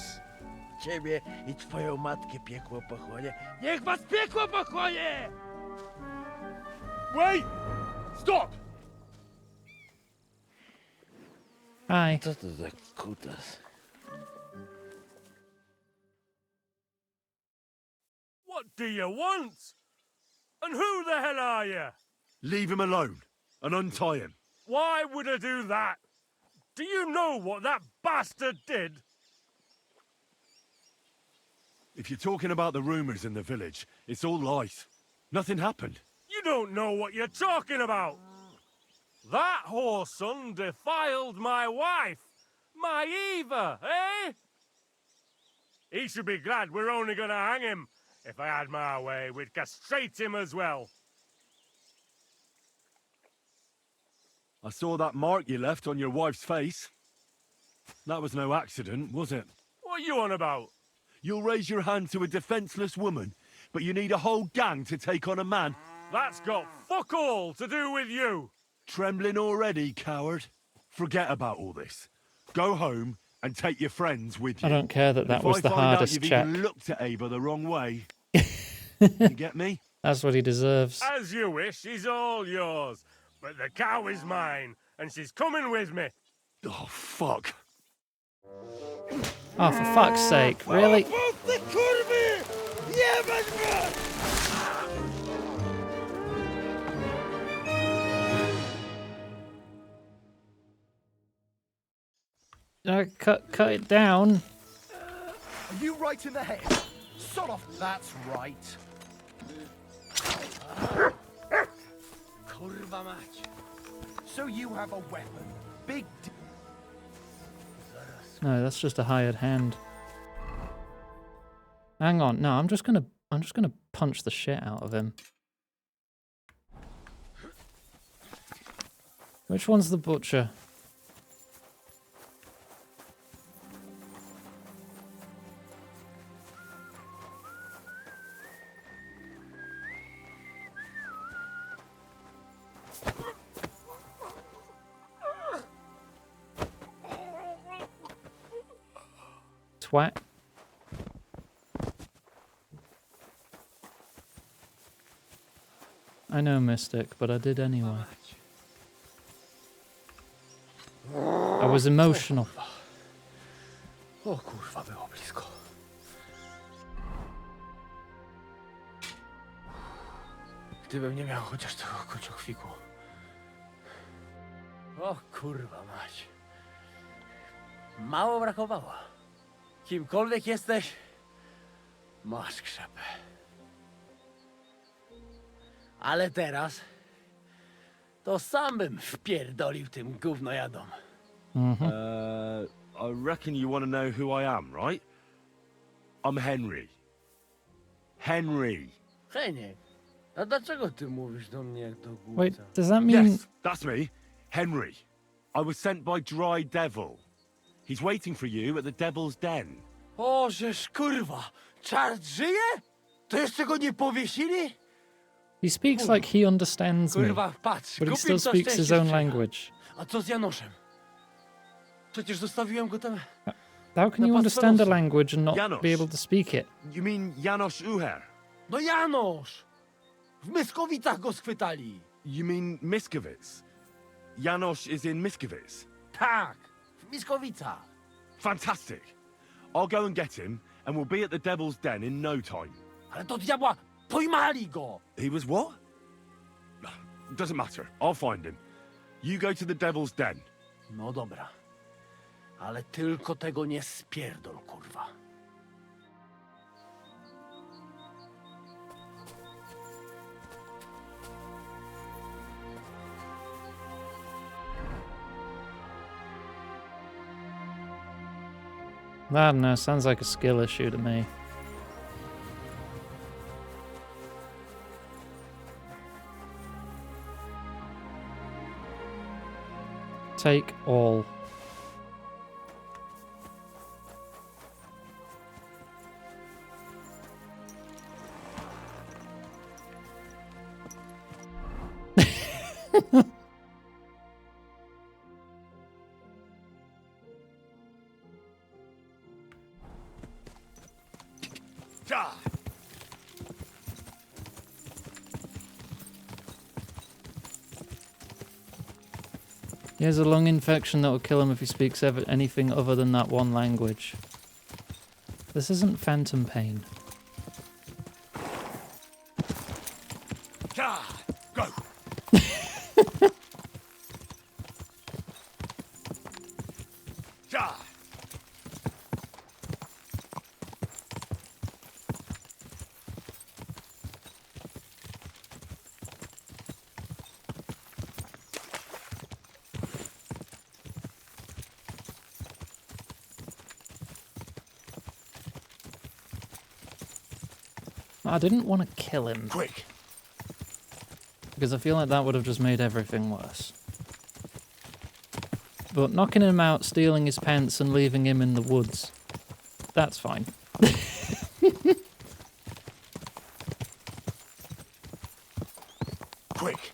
R: Ciebie i twoją matkę piekło pochłonie. Niech was piekło pochłonie!
E: Wait! Stop!
A: Hi.
R: Co to za kutas?
E: What do you want? And who the hell are you?
B: Leave him alone and untie him.
E: Why would I do that? Do you know what that bastard did?
B: If you're talking about the rumors in the village, it's all lies. Nothing happened.
E: You don't know what you're talking about. That whoreson defiled my wife, my Eva, eh? He should be glad we're only gonna hang him. If I had my way, we'd castrate him as well.
B: I saw that mark you left on your wife's face. That was no accident, was it?
E: What are you on about?
B: You'll raise your hand to a defenseless woman, but you need a whole gang to take on a man.
E: That's got fuck all to do with you.
B: Trembling already, coward? Forget about all this. Go home and take your friends with you.
A: I don't care that that
B: If
A: was
B: I
A: the
B: find out
A: hardest
B: you've
A: check.
B: even looked at Ava the wrong way. You get me?
A: That's what he deserves.
E: As you wish, he's all yours. But the cow is mine, and she's coming with me.
F: Oh, fuck.
A: Oh, for fuck's sake, really? Cut it down.
H: Are you right in the head? Sod off, that's right.
R: Kurwa mać.
H: So you have a weapon. Big
A: No, that's just a hired hand. Hang on, no, I'm just gonna punch the shit out of him. Which one's the butcher? Twat. I know, Mystic, but I did anyway. I was emotional.
R: O kurwa, było blisko. Gdybym nie miał chociaż tego koczochwiku. O kurwa mać. Mało brakowało. Kimkolwiek jesteś, masz krzepę. Ale teraz to sam bym wpierdolił tym gównojadom.
F: I reckon you want to know who I am, right? I'm Henry. Henry.
R: Heniek, a dlaczego ty mówisz do mnie jak do głupca?
A: Wait, does that mean...
F: Yes, that's me. Henry. I was sent by Dry Devil. He's waiting for you at the Devil's Den.
R: O, żeż kurwa, czart żyje? To jeszcze go nie powiesili?
A: He speaks like he understands me,
R: Kurwa, patrz,
A: but he
R: głupim
A: still
R: to
A: speaks his
R: szczęście
A: own
R: sprzyja.
A: language.
R: A co z Janoszem? Przecież zostawiłem go tam...
A: How can you understand a language and not be able to speak it?
F: You mean Janos Uher?
R: No Janosz! W Myskowicach go schwytali.
F: You mean Miskovic? Janos is in Miskovic?
R: Tak, w Myskowicach.
F: Fantastic. I'll go and get him, and we'll be at the Devil's Den in no time.
R: Ale do diabła, pojmali go!
F: He was what? Doesn't matter. I'll find him. You go to the Devil's Den.
R: No dobra. Ale tylko tego nie spierdol, kurwa.
A: I don't know, sounds like a skill issue to me. Take all. He has a lung infection that will kill him if he speaks anything other than that one language. This isn't phantom pain.
F: Go!
A: I didn't want to kill him.
F: Quick!
A: Because I feel like that would have just made everything worse. But knocking him out, stealing his pants, and leaving him in the woods, that's fine.
F: Quick!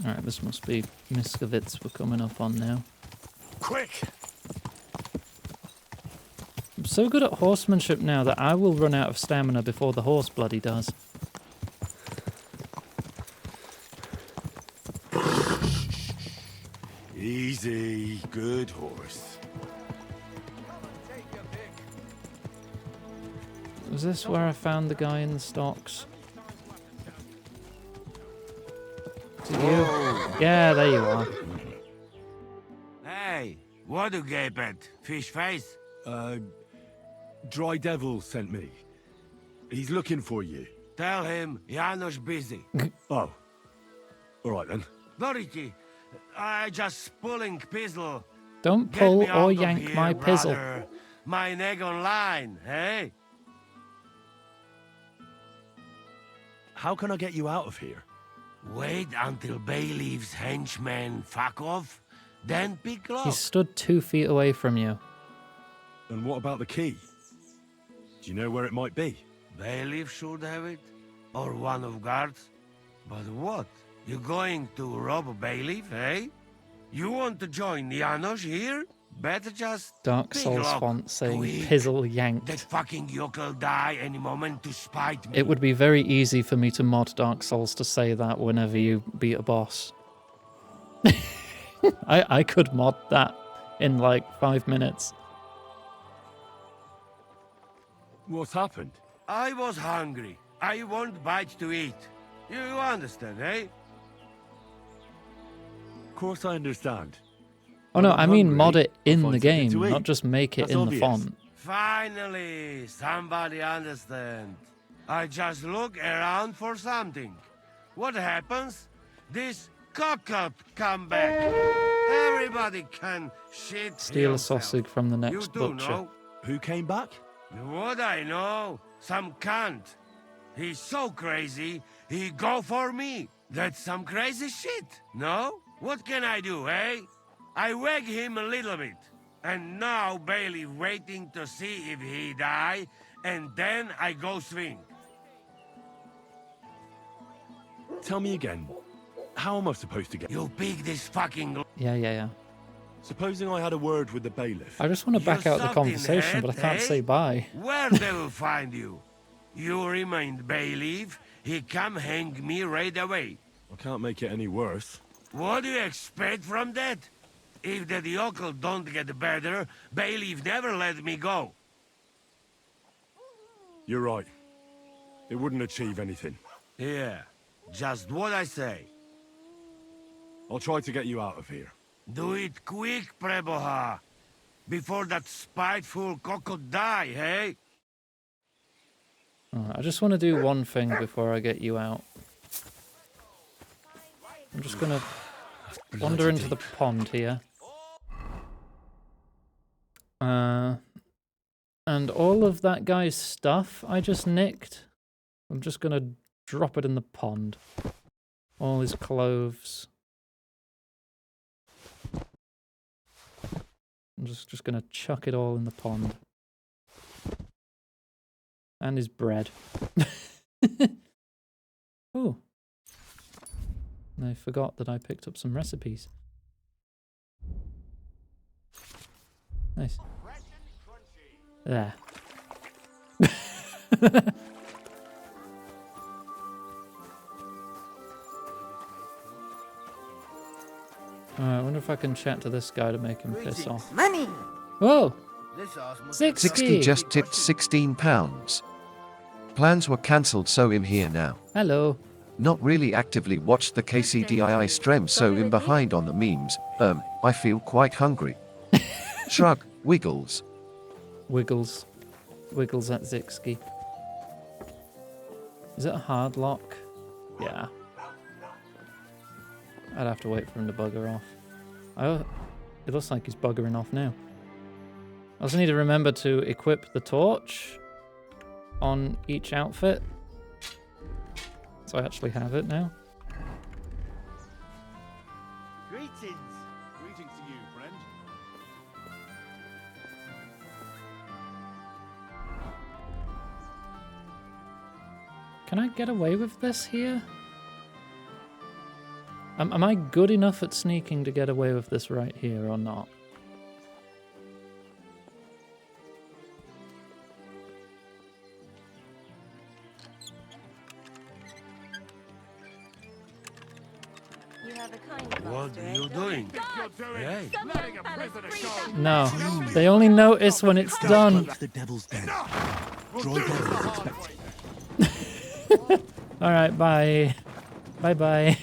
A: Alright, this must be Miskovitz we're coming up on now.
F: Quick!
A: I'm so good at horsemanship now that I will run out of stamina before the horse bloody does.
F: Easy, good horse.
A: Was this where I found the guy in the stocks? Is it you? Yeah, there you are.
K: Hey, what do you gape at? Fish face?
F: Dry Devil sent me. He's looking for you.
K: Tell him Janos busy.
F: Oh. All right then.
K: Dority, I just pulling pizzle.
A: Don't
K: Get
A: pull
K: me
A: or
K: out of
A: yank
K: here,
A: my pizzle.
K: brother. My neck on line, hey?
F: How can I get you out of here?
K: Wait until Bayleaf's henchmen fuck off, then pick lock.
A: He stood 2 feet away from you.
F: And what about the key? Do you know where it might be?
K: Bayleaf should have it, or one of guards. But what? You going to rob Bayleaf, eh? You want to join Janos here? Better just
A: Dark
K: pick
A: Souls
K: lock.
A: font saying
K: Quick.
A: pizzle yanked.
K: That fucking yokel die any moment to spite me.
A: It would be very easy for me to mod Dark Souls to say that whenever you beat a boss. I could mod that in like 5 minutes.
F: What's happened?
K: I was hungry. I want bite to eat. You understand, eh?
F: Of course I understand.
A: Oh no, I mean mod it in
F: find
A: the
F: something
A: game,
F: to eat.
A: not just make it
F: That's
A: in
F: obvious.
A: the font.
K: Finally, somebody understand. I just look around for something. What happens? This cock-up come back. Everybody can shit
A: Steal a
K: himself.
A: sausage from the
K: You
A: next
K: do
A: butcher.
K: know?
F: Who came back?
K: What I know? Some cunt. He's so crazy, he go for me. That's some crazy shit, no? What can I do, eh? I wag him a little bit. And now Bailey waiting to see if he die, and then I go swing.
F: Tell me again. How am I supposed to get...
K: You pick this fucking...
A: Yeah.
F: Supposing I had a word with the bailiff.
A: I just want to back out the conversation, but I can't say bye.
K: Where they will find you? You remind Bailiff, he come hang me right away.
F: I can't make it any worse.
K: What do you expect from that? If the yokel don't get better, Bailiff never let me go.
F: You're right. It wouldn't achieve anything.
K: Yeah, just what I say.
F: I'll try to get you out of here.
K: Do it quick, Preboha. Before that spiteful cock'll die, hey?
A: I just want to do one thing before I get you out. I'm just going to wander into the pond here. And all of that guy's stuff I just nicked, I'm just going to drop it in the pond. All his clothes. I'm just going to chuck it all in the pond. And his bread. Oh. I forgot that I picked up some recipes. Nice. There. Alright, I wonder if I can chat to this guy to make him piss off.
Q: Money!
A: Whoa!
U: 60 just tipped £16. Plans were cancelled, so I'm here now.
A: Hello.
U: Not really actively watched the KCDII stream, so I'm behind on the memes. I feel quite hungry. Shrug, wiggles.
A: Wiggles. Wiggles at Zixky. Is it a hard lock? Yeah. I'd have to wait for him to bugger off. It looks like he's buggering off now. I also need to remember to equip the torch on each outfit. So I actually have it now.
R: Greetings.
F: Greetings to you, friend.
A: Can I get away with this here? Am I good enough at sneaking to get away with this right here or not?
J: What are you doing? Hey.
A: No, they only notice when it's done.
J: The devil's den. Draw down as expected.
A: All right, bye. Bye bye.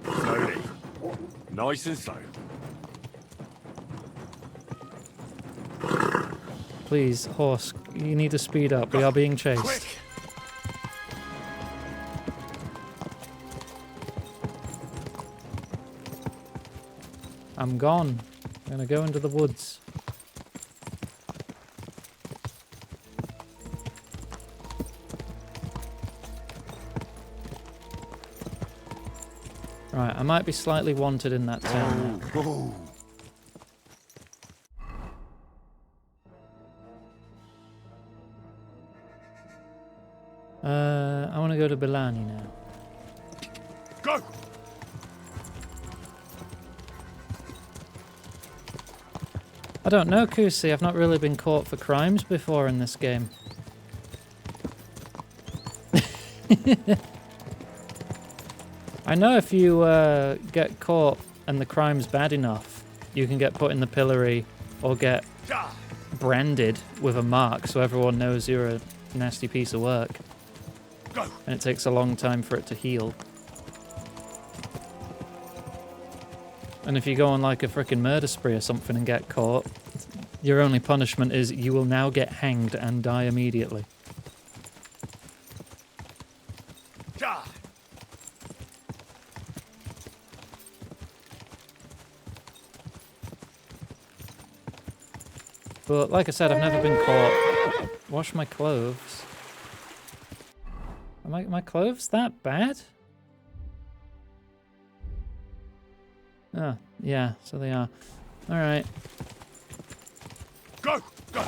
F: Slowly. Nice and slow.
A: Please, horse, you need to speed up. We are being chased.
F: Quick.
A: I'm gone. I'm gonna go into the woods. Right, I might be slightly wanted in that town now. I want to go to Belani now.
F: Go!
A: I don't know, Kusi. I've not really been caught for crimes before in this game. I know if you get caught and the crime's bad enough, you can get put in the pillory or get branded with a mark so everyone knows you're a nasty piece of work.
F: Go.
A: And it takes a long time for it to heal. And if you go on like a frickin' murder spree or something and get caught, your only punishment is you will now get hanged and die immediately. But like I said, I've never been caught. Wash my clothes. Are my clothes that bad? Oh, yeah, so they are. Alright.
F: Go! Go!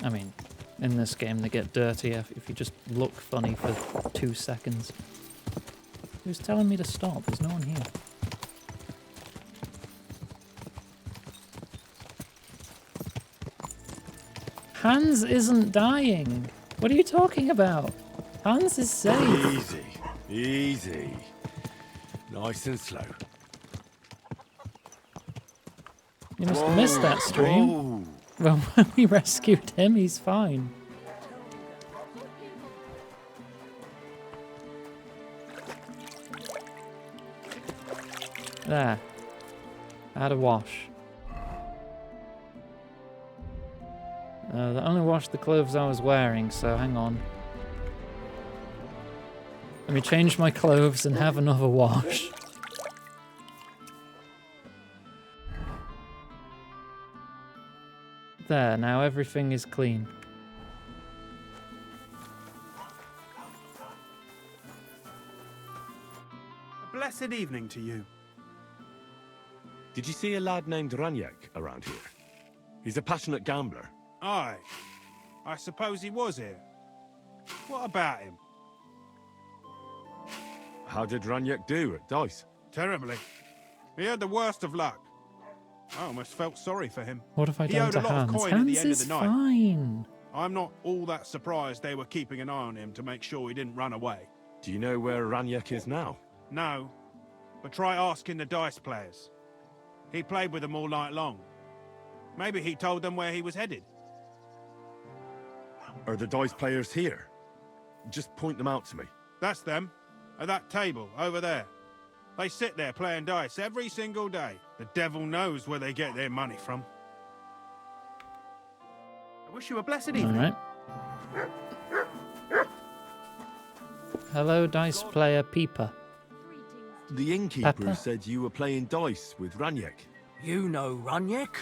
A: I mean, in this game they get dirty if you just look funny for 2 seconds. Who's telling me to stop? There's no one here. Hans isn't dying. What are you talking about? Hans is safe.
F: Easy. Easy. Nice and slow.
A: You must have missed that stream.
F: Whoa.
A: Well, when we rescued him, he's fine. There. I had a wash. That only washed the clothes I was wearing, so hang on. Let me change my clothes and have another wash. There, now everything is clean.
V: A blessed evening to you.
F: Did you see a lad named Ranyak around here? He's a passionate gambler.
V: Aye. I suppose he was here. What about him?
F: How did Ranyak do at dice?
V: Terribly. He had the worst of luck. I almost felt sorry for him.
A: What have I
V: He
A: done
V: owed
A: to
V: a lot of
A: Hans?
V: coin at the
A: Hans
V: end of
A: is
V: the night.
A: fine.
V: I'm not all that surprised they were keeping an eye on him to make sure he didn't run away.
F: Do you know where Ranyak is now?
V: No, but try asking the dice players. He played with them all night long. Maybe he told them where he was headed.
F: Are the dice players here? Just point them out to me.
V: That's them, at that table over there. They sit there playing dice every single day. The devil knows where they get their money from. I wish you a blessed evening.
A: Alright. Hello, dice player Peeper.
F: The innkeeper
A: Pepper?
F: said you were playing dice with Ranyak.
Q: You know Runyak?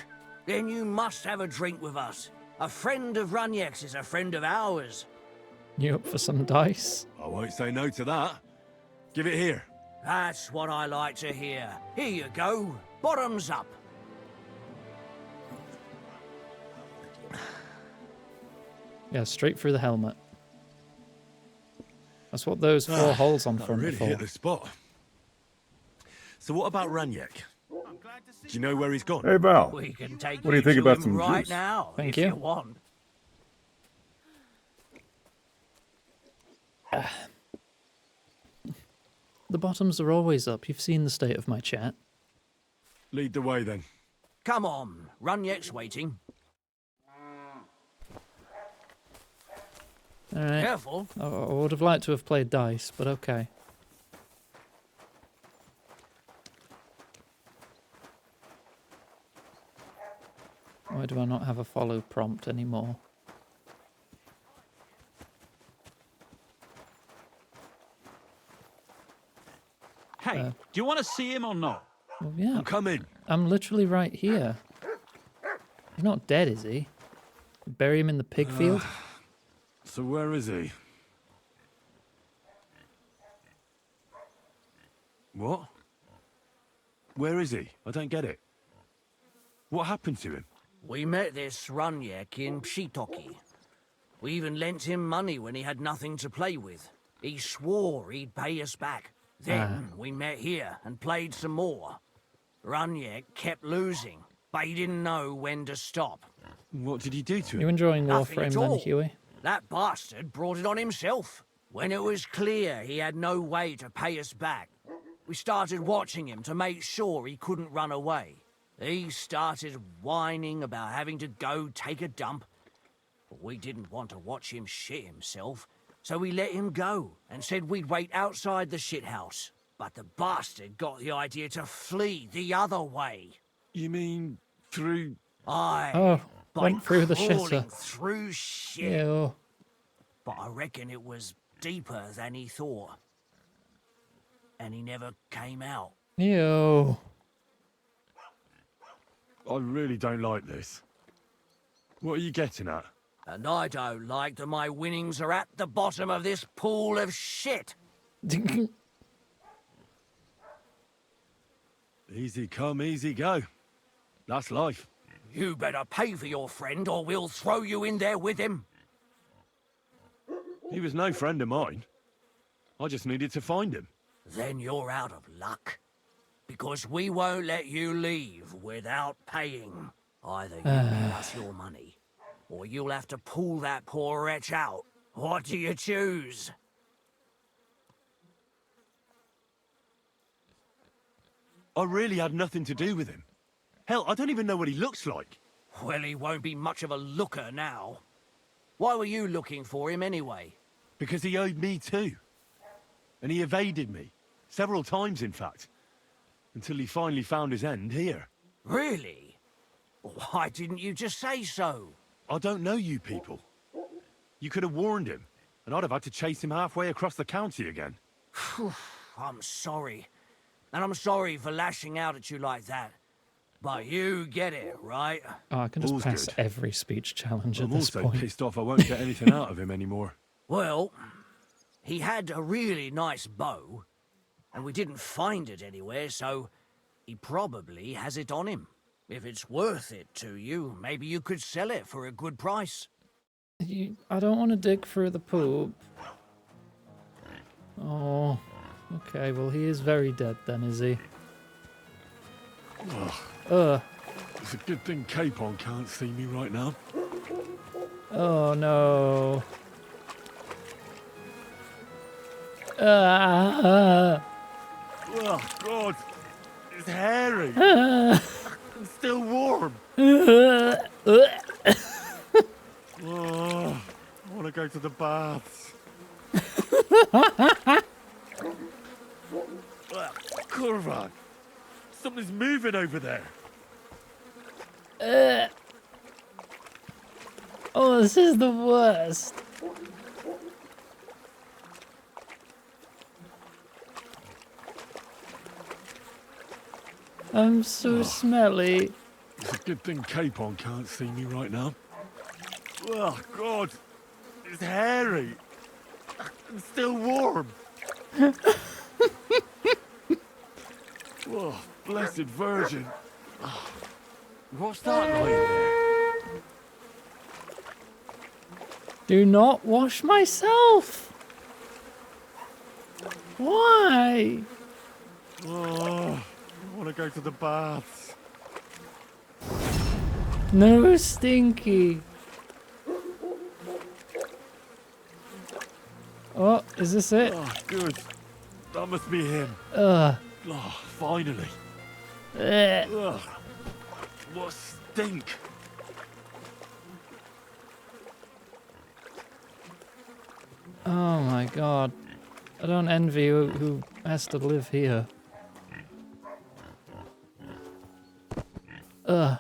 Q: Then you must have a drink with us. A friend of Runyak's is a friend of ours.
A: You up for some dice?
F: I won't say no to that. Give it here.
Q: That's what I like to hear. Here you go. Bottoms up.
A: Yeah, straight through the helmet. That's what those 4 holes on
F: That
A: front
F: really
A: are for.
F: hit the spot. So what about Ranyak? Do you know where he's gone?
W: Hey, Val.
Q: We can take
W: What do you think
Q: to
W: about
Q: him
W: some
Q: right
W: juice?
Q: now,
A: Thank
Q: if
A: you.
Q: want.
A: The bottoms are always up. You've seen the state of my chat.
F: Lead the way then.
Q: Come on, Runyek's waiting.
A: All right.
Q: Careful.
A: I would have liked to have played dice, but okay. Why do I not have a follow prompt anymore?
C: Hey, do you want to see him or not?
A: Well, yeah.
F: Come in.
A: I'm literally right here. He's not dead, is he? Bury him in the pig field?
F: So where is he? What? Where is he? I don't get it. What happened to him?
Q: We met this Runyek in Pshitoki. We even lent him money when he had nothing to play with. He swore he'd pay us back. Then we met here and played some more. Runyek kept losing, but he didn't know when to stop.
F: What did he do to him?
A: You enjoying
Q: Nothing
A: Warframe
Q: at
A: then,
Q: all.
A: Huey?
Q: That bastard brought it on himself. When it was clear he had no way to pay us back, we started watching him to make sure he couldn't run away. He started whining about having to go take a dump. But we didn't want to watch him shit himself, so we let him go and said we'd wait outside the shithouse. But the bastard got the idea to flee the other way.
F: You mean through...
Q: Aye.
A: Oh,
Q: by
A: went through the
Q: crawling
A: shitter.
Q: through shit.
A: Ew.
Q: But I reckon it was deeper than he thought. And he never came out.
A: Ew.
F: I really don't like this. What are you getting at?
Q: And I don't like that my winnings are at the bottom of this pool of shit.
F: Easy come, easy go. That's life.
Q: You better pay for your friend or we'll throw you in there with him.
F: He was no friend of mine. I just needed to find him.
Q: Then you're out of luck. Because we won't let you leave without paying. Either you pay us your money, or you'll have to pull that poor wretch out. What do you choose?
F: I really had nothing to do with him. Hell, I don't even know what he looks like.
Q: Well, he won't be much of a looker now. Why were you looking for him anyway?
F: Because he owed me too. And he evaded me. Several times, in fact. Until he finally found his end here.
Q: Really? Why didn't you just say so?
F: I don't know you people. You could have warned him, and I'd have had to chase him halfway across the county again.
Q: I'm sorry. And I'm sorry for lashing out at you like that. But you get it, right?
A: Oh, I can just
F: All's
A: pass
F: good.
A: every speech challenge at
F: I'm
A: this
F: also
A: point.
F: pissed off I won't get anything out of him anymore.
Q: Well, he had a really nice bow, and we didn't find it anywhere, so he probably has it on him. If it's worth it to you, maybe you could sell it for a good price.
A: I don't want to dig through the poop. Oh, okay. Well, he is very dead then, is he?
F: It's a good thing Capon can't see me right now.
A: Oh no. Ah.
F: Oh, God. It's hairy. It's still warm. Oh, I want to go to the baths. Kurvan, something's moving over there.
A: Oh, this is the worst. I'm so smelly.
F: It's a good thing Capon can't see me right now. Oh, God. It's hairy. It's still warm. Oh, blessed Virgin. What's that like there?
A: Do not wash myself. Why?
F: Oh, I want to go to the baths.
A: No, Stinky. Oh, is this it?
F: Oh, good.
B: That must be him.
A: Ugh.
B: Oh, finally.
A: Ugh.
B: Ugh. What a stink.
A: Oh my god. I don't envy who has to live here. Ugh.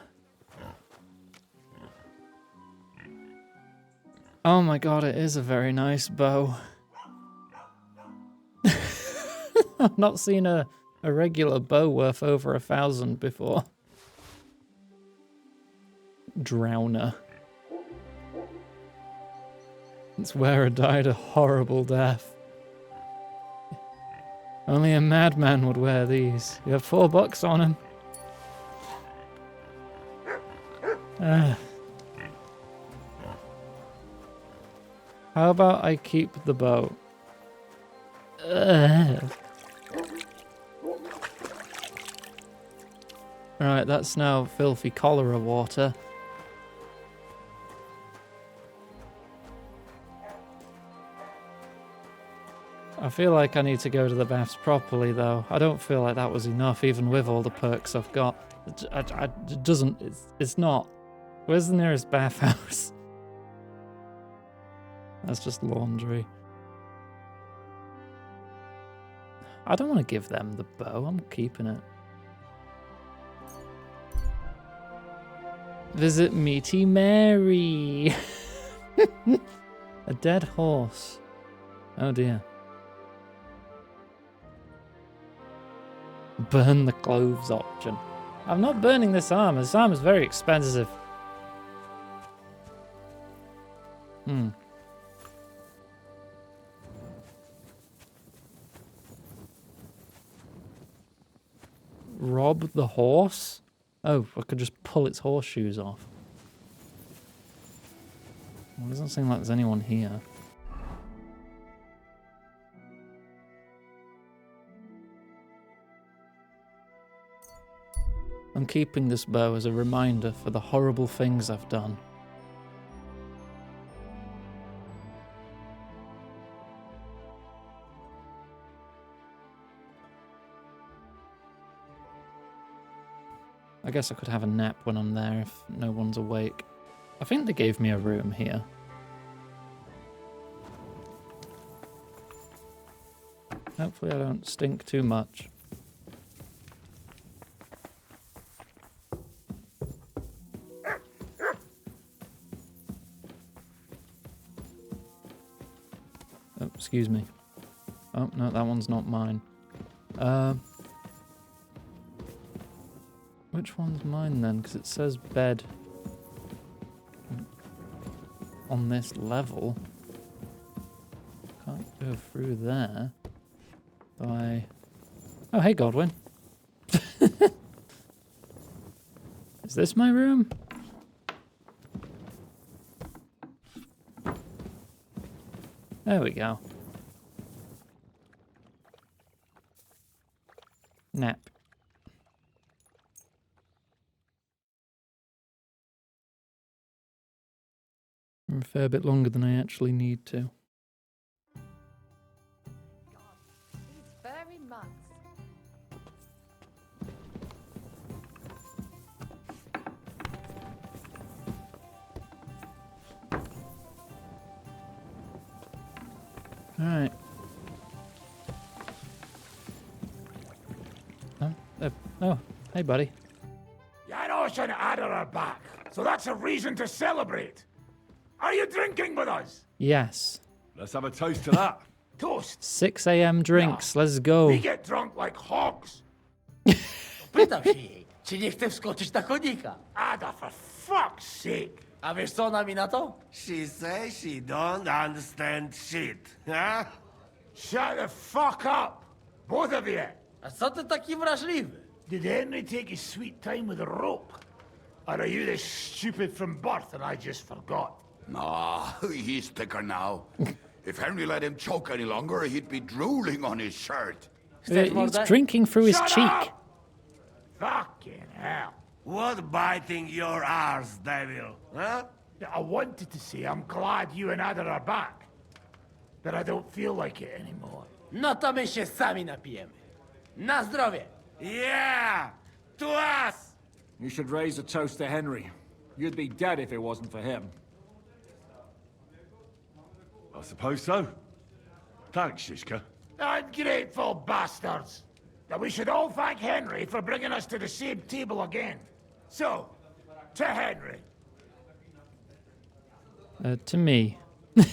A: Oh my god, it is a very nice bow. I've not seen a regular bow worth over 1,000 before. Drowner. It's where died a horrible death. Only a madman would wear these. You have $4 on him. How about I keep the bow? Alright, that's now filthy cholera water. I feel like I need to go to the baths properly, though. I don't feel like that was enough, even with all the perks I've got. It doesn't... It's not. Where's the nearest bathhouse? That's just laundry. I don't want to give them the bow. I'm keeping it. Visit Meaty Mary. A dead horse. Oh dear. Burn the clothes option. I'm not burning this armor. This armor is very expensive. Rob the horse? Oh, I could just pull its horseshoes off. Well, it doesn't seem like there's anyone here. I'm keeping this bow as a reminder for the horrible things I've done. I guess I could have a nap when I'm there if no one's awake. I think they gave me a room here. Hopefully I don't stink too much. Oh, excuse me. Oh, no, that one's not mine. Which one's mine then? Because it says bed on this level. Can't go through there. Oh, hey, Godwin. Is this my room? There we go. Nap. A fair bit longer than I actually need to.
N: These furry mugs.
A: Alright. Oh, hey buddy.
D: Janos and Ada are back, so that's a reason to celebrate. Are you drinking with us?
A: Yes.
B: Let's have a toast to that.
D: Toast.
A: 6 a.m. drinks, let's go.
D: We get drunk like hogs.
R: Pytam się jej, czy nie chce wskoczyć na konika.
D: Ada, for fuck's sake.
R: A wiesz co ona mi na to?
G: She says she don't understand shit, huh?
D: Shut the fuck up, both of you.
R: A co ty taki wrażliwy?
D: Did Henry take his sweet time with a rope? Or are you this stupid from birth and I just forgot?
K: Nah, he's thicker now. If Henry let him choke any longer, he'd be drooling on his shirt.
A: He's drinking through his cheek.
D: Up! Fucking hell.
G: What biting your arse, devil, huh?
D: I wanted to say I'm glad you and Ada are back. But I don't feel like it anymore.
R: No to my się sami napijemy. Na zdrowie!
E: Yeah! To us!
L: You should raise a toast to Henry. You'd be dead if it wasn't for him.
B: I suppose so. Thanks, Shishka.
D: Ungrateful bastards! That we should all thank Henry for bringing us to the same table again. So, to Henry.
A: To me.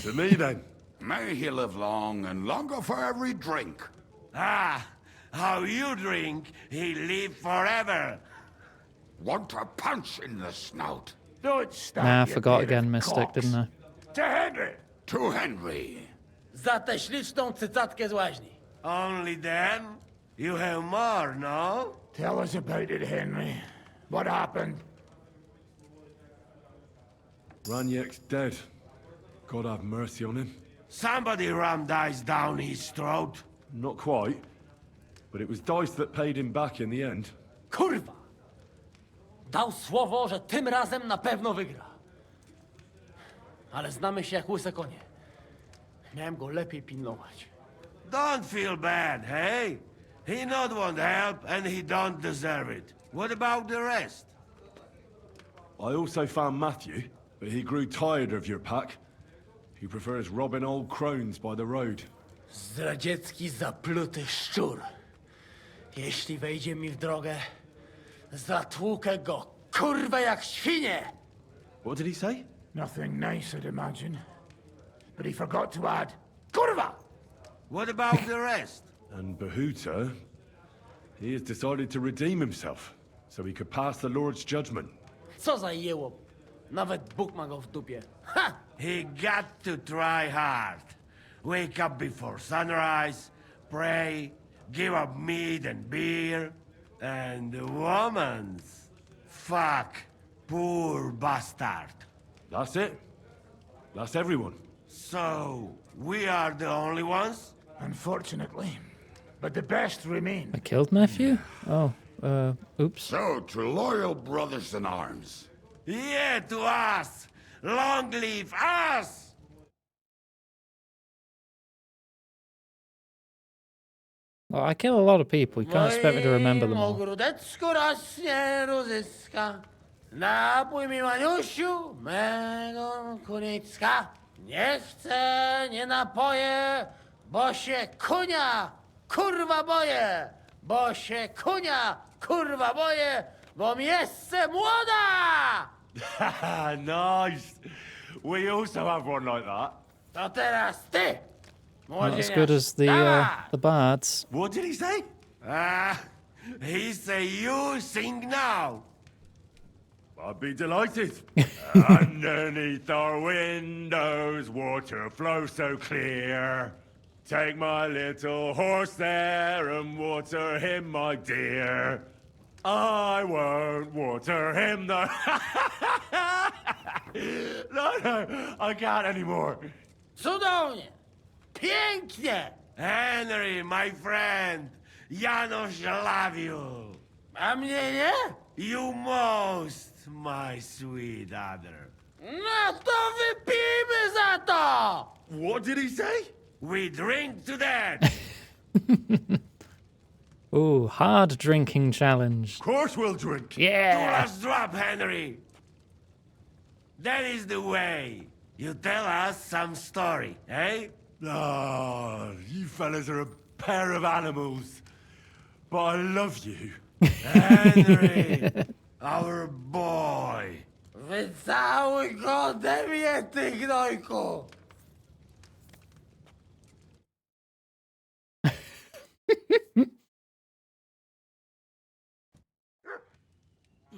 B: To me, then.
K: May he live long and longer for every drink.
E: Ah, how you drink, he live forever.
K: Want a punch in the snout?
D: Don't stop.
A: Nah, I
D: you
A: forgot
D: pair
A: again,
D: of
A: Mystic,
D: cocks.
A: didn't I?
D: To Henry.
K: To Henry.
R: Za tę śliczną cycatkę z łaźni.
E: Only then? You have more, no?
D: Tell us about it, Henry. What happened?
B: Raniek's dead. God have mercy on him.
E: Somebody rammed dice down his throat.
B: Not quite. But it was Dice that paid him back in the end.
R: Kurwa! Dał słowo, że tym razem na pewno wygra. Ale znamy się jak łyse konie. Miałem go lepiej pilnować.
E: Don't feel bad, hey? He not want help and he don't deserve it. What about the rest?
B: I also found Matthew, but he grew tired of your pack. He prefers robbing old crones by the road.
R: Zdradziecki, zapluty szczur. Jeśli wejdzie mi w drogę, zatłukę go, kurwa, jak świnie!
B: What did he say?
D: Nothing nice, I'd imagine. But he forgot to add, Kurva!
E: What about the rest?
B: And Bahuta, he has decided to redeem himself, so he could pass the Lord's judgment.
R: Co za jełop. Nawet Bóg ma go w dupie. Ha!
E: He got to try hard. Wake up before sunrise, pray, give up meat and beer, and the woman's. Fuck, poor bastard.
B: That's it. That's everyone.
E: So, we are the only ones?
D: Unfortunately. But the best remain.
A: I killed Matthew? Oh, oops.
K: So, to loyal brothers in arms.
E: Yeah, to us! Long live us!
A: Well, I kill a lot of people. You can't expect me to remember them all.
R: Ogródecku rośnie rózyska. Napój mi, Maniusiu, mego kunicka. Nie chcę, nie napoję, bo się kunia, kurwa boję. Bo się kunia, kurwa boję, bo mi jeszcze młoda!
B: Nice. We also have one like that.
R: To teraz ty!
A: Not as good as the bards.
B: What did he say?
E: He say you sing now.
B: I'd be delighted. Underneath our windows, water flows so clear. Take my little horse there and water him, my dear. I won't water him, though. No, I can't anymore.
R: Cudownie! Pięknie!
E: Henry, my friend, Janusz love you.
R: A mnie nie?
E: You most, my sweet other.
R: No to wypijmy za to!
B: What did he say?
E: We drink to that.
A: Ooh, hard drinking challenge.
B: Of course we'll drink.
A: Yeah.
E: Let's drop, Henry. That is the way. You tell us some story, eh?
B: Ah, you fellas are a pair of animals. But I love you.
E: Henry, our boy.
R: Wycałuj go ode mnie, ty gnojku!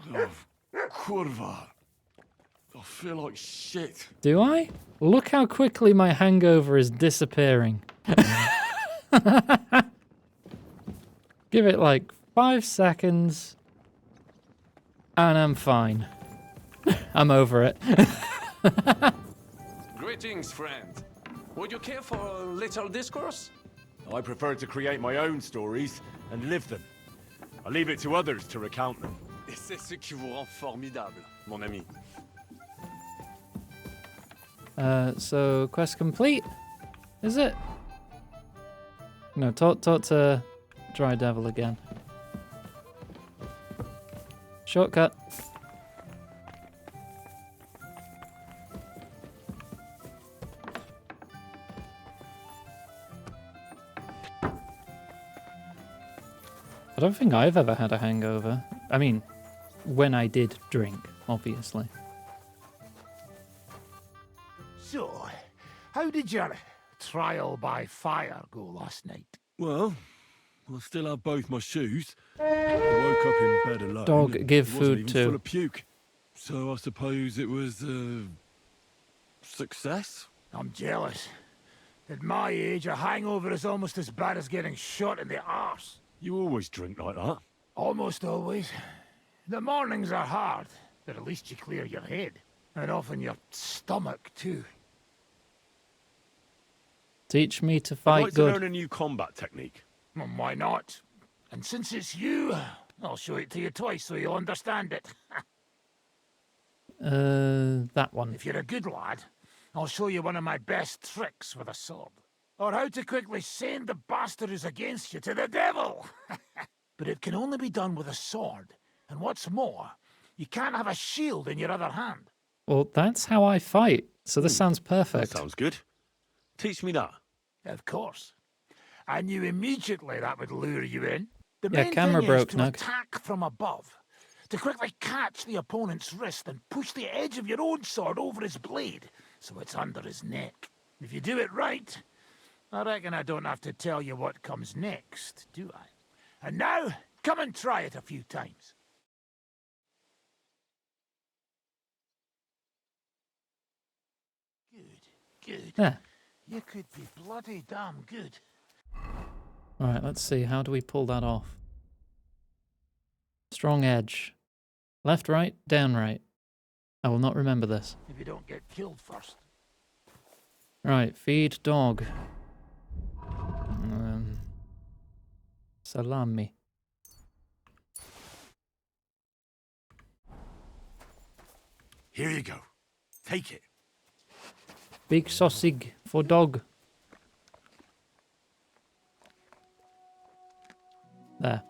B: Oh, kurva. I feel like shit.
A: Do I? Look how quickly my hangover is disappearing. Give it like 5 seconds, and I'm fine. I'm over it.
M: Greetings, friend. Would you care for a little discourse?
B: I prefer to create my own stories and live them. I leave it to others to recount them.
M: Et c'est ce qui vous rend formidable, mon ami.
A: So, quest complete? Is it? No, talk to Dry Devil again. Shortcut. I don't think I've ever had a hangover. I mean, when I did drink, obviously.
D: So, how did your trial by fire go last night?
F: Well, I still have both my shoes. I woke up in bed alone.
A: Dog,
F: and
A: give
F: it wasn't
A: food
F: even
A: to.
F: full of puke. So I suppose it was a success.
D: I'm jealous. At my age, a hangover is almost as bad as getting shot in the arse.
F: You always drink like that?
D: Almost always. The mornings are hard, but at least you clear your head. And often your stomach, too.
A: Teach me to
B: I'd
A: fight
B: like
A: good.
B: to learn a new combat technique.
D: Well, why not? And since it's you, I'll show it to you twice so you'll understand it.
A: That one.
D: If you're a good lad, I'll show you one of my best tricks with a sword. Or how to quickly send the bastard who's against you to the devil. But it can only be done with a sword. And what's more, you can't have a shield in your other hand.
A: Well, that's how I fight. So this sounds perfect.
B: That sounds good. Teach me that.
D: Of course. I knew immediately that would lure you in. The
A: Yeah,
D: main
A: camera
D: thing
A: broke,
D: is to
A: Nug.
D: attack from above. To quickly catch the opponent's wrist and push the edge of your own sword over his blade, so it's under his neck. If you do it right, I reckon I don't have to tell you what comes next, do I? And now, come and try it a few times. Good.
A: Yeah.
D: You could be bloody damn good.
A: Alright, let's see. How do we pull that off? Strong edge. Left, right, down, right. I will not remember this.
D: If you don't get killed first.
A: Right, feed dog. Salami.
B: Here you go. Take it.
A: Big sausage for dog. There.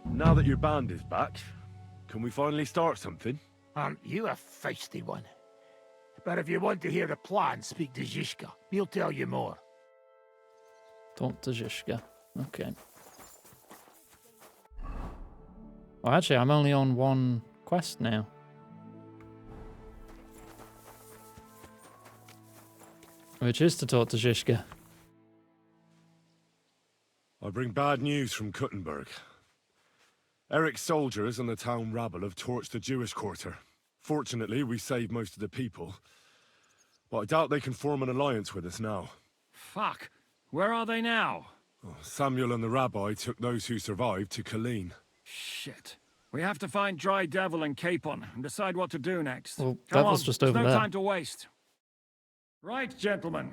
B: Now that your band is back, can we finally start something?
D: Aren't you a feisty one? But if you want to hear the plan, speak to Zizka. He'll tell you more.
A: Talk to Zizka. Okay. Well, actually, I'm only on one quest now. Which is to talk to Zizka.
F: I bring bad news from Kuttenberg. Eric's soldiers and the town rabble have torched the Jewish quarter. Fortunately, we saved most of the people. But I doubt they can form an alliance with us now.
L: Fuck. Where are they now?
F: Samuel and the rabbi took those who survived to Colleen.
L: Shit. We have to find Dry Devil and Capon and decide what to do next.
A: Well,
L: Come
A: Devil's
L: on,
A: just
L: there's
A: over
L: no
A: there.
L: time to waste. Right, gentlemen.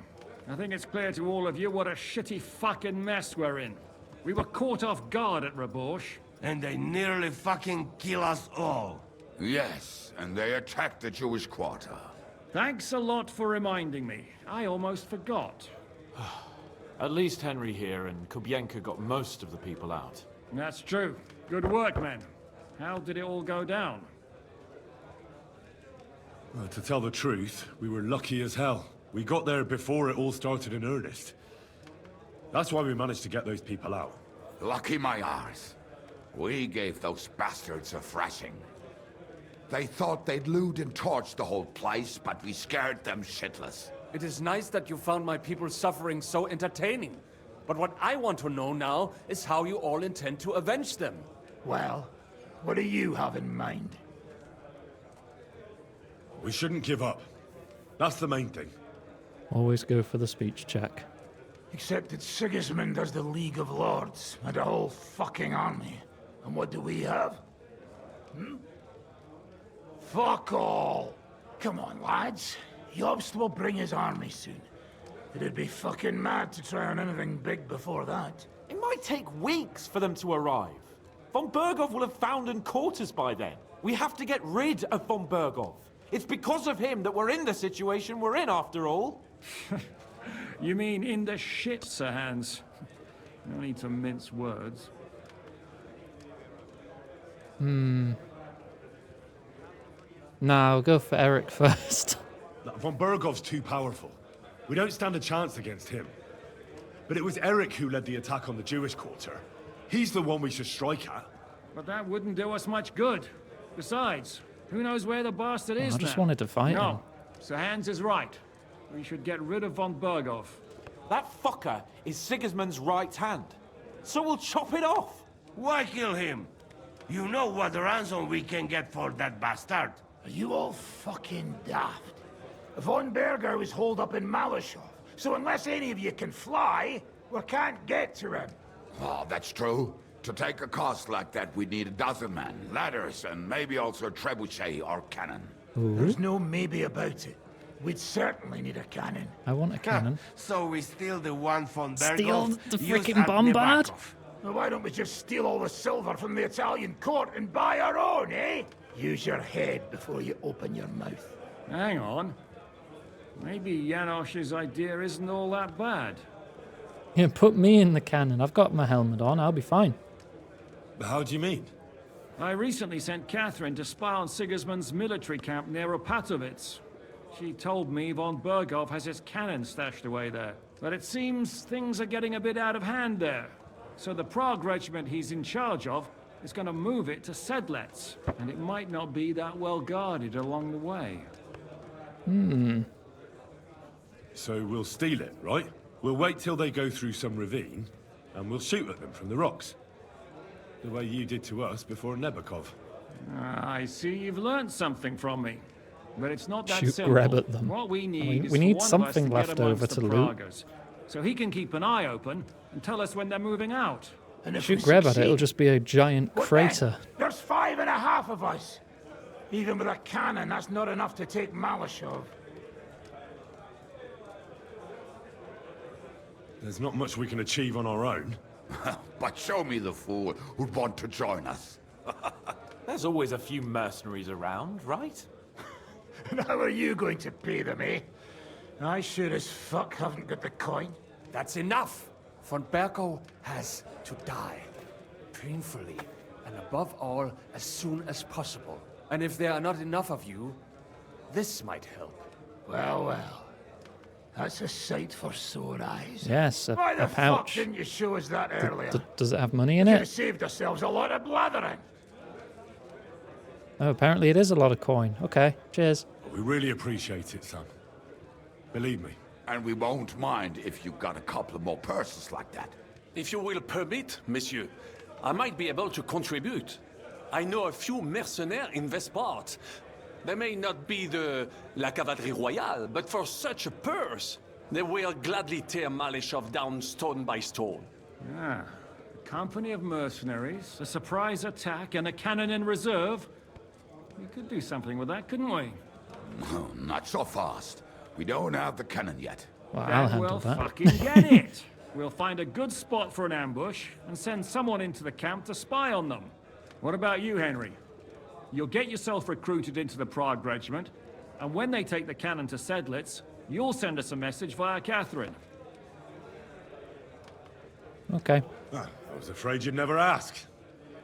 L: I think it's clear to all of you what a shitty fucking mess we're in. We were caught off guard at Rabosh.
J: And they nearly fucking kill us all.
K: Yes, and they attacked the Jewish quarter.
L: Thanks a lot for reminding me. I almost forgot.
M: At least Henry here and Kubienka got most of the people out.
L: That's true. Good work, men. How did it all go down?
F: Well, to tell the truth, we were lucky as hell. We got there before it all started in earnest. That's why we managed to get those people out.
K: Lucky my arse. We gave those bastards a thrashing. They thought they'd loot and torch the whole place, but we scared them shitless.
M: It is nice that you found my people's suffering so entertaining. But what I want to know now is how you all intend to avenge them.
D: Well, what do you have in mind?
F: We shouldn't give up. That's the main thing.
A: Always go for the speech check.
D: Except that Sigismund has the League of Lords and a whole fucking army. And what do we have? Fuck all! Come on, lads. Jobst will bring his army soon. It'd be fucking mad to try on anything big before that.
M: It might take weeks for them to arrive. Von Bergov will have found and caught us by then. We have to get rid of Von Bergov. It's because of him that we're in the situation we're in, after all.
L: You mean in the shit, Sir Hans? No need to mince words.
A: Nah, I'll go for Eric first.
B: Von Bergov's too powerful. We don't stand a chance against him. But it was Eric who led the attack on the Jewish quarter. He's the one we should strike at.
L: But that wouldn't do us much good. Besides, who knows where the bastard is
A: I just
L: now?
A: wanted to fight him.
L: No, Sir Hans is right. We should get rid of von Bergov.
C: That fucker is Sigismund's right hand. So we'll chop it off.
E: Why kill him? You know what ransom we can get for that bastard.
D: Are you all fucking daft? Von Berger was holed up in Malashov, so unless any of you can fly, we can't get to him.
K: Oh, that's true. To take a cost like that, we'd need a dozen men, ladders, and maybe also a trebuchet or cannon.
D: There's no maybe about it. We'd certainly need a cannon.
A: I want a cannon.
E: So we steal the one von Bergov.
A: Steal the
E: used
A: freaking
E: at
A: bombard?
E: Nebakov.
D: Well, why don't we just steal all the silver from the Italian court and buy our own, eh? Use your head before you open your mouth.
L: Hang on. Maybe Janosch's idea isn't all that bad.
A: Yeah, put me in the cannon. I've got my helmet on. I'll be fine.
B: How do you mean?
L: I recently sent Catherine to spy on Sigismund's military camp near Opatovitz. She told me von Bergov has his cannon stashed away there. But it seems things are getting a bit out of hand there. So the Prague regiment he's in charge of is going to move it to Sedlec. And it might not be that well guarded along the way.
B: So we'll steal it, right? We'll wait till they go through some ravine, and we'll shoot at them from the rocks. The way you did to us before Nebakov.
L: I see you've learned something from me. But it's not that
A: Shoot,
L: simple.
A: grab at them.
L: What we need
A: mean,
L: is
A: we
L: for
A: need
L: one
A: something
L: of us to
A: left
L: get
A: over
L: amongst
A: to
L: the
A: loot.
L: Pragas, so he can keep an eye open and tell us when they're moving out.
D: And if
A: Shoot,
D: we
A: grab at it.
D: succeed,
A: It'll just be a giant
D: what
A: crater.
D: then? There's 5.5 of us. Even with a cannon, that's not enough to take Malashov.
B: There's not much we can achieve on our own.
K: But show me the fool who'd want to join us.
M: There's always a few mercenaries around, right?
D: And how are you going to pay them, eh? I sure as fuck haven't got the coin.
M: That's enough! Von Bergov has to die. Painfully. And above all, as soon as possible. And if there are not enough of you, this might help.
D: Well, well. That's a sight for sore eyes.
A: Yes,
D: Why the
A: a pouch.
D: fuck didn't you show us that earlier?
A: Does it have money in
D: Could have
A: it?
D: saved ourselves a lot of blathering.
A: Oh, apparently it is a lot of coin. Okay, cheers.
B: We really appreciate it, son. Believe me.
K: And we won't mind if you got a couple more purses like that.
M: If you will permit, monsieur, I might be able to contribute. I know a few mercenaires in this part. They may not be la cavalerie royale, but for such a purse, they will gladly tear Malashov down stone by stone.
L: Ah, a company of mercenaries, a surprise attack, and a cannon in reserve. We could do something with that, couldn't we?
K: No, not so fast. We don't have the cannon yet.
A: Well, I'll
L: Then
A: handle
L: we'll
A: that.
L: fucking get it. We'll find a good spot for an ambush and send someone into the camp to spy on them. What about you, Henry? You'll get yourself recruited into the Prague regiment, and when they take the cannon to Sedlec, you'll send us a message via Catherine.
A: Okay.
B: I was afraid you'd never ask.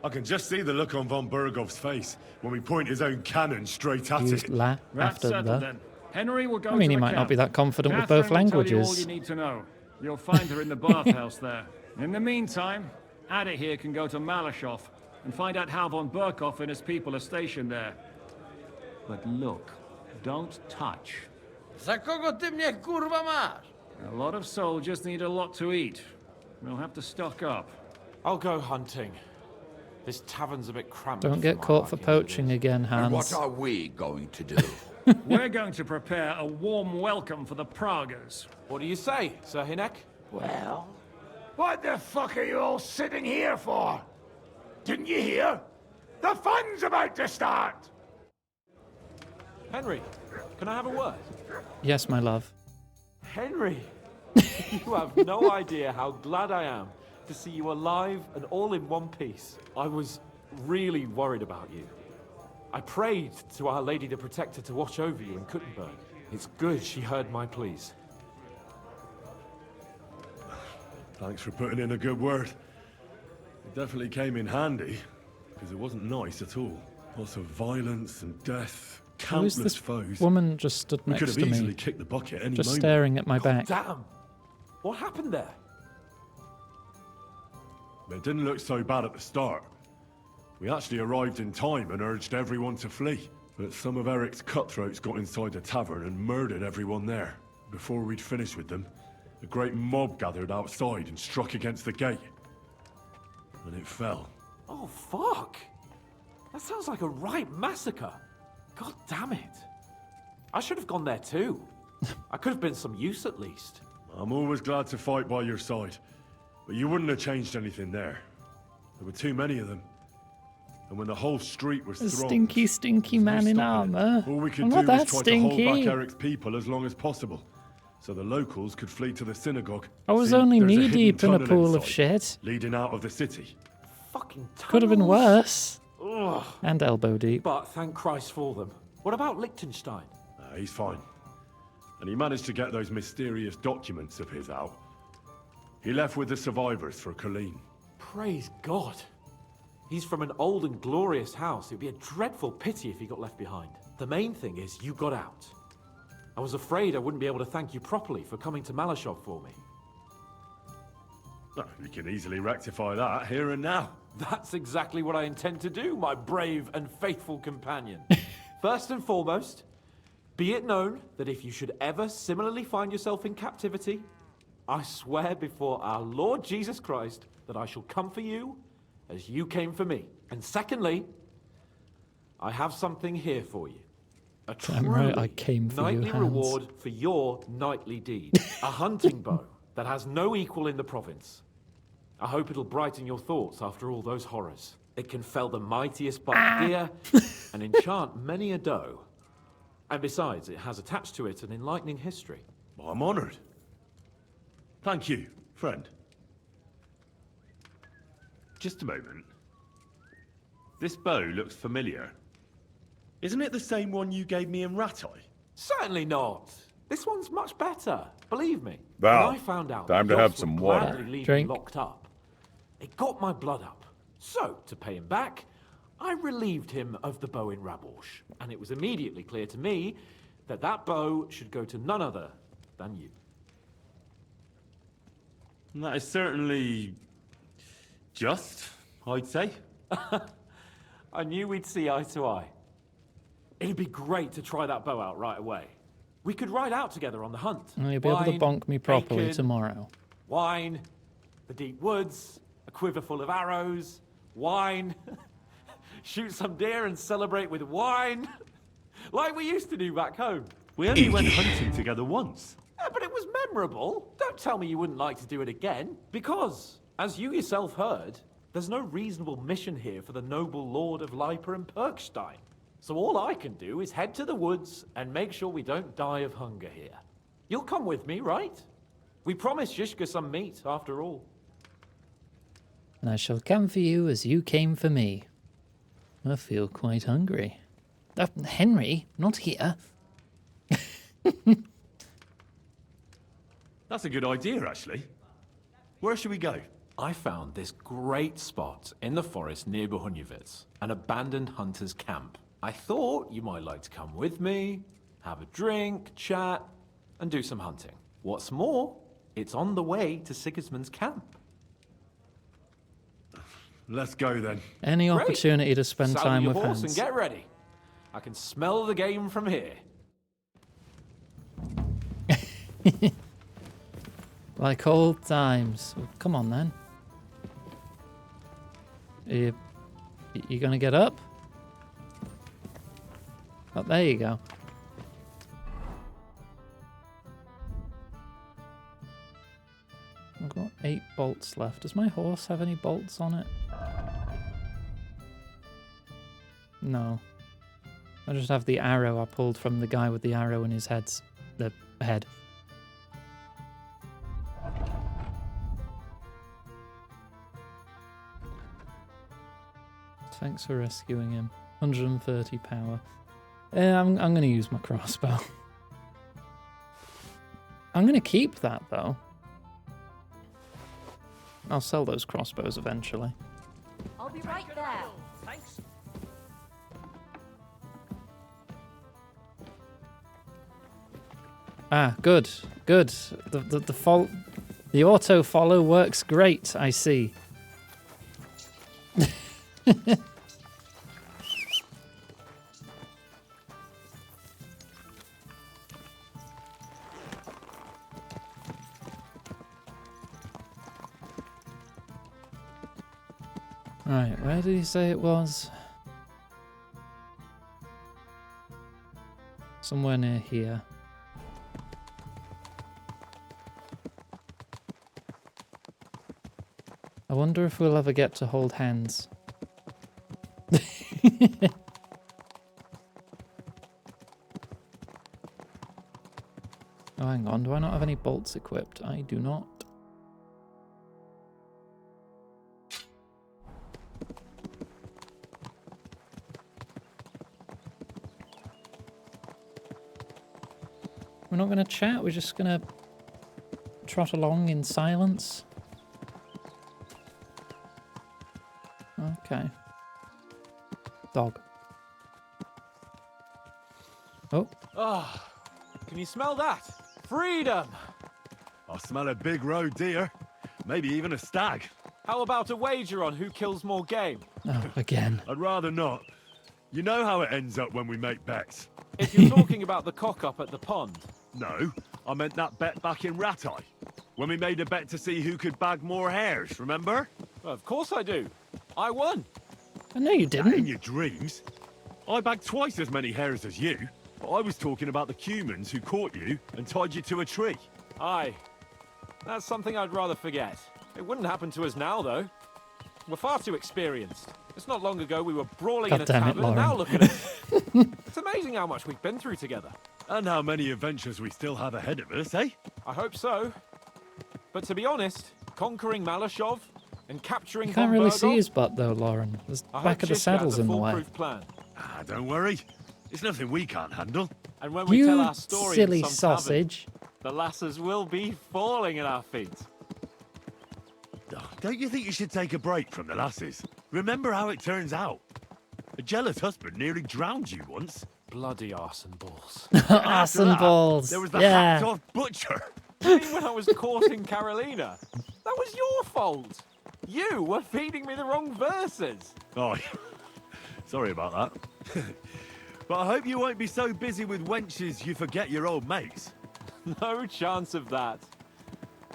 B: I can just see the look on von Bergov's face when we point his own cannon straight at
A: Used
B: it.
A: la
L: That's
A: after
L: settled
A: the.
L: then. Henry will go
A: I mean,
L: to
A: he
L: the
A: might not
L: camp.
A: be that confident with
L: Catherine
A: both
L: will tell you all
A: languages.
L: you need to know. You'll find her in the bathhouse there. In the meantime, Ada here can go to Malashov and find out how von Berkov and his people are stationed there. But look, don't touch.
G: Za kogo ty mnie kurwa masz?
L: A lot of soldiers need a lot to eat. We'll have to stock up.
M: I'll go hunting. This tavern's a bit cramped.
A: Don't get caught for poaching again,
K: And what
A: Hans.
K: are we going to do?
L: We're going to prepare a warm welcome for the Pragas.
M: What do you say, Sir Hinek?
D: Well, what the fuck are you all sitting here for? Didn't you hear? The fun's about to start!
M: Henry, can I have a word?
A: Yes, my love.
M: Henry! You have no idea how glad I am to see you alive and all in one piece. I was really worried about you. I prayed to Our Lady the Protector to watch over you in Kuttenberg. It's good she heard my pleas.
B: Thanks for putting in a good word. It definitely came in handy, because it wasn't nice at all. Lots of violence and death,
A: Who is
B: countless
A: this
B: foes.
A: woman just stood
B: We
A: next
B: could have
A: to me?
B: easily kicked the bucket any
A: Just
B: moment.
A: staring at my back.
C: Damn! What happened there?
B: It didn't look so bad at the start. We actually arrived in time and urged everyone to flee. But some of Eric's cutthroats got inside the tavern and murdered everyone there. Before we'd finished with them, a great mob gathered outside and struck against the gate. And it fell.
C: Oh, fuck! That sounds like a right massacre. God damn it. I should have gone there too. I could have been some use at least.
B: I'm always glad to fight by your side. But you wouldn't have changed anything there. There were too many of them. And when the whole street was
A: A
B: thronged,
A: stinky man in armor.
B: all we could
A: I'm
B: do
A: not
B: was
A: that
B: try to hold
A: stinky.
B: back Eric's people as long as possible, so the locals could flee to the synagogue.
A: I was
B: See,
A: only
B: there's a
A: knee
B: hidden
A: deep in a
B: tunnel
A: pool of
B: inside,
A: shit.
B: leading out of the city.
C: Fucking
A: Could have been worse.
C: Ugh.
A: And elbow deep.
C: But thank Christ for them. What about Liechtenstein?
B: He's fine. And he managed to get those mysterious documents of his out. He left with the survivors for Colleen.
C: Praise God. He's from an old and glorious house. It'd be a dreadful pity if he got left behind. The main thing is you got out. I was afraid I wouldn't be able to thank you properly for coming to Malashov for me.
B: We can easily rectify that here and now.
C: That's exactly what I intend to do, my brave and faithful companion. First and foremost, be it known that if you should ever similarly find yourself in captivity, I swear before our Lord Jesus Christ that I shall come for you as you came for me. And secondly, I have something here for you. A
A: Damn right, I
C: truly
A: came for you,
C: knightly
A: Hans.
C: reward for your knightly deed. A hunting bow that has no equal in the province. I hope it'll brighten your thoughts after all those horrors. It can fell the mightiest buck deer and enchant many a doe. And besides, it has attached to it an enlightening history.
B: I'm honored. Thank you, friend. Just a moment. This bow looks familiar. Isn't it the same one you gave me in Ratai?
C: Certainly not. This one's much better, believe me.
O: Val,
C: when I found out
O: time
C: that
O: to have
C: Jos
O: some
C: would
O: water.
C: gladly leave me
A: Drink.
C: locked up, it got my blood up. So, to pay him back, I relieved him of the bow in Rabosh, and it was immediately clear to me that that bow should go to none other than you.
B: That is certainly just, I'd say.
C: I knew we'd see eye to eye. It'd be great to try that bow out right away. We could ride out together on the hunt.
A: And you'll be able to
C: Wine,
A: bonk me properly
C: bacon,
A: tomorrow.
C: Wine, the deep woods, a quiver full of arrows, wine, shoot some deer and celebrate with wine, like we used to do back home.
B: We only went hunting together once.
C: Yeah, but it was memorable. Don't tell me you wouldn't like to do it again. Because, as you yourself heard, there's no reasonable mission here for the noble lord of Leiper and Perkstein. So all I can do is head to the woods and make sure we don't die of hunger here. You'll come with me, right? We promised Zizka some meat, after all.
A: And I shall come for you as you came for me. I feel quite hungry. Henry, not here.
B: That's a good idea, actually. Where should we go?
C: I found this great spot in the forest near Bohunjevitz, an abandoned hunter's camp. I thought you might like to come with me, have a drink, chat, and do some hunting. What's more, it's on the way to Sigismund's camp.
B: Let's go then.
A: Any
C: Great.
A: opportunity to spend
C: Saddle
A: time
C: your
A: with
C: horse
A: Hans.
C: and get ready. I can smell the game from here.
A: Like old times. Well, come on then. You gonna get up? Oh, there you go. I've got 8 bolts left. Does my horse have any bolts on it? No. I just have the arrow I pulled from the guy with the arrow in his head. The head. Thanks for rescuing him. 130 power. I'm going to use my crossbow. I'm going to keep that, though. I'll sell those crossbows eventually.
N: I'll be right there.
G: Thanks.
A: Ah, good, good. The auto follow works great. I see. Right, where did he say it was? Somewhere near here. I wonder if we'll ever get to hold hands. Oh, hang on. Do I not have any bolts equipped? I do not. We're not going to chat. We're just going to trot along in silence. Okay. Dog. Oh.
C: Ah, can you smell that? Freedom!
F: I smell a big roe deer. Maybe even a stag.
C: How about a wager on who kills more game?
A: Oh, again.
F: I'd rather not. You know how it ends up when we make bets.
C: If you're talking about the cock-up at the pond.
F: No, I meant that bet back in Ratai. When we made a bet to see who could bag more hares, remember?
C: Well, of course I do. I won.
A: I know you didn't.
F: In your dreams. I bagged twice as many hares as you. But I was talking about the humans who caught you and tied you to a tree.
C: Aye. That's something I'd rather forget. It wouldn't happen to us now, though. We're far too experienced. It's not long ago we were brawling in a tavern, and now look at us. It's amazing how much we've been through together.
F: And how many adventures we still have ahead of us, eh?
C: I hope so. But to be honest, conquering Malashov and capturing
A: You can't really see
C: Von Bergov,
A: his butt, though, Lauren. The
C: I
A: back
C: hope
A: of the
C: Chishka has
A: saddle's
C: a
A: in the way.
C: foolproof plan.
F: Ah, don't worry. It's nothing we can't handle.
C: And when we tell
A: You
C: our story
A: silly
C: in some
A: sausage.
C: tavern, the lasses will be falling at our feet.
F: Oh, don't you think you should take a break from the lasses? Remember how it turns out. A jealous husband nearly drowned you once.
C: Bloody arson balls.
A: Arson balls.
F: There was the
A: Yeah.
F: hacked-off butcher.
C: You mean when I was courting Carolina? That was your fault. You were feeding me the wrong verses.
F: Oh, sorry about that. But I hope you won't be so busy with wenches you forget your old mates.
C: No chance of that.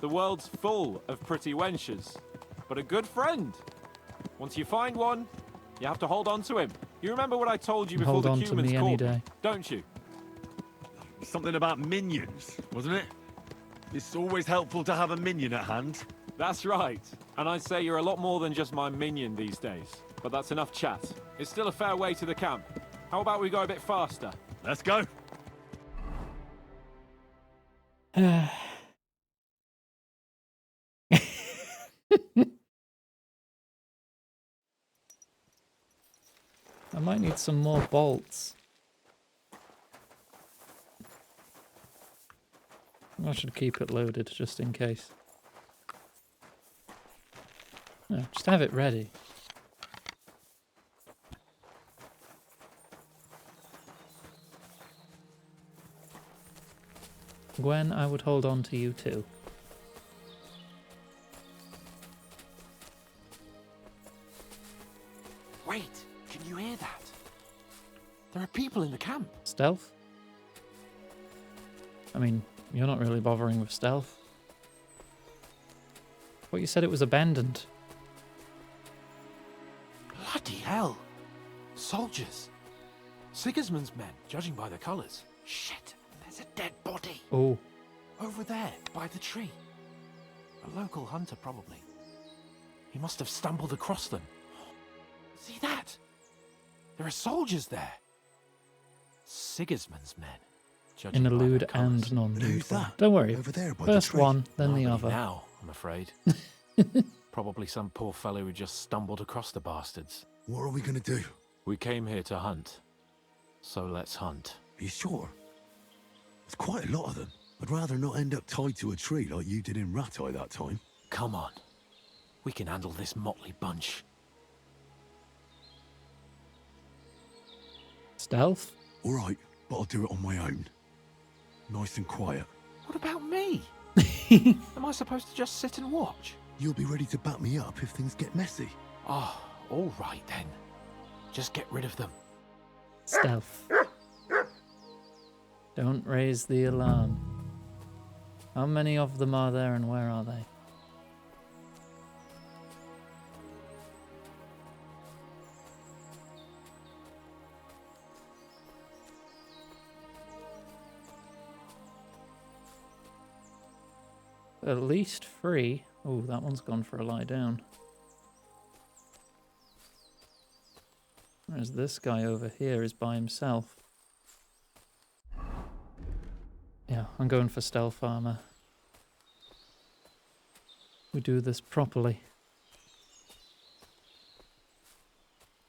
C: The world's full of pretty wenches, but a good friend. Once you find one, you have to hold on to him. You remember what I told you before
A: Hold
C: the
A: on to
C: humans
A: me any
C: caught
A: day.
C: me, don't you?
F: Something about minions, wasn't it? It's always helpful to have a minion at hand.
C: That's right. And I'd say you're a lot more than just my minion these days. But that's enough chat. It's still a fair way to the camp. How about we go a bit faster?
F: Let's go.
A: I might need some more bolts. I should keep it loaded just in case. No, just have it ready. Gwen, I would hold on to you too.
C: Wait, can you hear that? There are people in the camp.
A: Stealth? I mean, you're not really bothering with stealth. What, you said it was abandoned?
C: Bloody hell. Soldiers. Sigismund's men, judging by the colours. Shit, there's a dead body.
A: Oh.
C: Over there, by the tree. A local hunter, probably. He must have stumbled across them. See that? There are soldiers there. Sigismund's men.
A: In a lewd and non-lethal. Don't worry.
J: Over there by
A: First
J: the tree.
A: one, then
C: Not
A: the
C: many
A: other.
C: now, I'm afraid. Probably some poor fellow who just stumbled across the bastards.
J: What are we gonna do?
C: We came here to hunt. So let's hunt.
J: Are you sure? There's quite a lot of them. I'd rather not end up tied to a tree like you did in Ratai that time.
C: Come on. We can handle this motley bunch.
A: Stealth?
J: All right, but I'll do it on my own. Nice and quiet.
C: What about me? Am I supposed to just sit and watch?
J: You'll be ready to back me up if things get messy.
C: Oh, all right then. Just get rid of them.
A: Stealth. Don't raise the alarm. How many of them are there and where are they? At least 3. Oh, that one's gone for a lie down. Whereas this guy over here is by himself. Yeah, I'm going for stealth armor. We do this properly.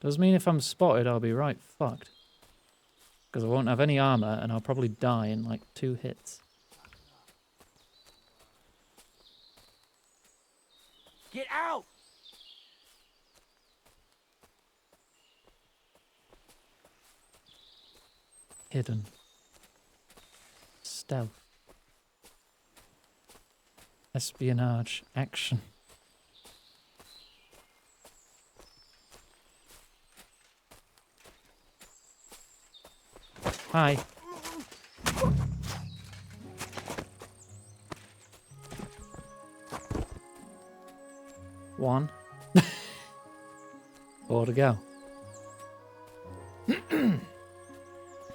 A: Does mean if I'm spotted, I'll be right fucked. Because I won't have any armor and I'll probably die in like 2 hits.
G: Get out!
A: Hidden. Stealth. Espionage. Action. Hi. One. 4 to go.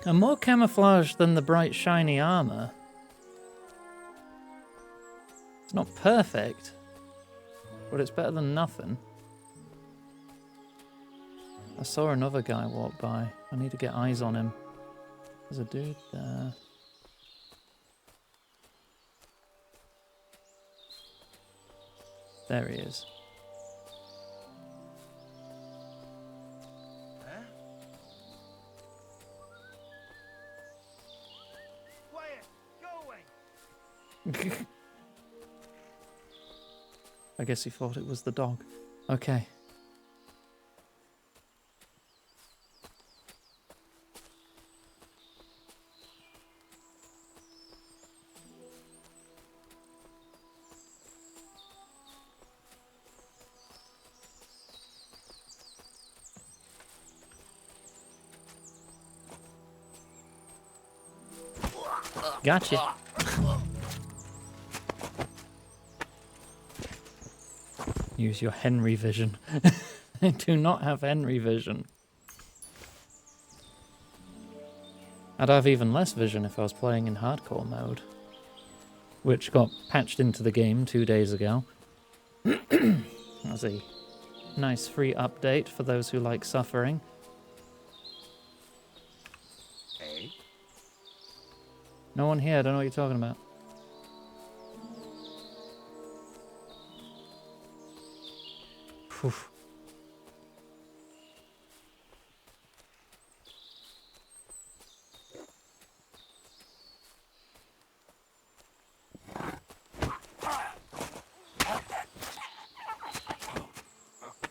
A: And more camouflage than the bright shiny armor. It's not perfect, but it's better than nothing. I saw another guy walk by. I need to get eyes on him. There's a dude there. There he is. I guess he thought it was the dog. Okay. Gotcha. Use your Henry vision. I do not have Henry vision. I'd have even less vision if I was playing in hardcore mode, which got patched into the game 2 days ago. That's a nice free update for those who like suffering.
H: Hey?
A: No one here, I don't know what you're talking about. Phew.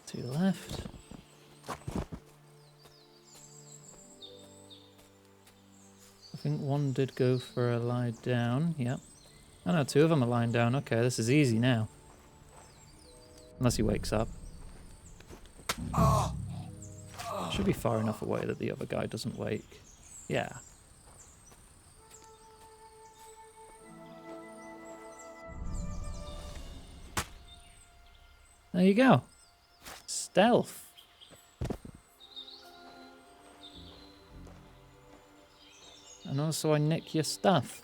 A: To your left. I think one did go for a lie down. Yep. Oh no, 2 of them are lying down. Okay, this is easy now. Unless he wakes up. Should be far enough away that the other guy doesn't wake. Yeah. There you go. Stealth. And also I nick your stuff.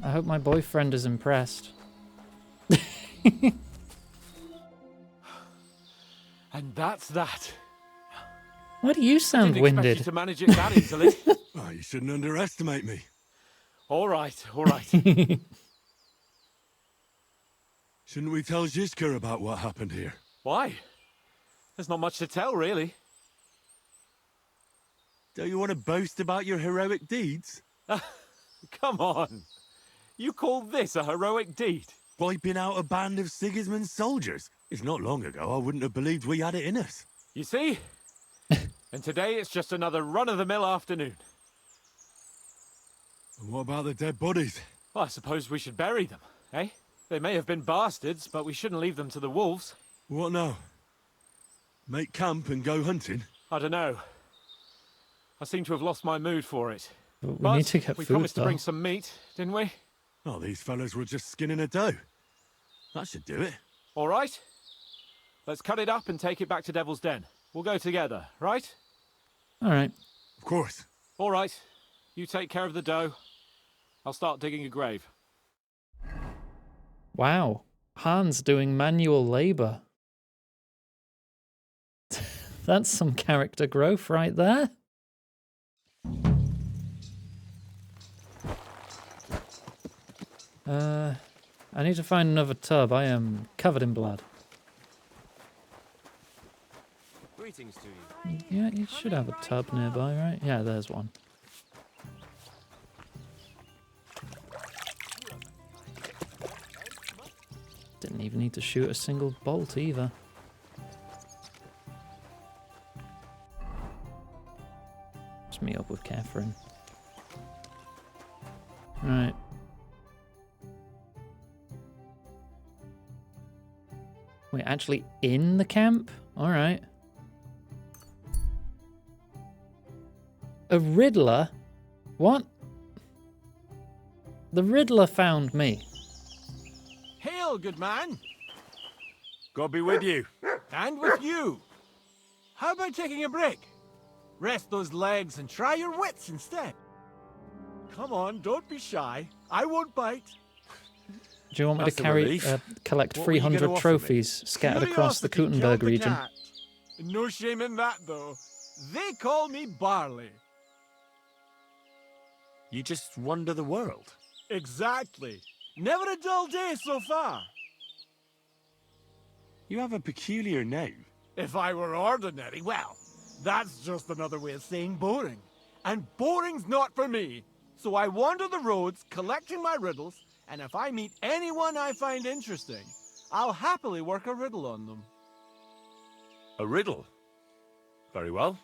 A: I hope my boyfriend is impressed.
C: And that's that.
A: Why do you sound
C: Didn't expect
A: winded?
C: you to manage it that easily.
J: Oh, you shouldn't underestimate me.
C: All right, all right.
J: Shouldn't we tell Zizka about what happened here?
C: Why? There's not much to tell, really.
J: Don't you want to boast about your heroic deeds?
C: Come on. You call this a heroic deed?
B: Wiping out a band of Sigismund's soldiers. It's not long ago I wouldn't have believed we had it in us.
C: You see? And today it's just another run-of-the-mill afternoon.
B: And what about the dead bodies?
C: Well, I suppose we should bury them, eh? They may have been bastards, but we shouldn't leave them to the wolves.
B: What now? Make camp and go hunting?
C: I don't know. I seem to have lost my mood for it.
A: We need to get
C: we
A: food,
C: promised to
A: though.
C: bring some meat, didn't we?
B: Oh, these fellas were just skinning a doe. That should do it.
C: All right. Let's cut it up and take it back to Devil's Den. We'll go together, right?
A: All right.
B: Of course.
C: All right. You take care of the dough. I'll start digging a grave.
A: Wow. Hans doing manual labor. That's some character growth right there. I need to find another tub. I am covered in blood.
E: Greetings to you.
A: Yeah, you should have a tub nearby, right? Yeah, there's one. Didn't even need to shoot a single bolt either. Just meet up with Catherine. Right. We're actually in the camp? Alright. A Riddler? What? The Riddler found me.
G: Hail, good man.
B: God be with you.
G: And with you. How about taking a break? Rest those legs and try your wits instead. Come on, don't be shy. I won't bite.
A: Do you want me
B: That's
A: to
B: a
A: carry,
B: relief.
A: collect
B: What were you gonna
A: 300
B: offer me?
A: trophies scattered across the
G: Curiosity
A: Kuttenberg
G: killed the
A: region?
G: cat. No shame in that, though. They call me Barley.
B: You just wander the world.
G: Exactly. Never a dull day so far.
B: You have a peculiar name.
G: If I were ordinary, well, that's just another way of saying boring. And boring's not for me. So I wander the roads collecting my riddles, and if I meet anyone I find interesting, I'll happily work a riddle on them.
B: A riddle? Very well.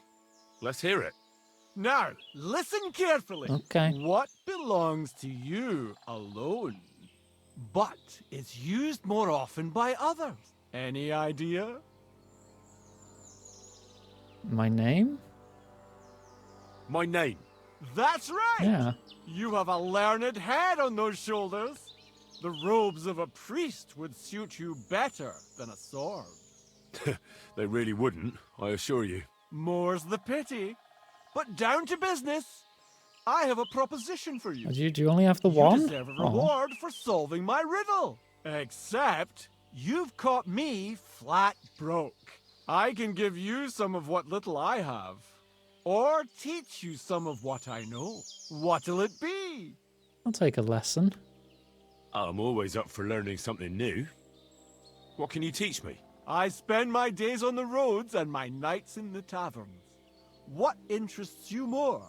B: Let's hear it.
G: Now, listen carefully.
A: Okay.
G: What belongs to you alone, but is used more often by others? Any idea?
A: My name?
B: My name.
G: That's right!
A: Yeah.
G: You have a learned head on those shoulders. The robes of a priest would suit you better than a sword.
B: They really wouldn't, I assure you.
G: More's the pity. But down to business. I have a proposition for you.
A: Do you only have the one?
G: You deserve a
A: Aw.
G: reward for solving my riddle. Except, you've caught me flat broke. I can give you some of what little I have. Or teach you some of what I know. What'll it be?
A: I'll take a lesson.
B: I'm always up for learning something new. What can you teach me?
G: I spend my days on the roads and my nights in the taverns. What interests you more?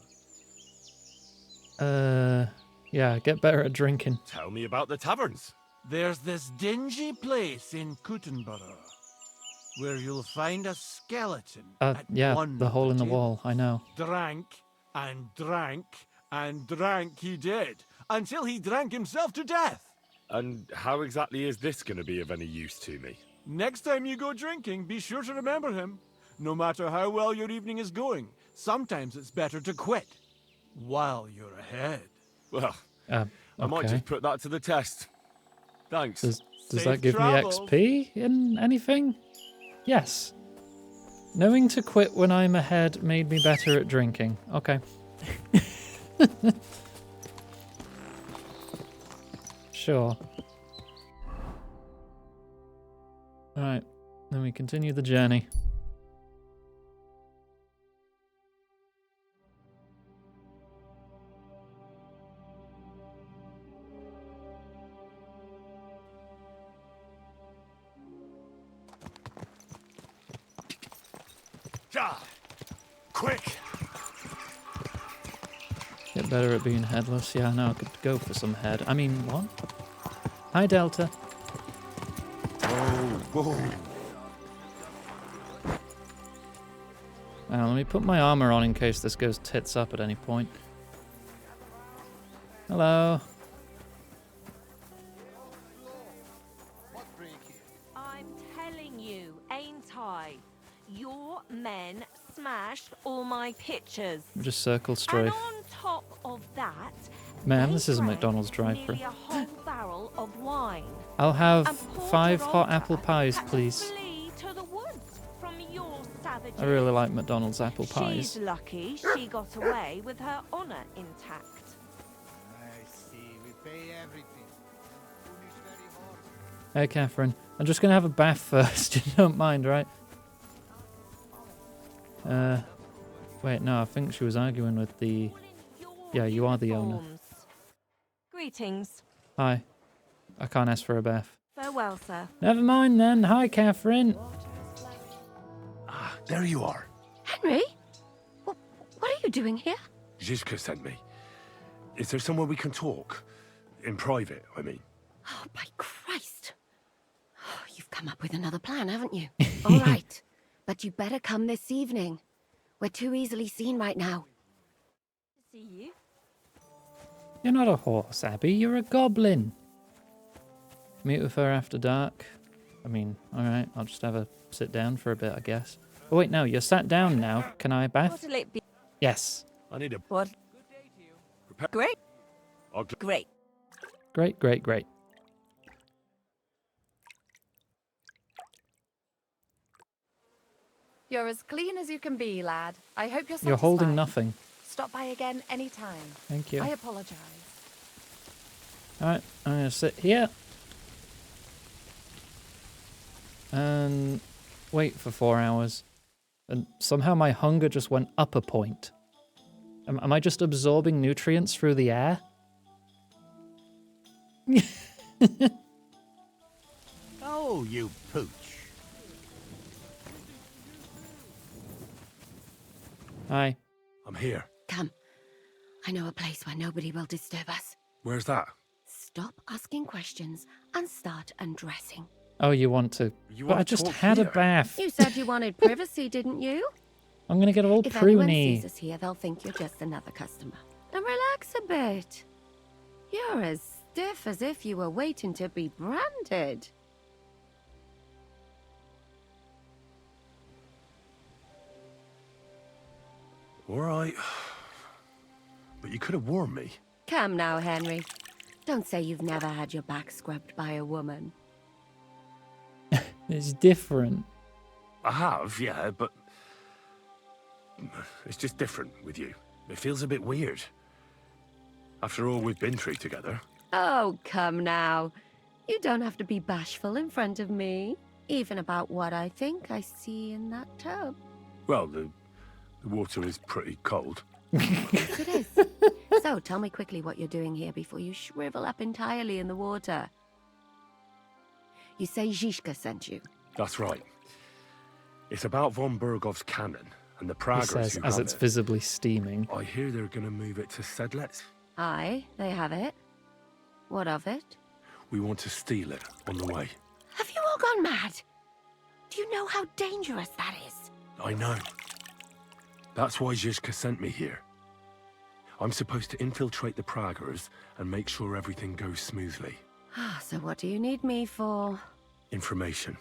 A: Yeah, get better at drinking.
B: Tell me about the taverns.
G: There's this dingy place in Kuttenborough where you'll find a skeleton at
A: Yeah,
G: one
A: the
G: of
A: hole in the
G: tables.
A: wall, I know.
G: Drank and drank and drank he did, until he drank himself to death.
B: And how exactly is this going to be of any use to me?
G: Next time you go drinking, be sure to remember him. No matter how well your evening is going, sometimes it's better to quit while you're ahead.
B: Well, I might
A: okay.
B: just put that to the test. Thanks.
A: Does
G: Safe
A: that give
G: travels.
A: me XP in anything? Yes. Knowing to quit when I'm ahead made me better at drinking. Okay. Sure. Alright, then we continue the journey.
B: Ja! Quick!
A: Get Better at being headless. Yeah, no, I could go for some head. I mean, what? Hi, Delta.
F: Whoa.
A: Now, let me put my armor on in case this goes tits up at any point. Hello.
O: I'm telling you, ain't I? Your men smashed all my pictures.
A: Just circle
O: And
A: strafe.
O: on top of that,
A: Man,
O: they
A: this is a
O: drank
A: McDonald's drive-thru.
O: nearly a whole barrel of wine.
A: I'll have
O: And poor
A: 5 hot
O: Gibraltar
A: apple pies,
O: had to
A: please.
O: flee to the woods from your savages.
A: I really like McDonald's apple
O: She's
A: pies.
O: lucky she got away with her honor intact.
I: I see. We pay everything.
A: Hey, Catherine. I'm just going to have a bath first. You don't mind, right? Wait, no, I think she was arguing with the... Yeah, you are the owner.
O: Greetings.
A: Hi. I can't ask for a bath.
O: Farewell, sir.
A: Never mind then. Hi, Catherine.
F: There you are.
S: Henry? What are you doing here?
F: Zizka sent me. Is there somewhere we can talk? In private, I mean.
S: Oh, by Christ. Oh, you've come up with another plan, haven't you? All right. But you better come this evening. We're too easily seen right now.
O: See you.
A: You're not a horse, Abby. You're a goblin. Meet with her after dark. I mean, alright. I'll just have a sit down for a bit, I guess. Oh, wait, no. You're sat down now. Can I bath?
O: What'll it be?
A: Yes.
F: I need a...
O: What? Great. Great.
A: Great, great, great.
N: You're as clean as you can be, lad. I hope you're satisfied.
A: You're holding nothing.
N: Stop by again anytime.
A: Thank you.
N: I apologize.
A: Alright, I'm going to sit here. And wait for 4 hours. And somehow my hunger just went up a point. Am I just absorbing nutrients through the air?
D: Oh, you pooch.
A: Hi.
F: I'm here.
S: Come. I know a place where nobody will disturb us.
F: Where's that?
S: Stop asking questions and start undressing.
A: Oh, you want to? But I just had a bath.
S: You said you wanted privacy, didn't you?
A: I'm going to get all
S: If anyone
A: pruny.
S: sees us here, they'll think you're just another customer. Now relax a bit. You're as stiff as if you were waiting to be branded.
F: All right. But you could have warned me.
S: Come now, Henry. Don't say you've never had your back scrubbed by a woman.
A: It's different.
F: I have, yeah, but... It's just different with you. It feels a bit weird. After all we've been through together.
S: Oh, come now. You don't have to be bashful in front of me. Even about what I think I see in that tub.
F: Well, the water is pretty cold.
S: Yes, it is. So, tell me quickly what you're doing here before you shrivel up entirely in the water. You say Zizka sent you.
F: That's right. It's about von Bergov's cannon and the
A: He
F: Praggers
A: says
F: who
A: as
F: have
A: it's
F: it.
A: visibly steaming.
F: I hear they're going to move it to Sedlets.
S: Aye, they have it. What of it?
F: We want to steal it on the way.
S: Have you all gone mad? Do you know how dangerous that is?
F: I know. That's why Zizka sent me here. I'm supposed to infiltrate the Praggers and make sure everything goes smoothly.
S: So what do you need me for?
F: Information.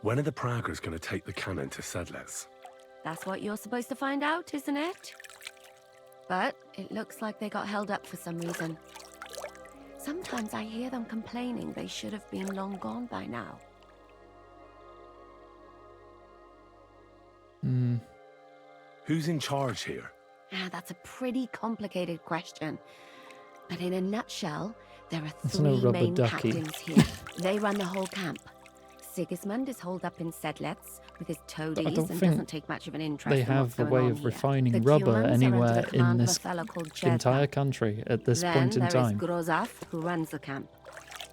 F: When are the Praggers going to take the cannon to Sedlets?
S: That's what you're supposed to find out, isn't it? But it looks like they got held up for some reason. Sometimes I hear them complaining they should have been long gone by now.
F: Who's in charge here?
S: That's a pretty complicated question. But in a nutshell, there are
A: It's no
S: three
A: rubber
S: main
A: ducky.
S: captains here. They run the whole camp. Sigismund is holed up in Sedlets with his toadies
A: don't
S: and
A: think
S: doesn't take much of an interest
A: They
S: in what's
A: have a
S: going
A: way
S: on
A: of
S: here.
A: refining
S: The
A: rubber
S: Cumans are under
A: anywhere
S: the
A: in
S: command of
A: this
S: a fellow called
A: entire
S: Chedka.
A: country at this
S: Then
A: point in
S: there
A: time.
S: is Grozaf, who runs the camp.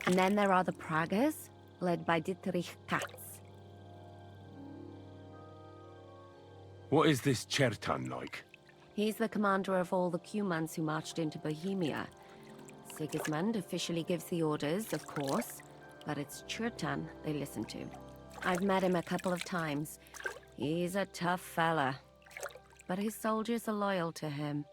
S: And then there are the Praggers, led by Dietrich Katz.
F: What is this Chertan like?
S: He's the commander of all the Cumans who marched into Bohemia. Sigismund officially gives the orders, of course, but it's Churtan they listen to. I've met him a couple of times. He's a tough fella, but his soldiers are loyal to him.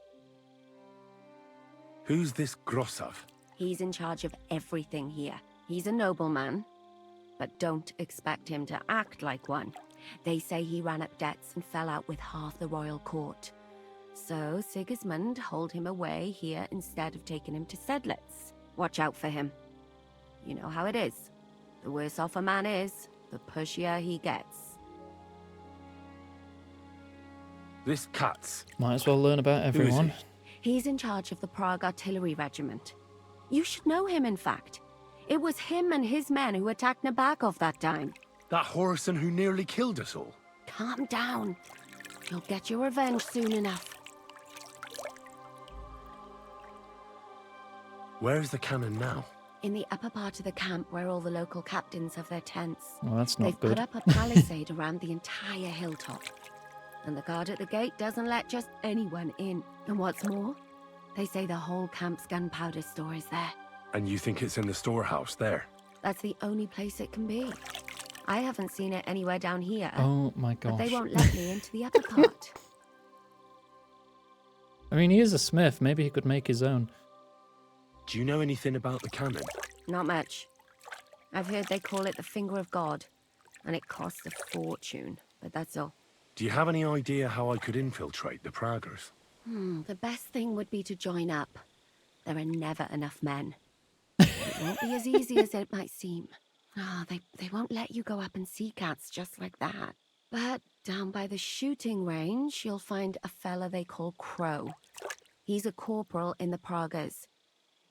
F: Who's this Grossav?
S: He's in charge of everything here. He's a nobleman, but don't expect him to act like one. They say he ran up debts and fell out with half the royal court. So Sigismund holed him away here instead of taking him to Sedlitz. Watch out for him. You know how it is. The worse off a man is, the pushier he gets.
F: This Katz.
A: Might as well learn about everyone.
S: He's in charge of the Prague Artillery Regiment. You should know him, in fact. It was him and his men who attacked Nabokov that time.
F: That Horace who nearly killed us all.
S: Calm down. You'll get your revenge soon enough.
F: Where's the cannon now?
S: In the upper part of the camp where all the local captains have their tents.
A: Well, that's not
S: They've
A: good.
S: put up a palisade around the entire hilltop. And the guard at the gate doesn't let just anyone in. And what's more, they say the whole camp's gunpowder store is there.
F: And you think it's in the storehouse there?
S: That's the only place it can be. I haven't seen it anywhere down here.
A: Oh my
S: But they
A: gosh.
S: won't let me into the upper part.
A: I mean, he is a smith. Maybe he could make his own.
F: Do you know anything about the cannon?
S: Not much. I've heard they call it the Finger of God, and it costs a fortune, but that's all.
F: Do you have any idea how I could infiltrate the Praggers?
S: The best thing would be to join up. There are never enough men. It won't be as easy as it might seem. They won't let you go up and see cats just like that. But down by the shooting range, you'll find a fella they call Crow. He's a corporal in the Praggers.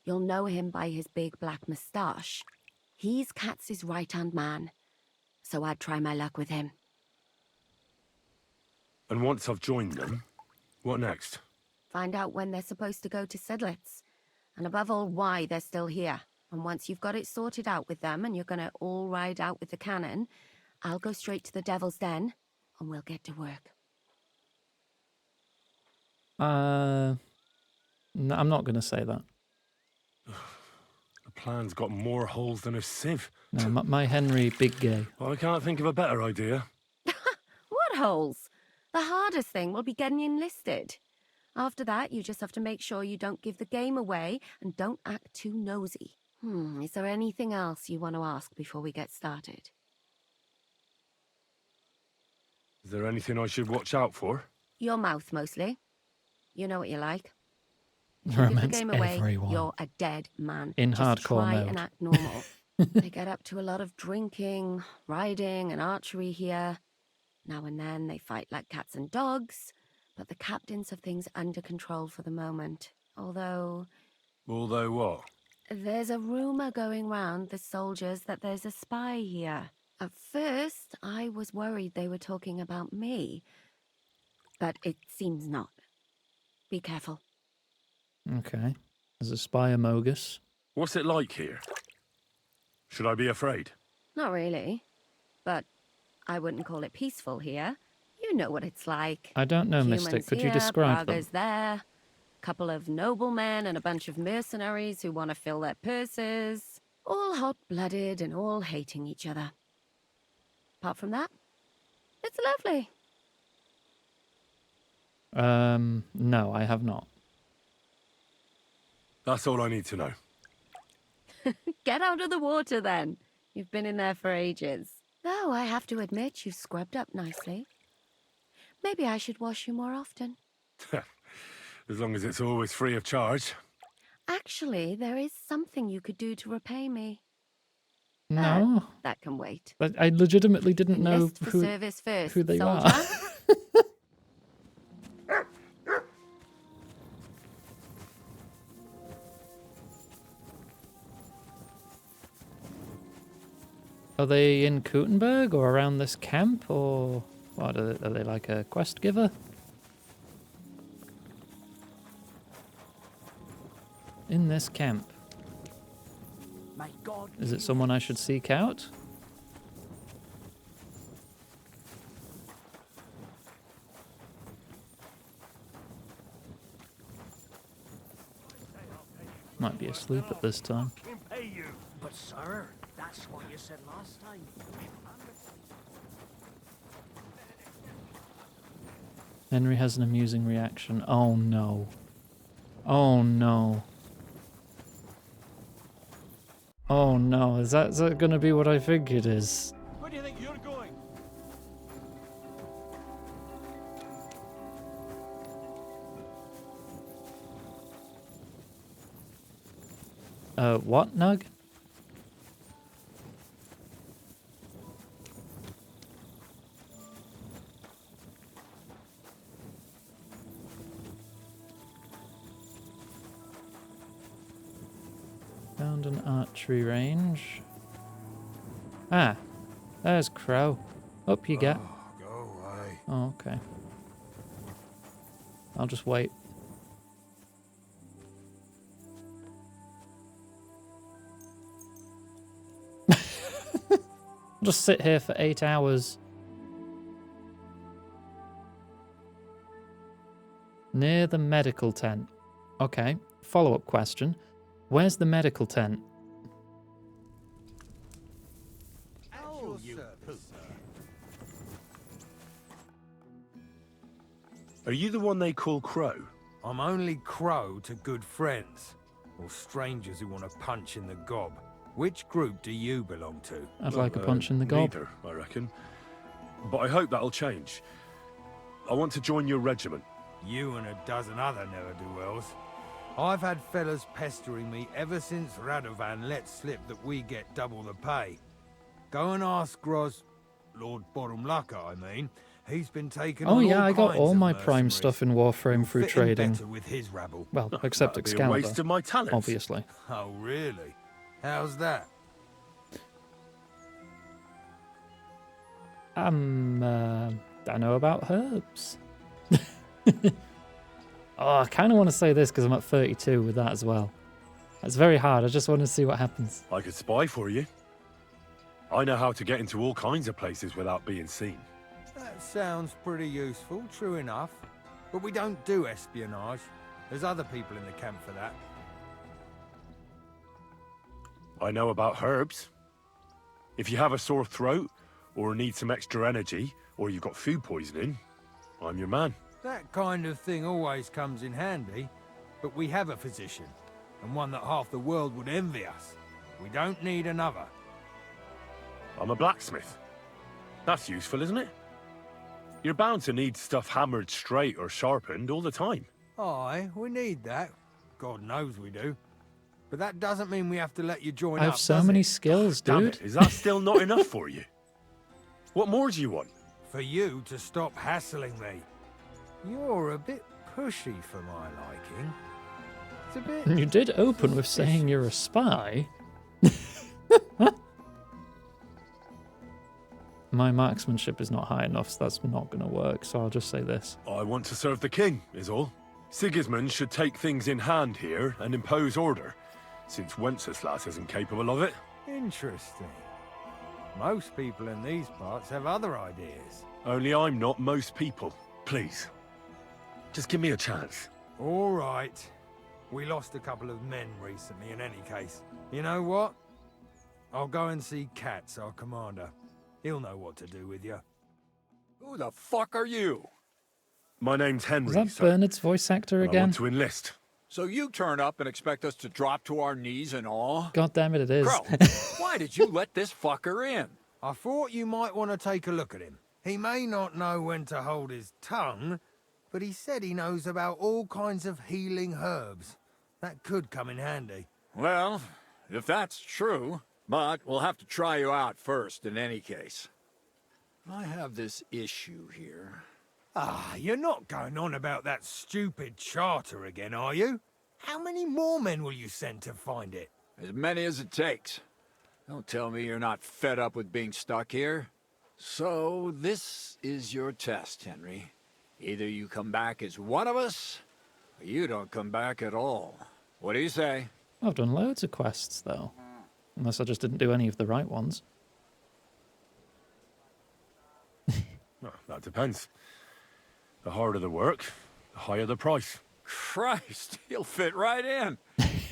S: You'll know him by his big black moustache. He's Katz's right-hand man, so I'd try my luck with him.
F: And once I've joined them, what next?
S: Find out when they're supposed to go to Sedlitz, and above all, why they're still here. And once you've got it sorted out with them and you're gonna all ride out with the cannon, I'll go straight to the Devil's Den, and we'll get to work.
A: No, I'm not going to say that.
F: The plan's got more holes than a sieve.
A: No, my Henry Big Gay.
F: Well, I can't think of a better idea.
S: What holes? The hardest thing will be getting enlisted. After that, you just have to make sure you don't give the game away and don't act too nosy. Is there anything else you want to ask before we get started?
F: Is there anything I should watch out for?
S: Your mouth, mostly. You know what you like. If you give the
A: Romance
S: game away,
A: everyone.
S: you're a dead man.
A: In
S: Just
A: hardcore
S: try
A: mode.
S: and act normal. They get up to a lot of drinking, riding, and archery here. Now and then they fight like cats and dogs, but the captains have things under control for the moment. Although
F: what?
S: there's a rumor going round the soldiers that there's a spy here. At first, I was worried they were talking about me, but it seems not. Be careful.
A: Okay. There's a spy Amogus.
F: What's it like here? Should I be afraid?
S: Not really, but I wouldn't call it peaceful here. You know what it's like.
A: I don't know,
S: Humans
A: Mystic. Could you
S: here,
A: describe them?
S: Praggers there, couple of noblemen and a bunch of mercenaries who want to fill their purses. All hot-blooded and all hating each other. Apart from that, it's lovely.
A: No, I have not.
F: That's all I need to know.
S: Get out of the water then. You've been in there for ages. Though I have to admit you've scrubbed up nicely. Maybe I should wash you more often.
F: As long as it's always free of charge.
S: Actually, there is something you could do to repay me.
A: No.
S: That can wait.
A: I legitimately didn't know
S: Enlist for service first,
A: who they
S: soldier.
A: are. Are they in Kuttenberg or around this camp, or what? Are they like a quest giver? In this camp.
Q: My God.
A: Is it someone I should seek out? Might be asleep at this time.
D: But sir, that's what you said last time.
A: Henry has an amusing reaction. Oh no. Oh no. Oh no, is that gonna be what I think it is?
E: Where do you think you're going?
A: What, Nug? Found an archery range. Ah, there's Crow. Up you get.
J: Go away.
A: Oh, okay. I'll just wait. I'll just sit here for 8 hours. Near the medical tent. Okay, follow-up question. Where's the medical tent?
G: Oh, you poop.
B: Are you the one they call Crow?
G: I'm only Crow to good friends, or strangers who want to punch in the gob. Which group do you belong to?
A: I'd like a punch in the gob.
B: Neither, I reckon. But I hope that'll change. I want to join your regiment.
G: You and a dozen other ne'er-do-wells. I've had fellas pestering me ever since Radovan let slip that we get double the pay. Go and ask Lord Borumlaka, I mean. He's been taking
A: Oh
G: on
A: yeah,
G: all
A: I got
G: kinds
A: all
G: of
A: my prime
G: mercenaries.
A: stuff in Warframe through
G: Fit in
A: trading.
G: better with his rabble.
A: Well, except
B: That'd be a
A: Excalibur.
B: waste of my talents.
A: Obviously.
G: Oh, really? How's that?
A: I know about herbs. Oh, I kind of want to say this because I'm at 32 with that as well. It's very hard. I just want to see what happens.
B: I could spy for you. I know how to get into all kinds of places without being seen.
G: That sounds pretty useful, true enough. But we don't do espionage. There's other people in the camp for that.
B: I know about herbs. If you have a sore throat, or need some extra energy, or you've got food poisoning, I'm your man.
G: That kind of thing always comes in handy, but we have a physician, and one that half the world would envy us. We don't need another.
B: I'm a blacksmith. That's useful, isn't it? You're bound to need stuff hammered straight or sharpened all the time.
G: Aye, we need that. God knows we do. But that doesn't mean we have to let you join
A: I
G: up,
A: have so
G: does
A: many
G: it?
A: skills,
B: Damn
A: dude.
B: it, is that still not enough for you? What more do you want?
G: For you to stop hassling me. You're a bit pushy for my liking. It's a bit...
A: You did open with saying you're a spy. My marksmanship is not high enough, so that's not going to work, so I'll just say this.
B: I want to serve the king, is all. Sigismund should take things in hand here and impose order, since Wenceslas isn't capable of it.
G: Interesting. Most people in these parts have other ideas.
B: Only I'm not most people. Please. Just give me a chance.
G: All right. We lost a couple of men recently in any case. You know what? I'll go and see Katz, our commander. He'll know what to do with you.
J: Who the fuck are you?
B: My name's Henry,
A: Is that
B: sir,
A: Bernard's voice actor
B: and I
A: again?
B: want to enlist.
J: So you turn up and expect us to drop to our knees in awe?
A: God damn it is.
J: Crow, why did you let this fucker in?
G: I thought you might want to take a look at him. He may not know when to hold his tongue, but he said he knows about all kinds of healing herbs. That could come in handy.
J: Well, if that's true, but we'll have to try you out first in any case. I have this issue here.
G: Ah, you're not going on about that stupid charter again, are you? How many more men will you send to find it?
J: As many as it takes. Don't tell me you're not fed up with being stuck here. So, this is your test, Henry. Either you come back as one of us, or you don't come back at all. What do you say?
A: I've done loads of quests, though. Unless I just didn't do any of the right ones.
B: Well, that depends. The harder the work, the higher the price.
J: Christ, he'll fit right in.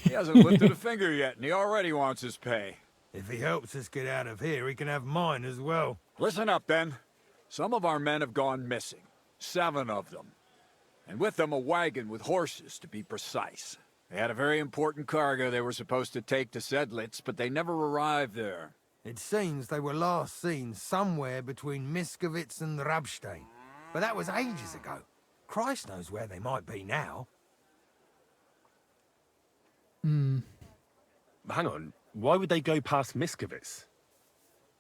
J: He hasn't lifted a finger yet, and he already wants his pay.
G: If he helps us get out of here, he can have mine as well.
J: Listen up, then. Some of our men have gone missing. 7 of them. And with them a wagon with horses, to be precise. They had a very important cargo they were supposed to take to Sedlitz, but they never arrived there.
G: It seems they were last seen somewhere between Miskovitz and Rabstein. But that was ages ago. Christ knows where they might be now.
A: Hmm.
B: Hang on, why would they go past Miskovitz?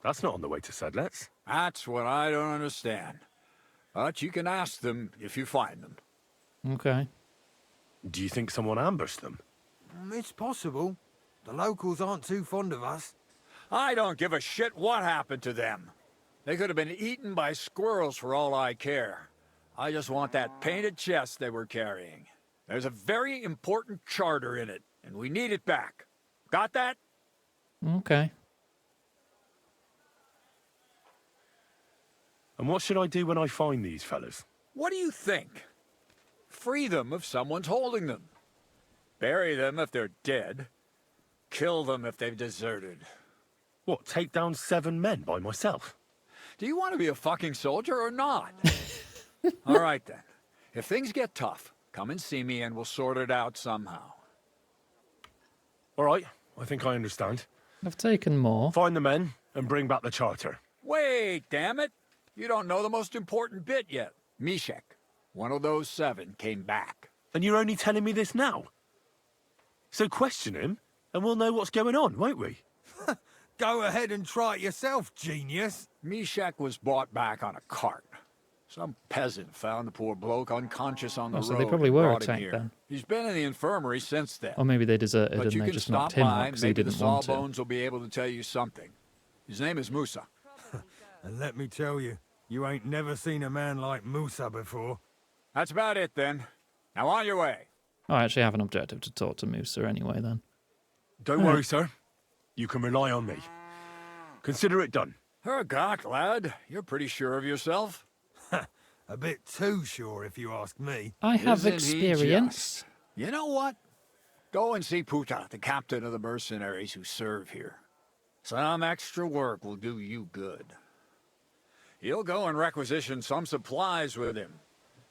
B: That's not on the way to Sedlitz.
J: That's what I don't understand. But you can ask them if you find them.
A: Okay.
B: Do you think someone ambushed them?
G: It's possible. The locals aren't too fond of us.
J: I don't give a shit what happened to them. They could have been eaten by squirrels for all I care. I just want that painted chest they were carrying. There's a very important charter in it, and we need it back. Got that?
A: Okay.
B: And what should I do when I find these fellas?
J: What do you think? Free them if someone's holding them. Bury them if they're dead. Kill them if they've deserted.
B: What, take down 7 men by myself?
J: Do you want to be a fucking soldier or not? All right then. If things get tough, come and see me and we'll sort it out somehow.
B: All right, I think I understand.
A: I've taken more.
B: Find the men and bring back the charter.
J: Wait, damn it! You don't know the most important bit yet. Mishek, one of those 7, came back.
B: And you're only telling me this now? So question him, and we'll know what's going on, won't we?
G: Go ahead and try it yourself, genius.
J: Mishek was brought back on a cart. Some peasant found the poor bloke unconscious on the road.
A: So they probably
J: and
A: were
J: brought him
A: attacked
J: here.
A: then.
J: He's been in the infirmary since then.
A: Or maybe they deserted
J: But
A: and
J: you
A: they
J: can
A: just
J: stop
A: knocked him out
J: by.
A: because he
J: Maybe the
A: didn't want to.
J: Sawbones will be able to tell you something. His name is Musa.
G: And let me tell you, you ain't never seen a man like Musa before.
J: That's about it then. Now on your way.
A: I actually have an objective to talk to Musa anyway then.
B: Don't worry, sir. You can rely on me. Consider it done.
J: Hergott, lad. You're pretty sure of yourself.
G: A bit too sure, if you ask me.
A: I have
J: Isn't he
A: experience.
J: just? You know what? Go and see Puta, the captain of the mercenaries who serve here. Some extra work will do you good. He'll go and requisition some supplies with him.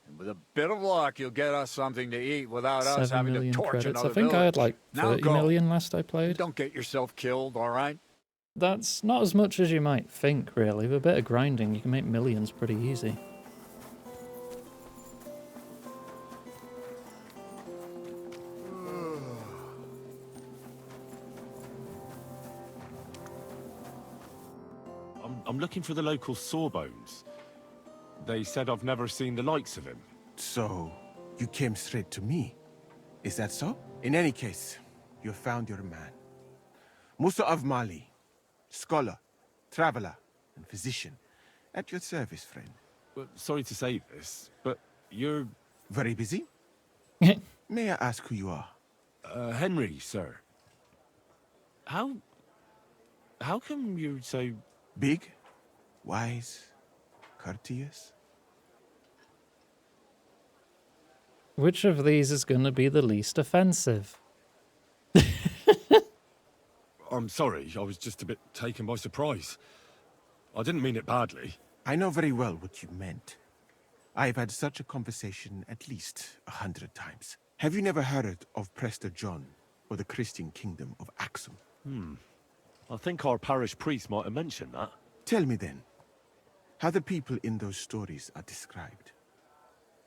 J: And with a bit of luck, you'll get us something to eat without us
A: 7
J: having to
A: million
J: torch
A: credits.
J: another
A: I think I had
J: village.
A: like
J: Now
A: 30
J: go.
A: million last I played.
J: Don't get yourself killed, all right?
A: That's not as much as you might think, really. With a bit of grinding, you can make millions pretty easy.
B: I'm looking for the local Sawbones. They said I've never seen the likes of him.
P: So, you came straight to me. Is that so? In any case, you found your man. Musa of Mali, scholar, traveler, and physician. At your service, friend.
B: Well, sorry to say this, but you're...
P: Very busy? May I ask who you are?
B: Henry, sir. How come you're so...
P: Big, wise, courteous?
A: Which of these is going to be the least offensive?
B: I'm sorry, I was just a bit taken by surprise. I didn't mean it badly.
P: I know very well what you meant. I've had such a conversation at least 100 times. Have you never heard of Prester John or the Christian kingdom of Axum?
B: I think our parish priest might have mentioned that.
P: Tell me then, how the people in those stories are described.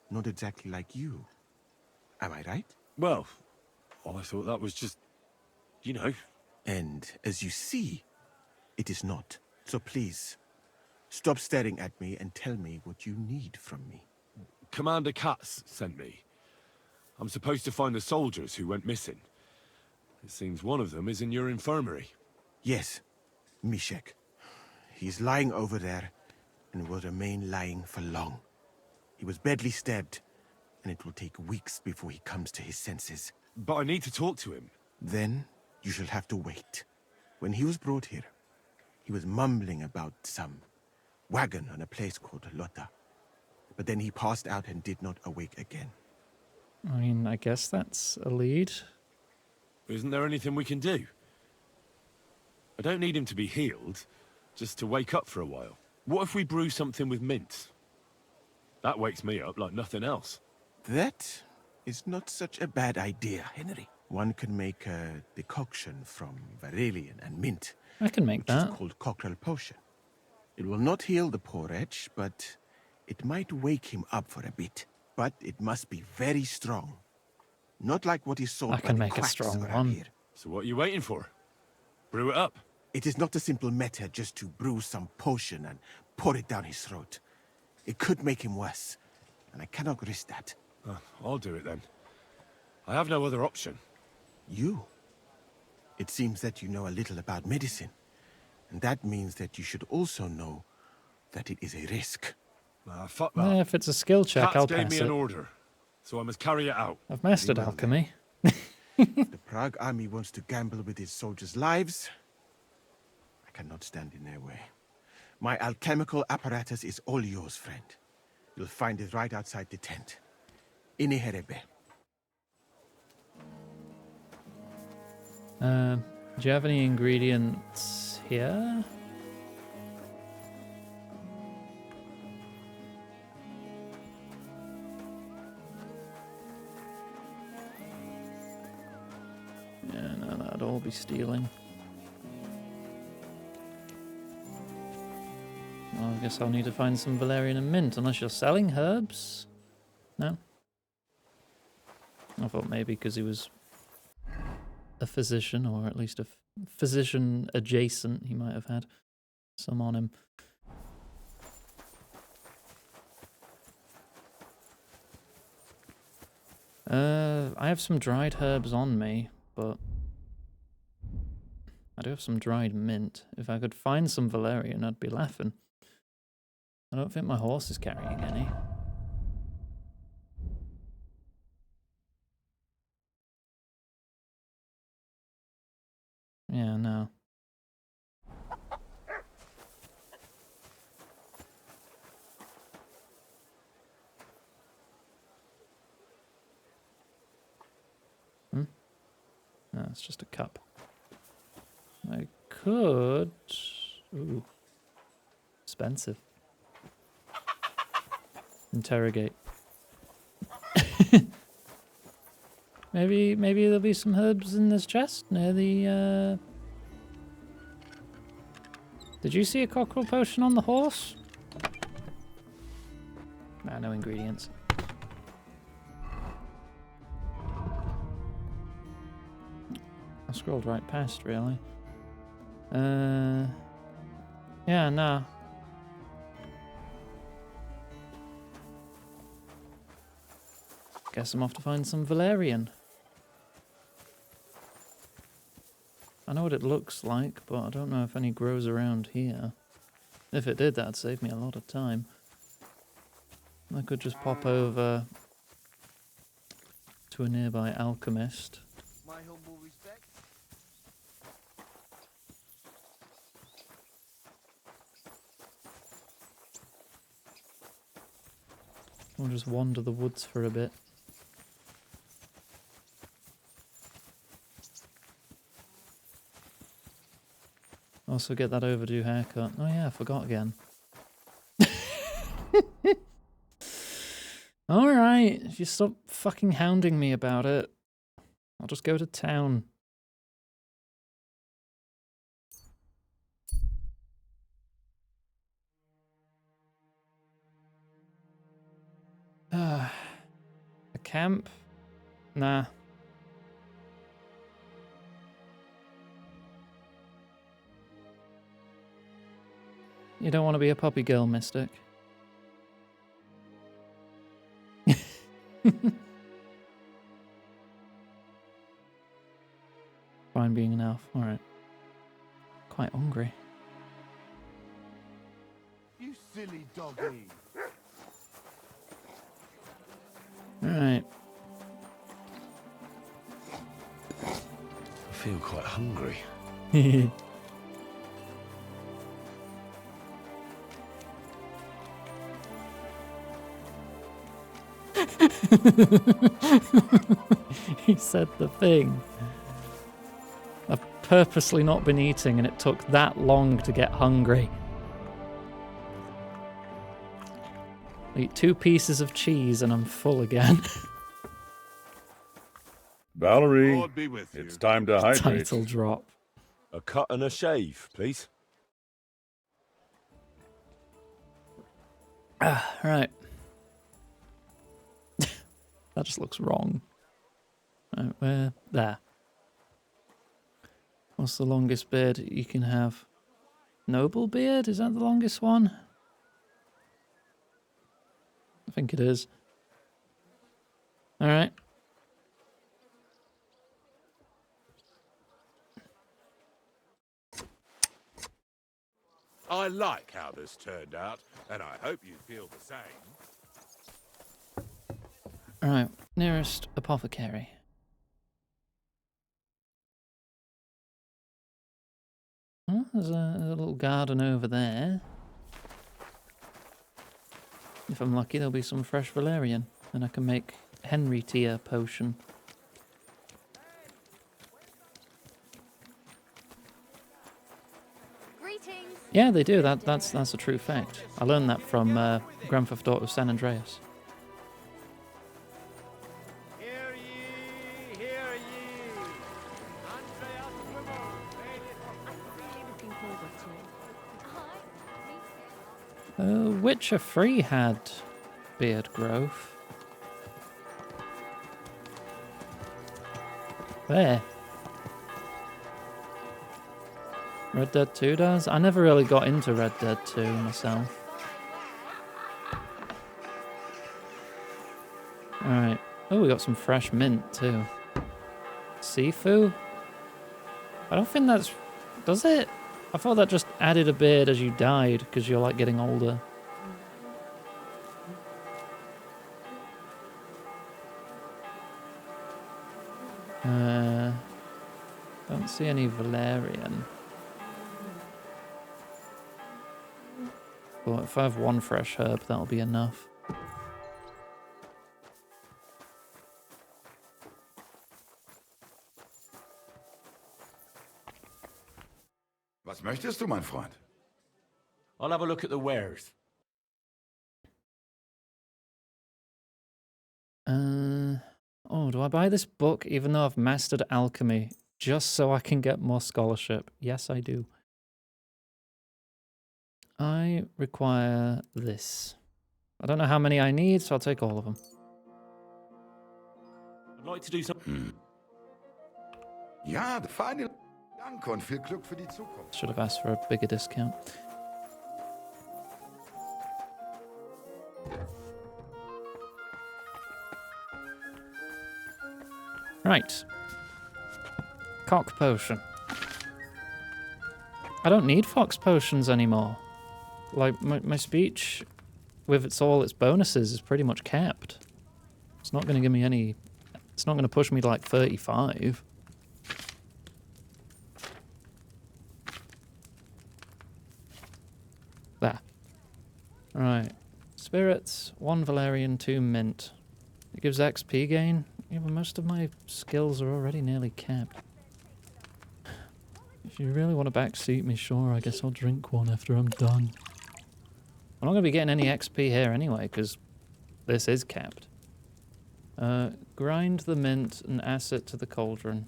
P: Not exactly like you. Am I right?
B: Well, I thought that was just, you know.
P: And as you see, it is not. So please, stop staring at me and tell me what you need from me.
B: Commander Katz sent me. I'm supposed to find the soldiers who went missing. It seems one of them is in your infirmary.
P: Yes, Mishek. He's lying over there and will remain lying for long. He was badly stabbed, and it will take weeks before he comes to his senses.
B: But I need to talk to him.
P: Then you shall have to wait. When he was brought here, he was mumbling about some wagon on a place called Lota. But then he passed out and did not awake again.
A: I mean, I guess that's a lead.
B: Isn't there anything we can do? I don't need him to be healed, just to wake up for a while. What if we brew something with mint? That wakes me up like nothing else.
P: That is not such a bad idea, Henry. One can make a decoction from Varelian and mint.
A: I can make
P: which
A: that.
P: is called cockerel potion. It will not heal the poor wretch, but it might wake him up for a bit. But it must be very strong. Not like what is sold
A: I
P: by
A: can
P: the
A: make a
P: quacks
A: strong
P: around
A: one.
P: here.
B: So what are you waiting for? Brew it up.
P: It is not a simple matter just to brew some potion and pour it down his throat. It could make him worse, and I cannot risk that.
B: I'll do it then. I have no other option.
P: You? It seems that you know a little about medicine, and that means that you should also know that it is a risk.
B: Fuck that.
A: If it's a skill check,
B: Cats
A: I'll
B: gave
A: pass
B: me
A: it.
B: an order, so I must carry it out.
A: I've mastered
P: Very well,
A: alchemy.
P: If the Prague army wants to gamble with its soldiers' lives, I cannot stand in their way. My alchemical apparatus is all yours, friend. You'll find it right outside the tent. In Herebe.
A: Do you have any ingredients here? Yeah, no, that'd all be stealing. Well, I guess I'll need to find some valerian and mint, unless you're selling herbs? No? I thought maybe because he was a physician, or at least a physician adjacent, he might have had some on him. I have some dried herbs on me, but I do have some dried mint. If I could find some valerian, I'd be laughing. I don't think my horse is carrying any. Yeah, no. No, it's just a cup. I could... Ooh. Expensive. Interrogate. Maybe there'll be some herbs in this chest near the, Did you see a cockerel potion on the horse? Nah, no ingredients. I scrolled right past, really. Yeah, no. Guess I'm off to find some valerian. I know what it looks like, but I don't know if any grows around here. If it did, that'd save me a lot of time. I could just pop over to a nearby alchemist.
H: My humble respect.
A: Or just wander the woods for a bit. Also get that overdue haircut. Oh yeah, I forgot again. Alright, if you stop fucking hounding me about it, I'll just go to town. A camp? Nah. You don't want to be a puppy girl, Mystic. Fine being an elf. Alright. Quite hungry.
H: You silly doggy.
A: Alright.
B: I feel quite hungry.
A: He said the thing. purposely not been eating and it took that long to get hungry. I eat 2 pieces of cheese and I'm full again.
F: Valerie,
V: Lord be with you.
F: it's time to hydrate.
A: Title drop.
F: A cut and a shave, please.
A: Right. That just looks wrong. Right, where? There. What's the longest beard you can have? Noble beard? Is that the longest one? I think it is. Alright.
V: I like how this turned out, and I hope you feel the same.
A: Alright, nearest apothecary. Oh, there's a little garden over there. If I'm lucky, there'll be some fresh valerian, and I can make Henry tier potion.
N: Greetings.
A: Yeah, they do. That's a true fact. I learned that from Grand Theft Auto San Andreas. Witcher 3 had beard growth. There. Red Dead 2 does? I never really got into Red Dead 2 myself. Alright. Oh, we got some fresh mint too. Sifu? I don't think that's... Does it? I thought that just added a beard as you died because you're like getting older. Don't see any valerian. But if I have 1 fresh herb, that'll be enough.
K: Was möchtest du, mein Freund?
C: I'll have a look at the wares.
A: Oh, do I buy this book even though I've mastered alchemy just so I can get more scholarship? Yes, I do. I require this. I don't know how many I need, so I'll take all of them.
C: I'd like to do something.
K: Ja, feine Danke und viel Glück für die Zukunft.
A: Should have asked for a bigger discount. Right. Cock potion. I don't need fox potions anymore. Like, my speech with all its bonuses is pretty much capped. It's not going to give me any... It's not going to push me to like 35. There. Right. Spirits, 1 valerian, 2 mint. It gives XP gain. Yeah, but most of my skills are already nearly capped. If you really want to backseat me, sure, I guess I'll drink 1 after I'm done. I'm not going to be getting any XP here anyway, because this is capped. Grind the mint and add it to the cauldron.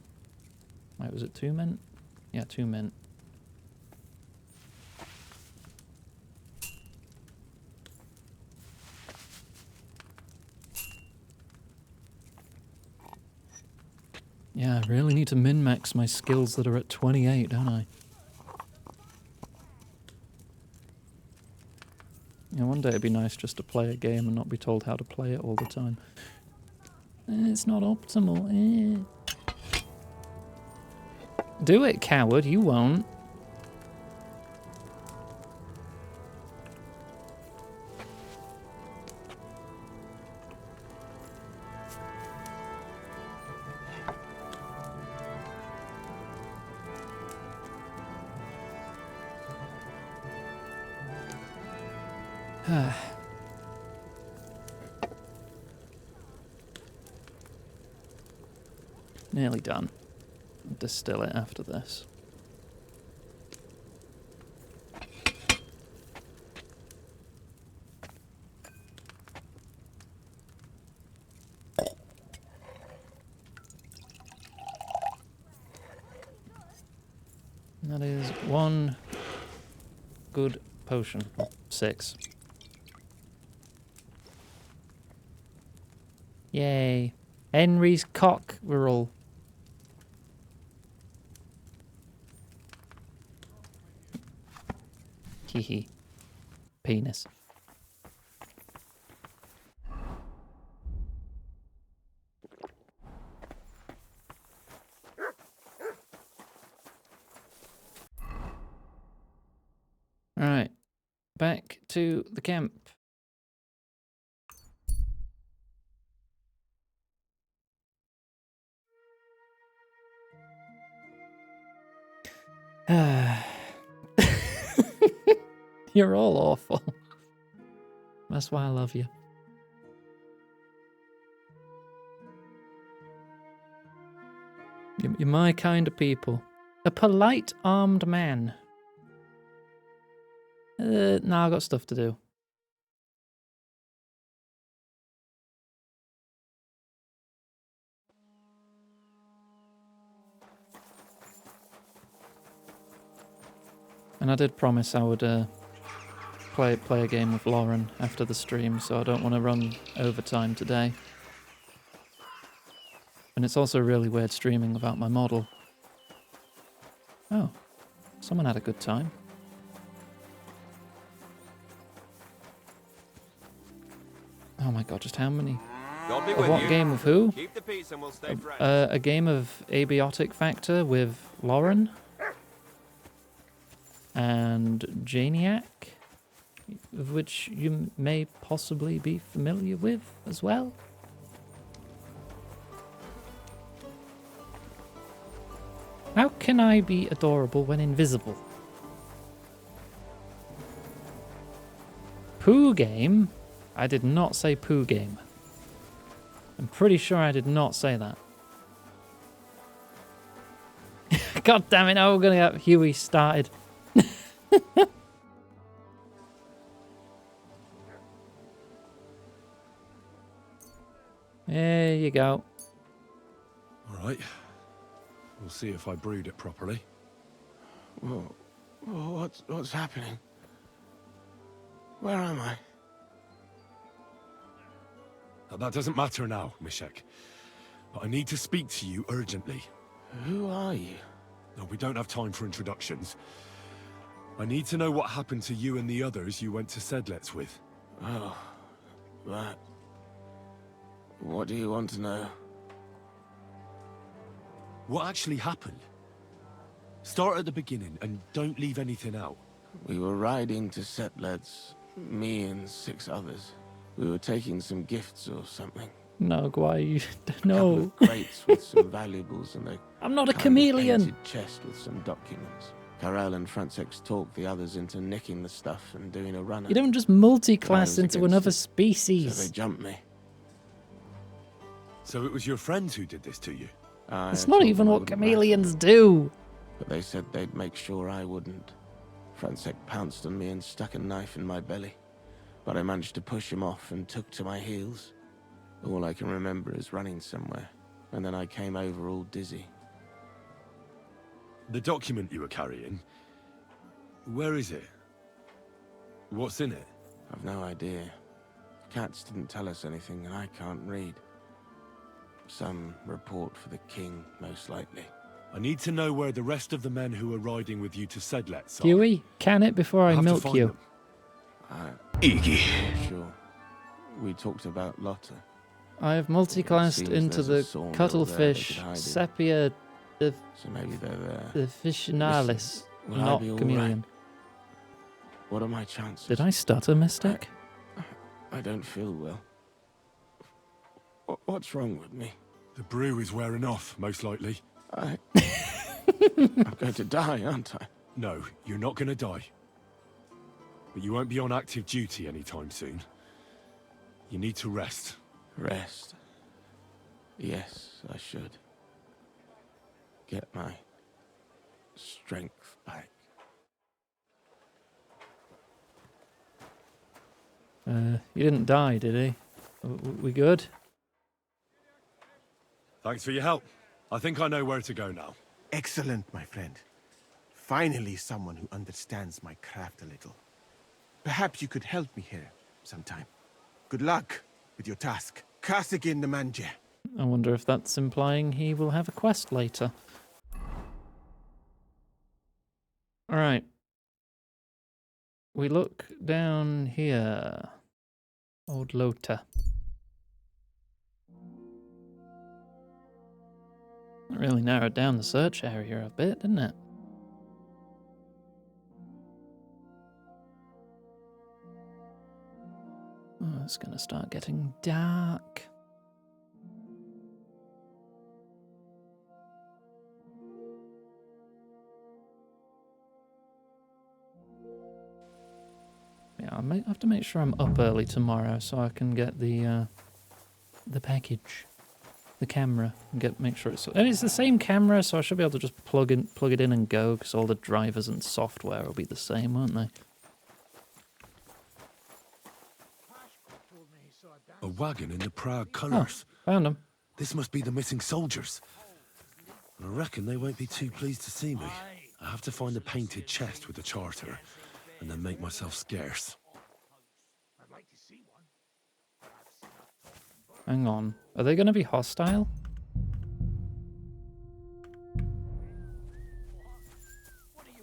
A: Wait, was it 2 mint? Yeah, 2 mint. Yeah, I really need to min-max my skills that are at 28, don't I? Yeah, one day it'd be nice just to play a game and not be told how to play it all the time. It's not optimal. Do it, coward. You won't. Nearly done. I'll distill it after this. That is 1 good potion. 6. Yay. Henry's cock roll. Hehe. Penis. Alright. Back to the camp. You're all awful. That's why I love you. You're my kind of people. A polite armed man. Nah, I got stuff to do. And I did promise I would play a game with Lauren after the stream, so I don't want to run overtime today. And it's also really weird streaming without my model. Oh, someone had a good time. Oh my god, just how many?
T: God be
A: Of
T: with
A: what
T: you.
A: game of who?
T: Keep the peace and we'll stay friends.
A: A game of Abiotic Factor with Lauren. And Janiac, of which you may possibly be familiar with as well. How can I be adorable when invisible? Poo game? I did not say poo game. I'm pretty sure I did not say that. God damn it, now we're going to get Huey started. There you go.
F: All right. We'll see if I brewed it properly.
P: Whoa. What's happening? Where am I?
F: That doesn't matter now, Mishek. But I need to speak to you urgently.
P: Who are you?
F: No, we don't have time for introductions. I need to know what happened to you and the others you went to Sedlets with.
P: Oh, that. What do you want to know?
F: What actually happened? Start at the beginning and don't leave anything out.
P: We were riding to Sedlets, me and 6 others. We were taking some gifts or something.
A: No, Guai, no.
P: Couple of crates with some valuables and a
A: I'm not a
P: kind of
A: chameleon.
P: painted chest with some documents. Karel and Francex talked the others into nicking the stuff and doing a run.
A: You don't just multi-class
P: I was
A: into
P: against
A: another
P: it,
A: species.
P: So they jumped me.
F: So it was your friends who did this to you?
A: It's not even what chameleons do.
P: But they said they'd make sure I wouldn't. Francex pounced on me and stuck a knife in my belly. But I managed to push him off and took to my heels. All I can remember is running somewhere, and then I came over all dizzy.
F: The document you were carrying, where is it? What's in it?
P: I've no idea. Cats didn't tell us anything, and I can't read. Some report for the king, most likely.
F: I need to know where the rest of the men who are riding with you to Sedlets are.
A: Huey, can it before I
F: have to
A: milk
F: find
A: you.
F: them. Iggy.
P: Sure. We talked about Lotta.
A: I have multi-classed
P: Seems
A: into
P: there's
A: the
P: a sawmill
A: cuttlefish
P: there they could hide in.
A: sepia the
P: So maybe they're there.
A: the fissionalis,
P: Will I
A: not
P: be all
A: chameleon.
P: right? What are my chances?
A: Did I stutter, Mystic?
P: I don't feel well. What's wrong with me?
F: The brew is wearing off, most likely.
P: I'm going to die, aren't I?
F: No, you're not going to die. But you won't be on active duty anytime soon. You need to rest.
P: Rest. Yes, I should. Get my strength back.
A: He didn't die, did he? We good?
F: Thanks for your help. I think I know where to go now.
P: Excellent, my friend. Finally, someone who understands my craft a little. Perhaps you could help me here sometime. Good luck with your task. Kasagin the Manje.
A: I wonder if that's implying he will have a quest later. Alright. We look down here. Old Lota. That really narrowed down the search area a bit, didn't it? Oh, it's gonna start getting dark. Yeah, I might have to make sure I'm up early tomorrow so I can get the package, the camera, and make sure it's. And it's the same camera, so I should be able to just plug it in and go, because all the drivers and software will be the same, won't they?
F: A wagon in the Prague colours.
A: Oh, found them.
F: This must be the missing soldiers. I reckon they won't be too pleased to see me. I have to find the painted chest with the charter, and then make myself scarce.
A: Hang on. Are they going to be hostile?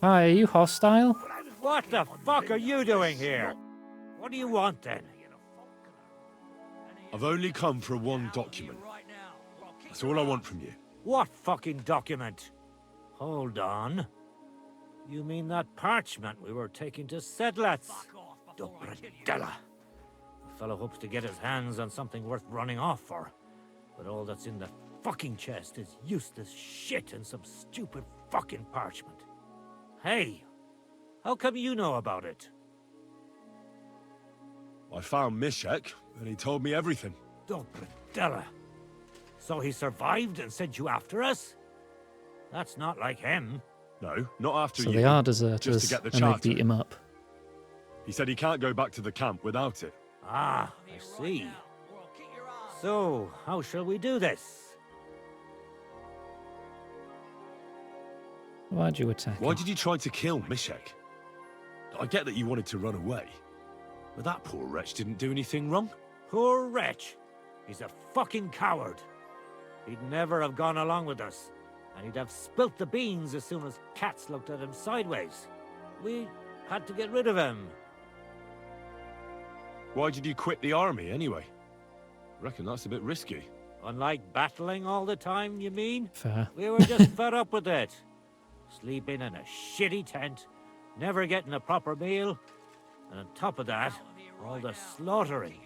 A: Hi, are you hostile?
D: What the fuck are you doing here? What do you want then?
F: I've only come for one document. That's all I want from you.
D: What fucking document? Hold on. You mean that parchment we were taking to Sedlets? Dobrodella. The fellow hopes to get his hands on something worth running off for. But all that's in the fucking chest is useless shit and some stupid fucking parchment. Hey, how come you know about it?
F: I found Mishek, and he told me everything.
D: Dobrodella. So he survived and sent you after us? That's not like him.
F: No, not after
A: So
F: you.
A: they are
F: Just
A: deserters,
F: to get the
A: and they
F: charter.
A: beat him up.
F: He said he can't go back to the camp without it.
D: Ah, I see. So, how shall we do this?
A: Why'd you attack
F: Why
A: him?
F: did you try to kill Mishek? I get that you wanted to run away, but that poor wretch didn't do anything wrong.
D: Poor wretch. He's a fucking coward. He'd never have gone along with us, and he'd have spilt the beans as soon as cats looked at him sideways. We had to get rid of him.
F: Why did you quit the army anyway? Reckon that's a bit risky.
D: Unlike battling all the time, you mean?
A: Fair.
D: We were just fed up with it. Sleeping in a shitty tent, never getting a proper meal, and on top of that, all the slaughtering.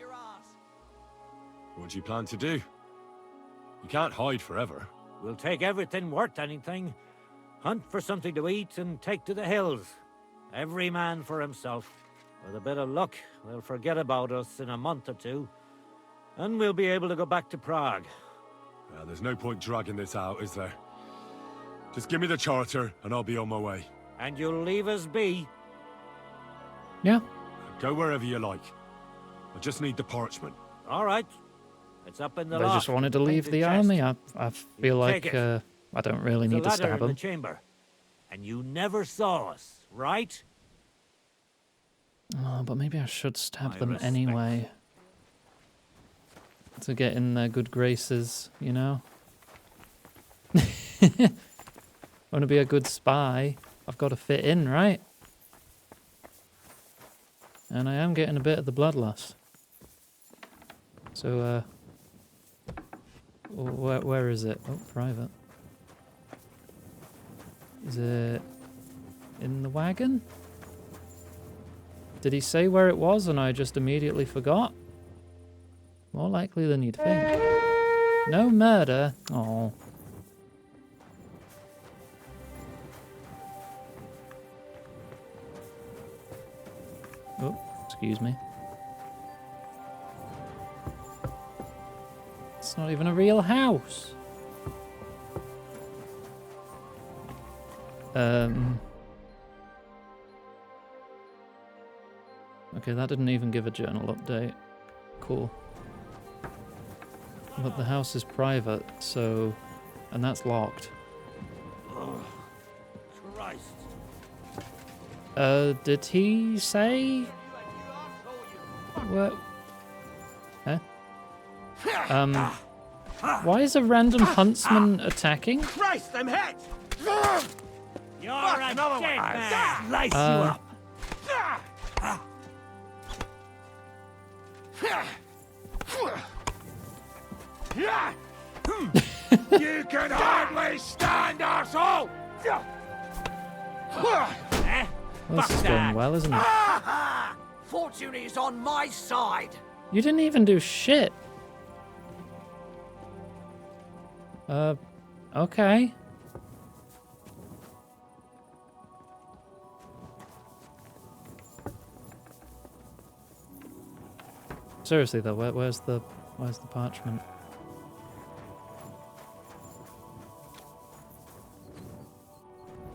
F: What do you plan to do? You can't hide forever.
D: We'll take everything worth anything, hunt for something to eat, and take to the hills. Every man for himself. With a bit of luck, they'll forget about us in a month or two, and we'll be able to go back to Prague.
F: There's no point dragging this out, is there? Just give me the charter, and I'll be on my way.
D: And you'll leave us be?
A: Yeah.
F: Go wherever you like. I just need the parchment.
D: All right. It's up in the
A: They
D: loft.
A: just wanted to leave the
D: chest.
A: army. I feel like
D: take it.
A: I don't really
D: There's
A: need
D: a
A: to
D: ladder
A: stab
D: in the
A: them.
D: chamber. And you never saw us, right?
A: Oh, but maybe I should stab
D: My
A: them
D: respect.
A: anyway. To get in their good graces, you know? Want to be a good spy, I've got to fit in, right? And I am getting a bit of the bloodlust. So, where is it? Oh, private. Is it in the wagon? Did he say where it was and I just immediately forgot? More likely than you'd think. No murder? Oh. Oh, excuse me. It's not even a real house. Okay, that didn't even give a journal update. Cool. But the house is private, so... And that's locked.
D: Oh, Christ.
A: Did he say? What? Huh? Why is a random huntsman attacking?
G: Christ, I'm hit!
R: You're
G: Fuck,
R: a
G: another
R: dead
G: one.
R: man.
G: Slice you up.
K: You can hardly stand, arsehole!
A: This is going well, isn't it?
Q: Fortune is on my side.
A: You didn't even do shit. Okay. Seriously though, where's the parchment?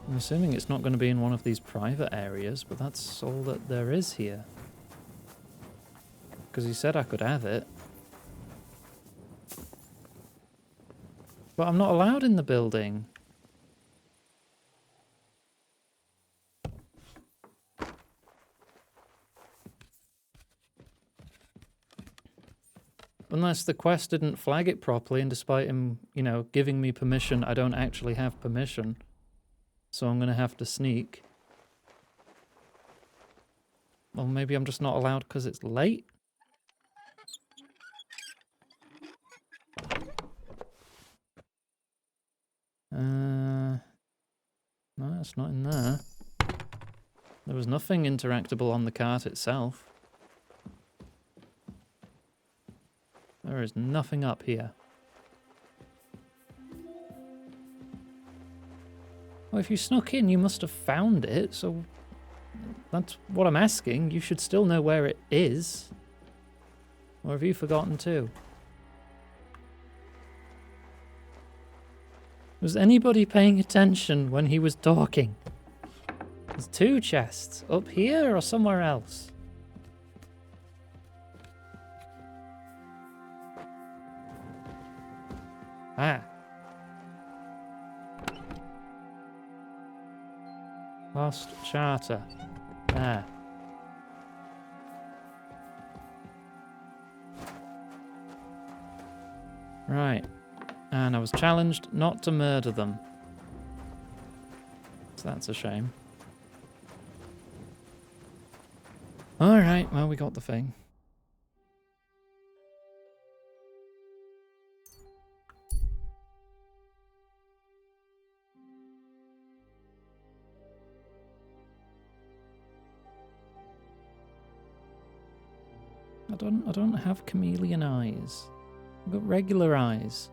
A: I'm assuming it's not going to be in one of these private areas, but that's all that there is here. Because he said I could have it. But I'm not allowed in the building. Unless the quest didn't flag it properly, and despite him, you know, giving me permission, I don't actually have permission. So I'm going to have to sneak. Well, maybe I'm just not allowed because it's late? No, it's not in there. There was nothing interactable on the cart itself. There is nothing up here. Well, if you snuck in, you must have found it, so that's what I'm asking. You should still know where it is. Or have you forgotten too? Was anybody paying attention when he was talking? There's two chests. Up here or somewhere else? Ah. Lost charter. Ah. Right. And I was challenged not to murder them. So that's a shame. Alright, well, we got the thing. I don't have chameleon eyes. I've got regular eyes.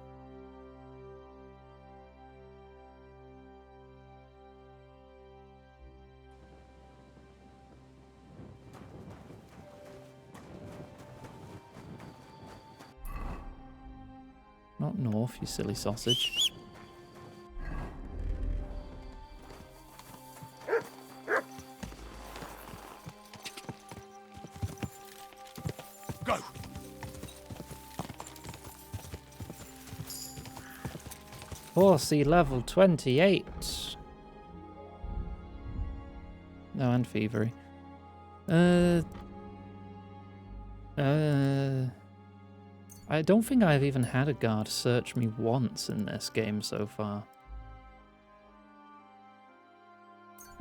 A: Not north, you silly sausage.
K: Go!
A: Horsey level 28. No, and thievery. I don't think I've even had a guard search me once in this game so far.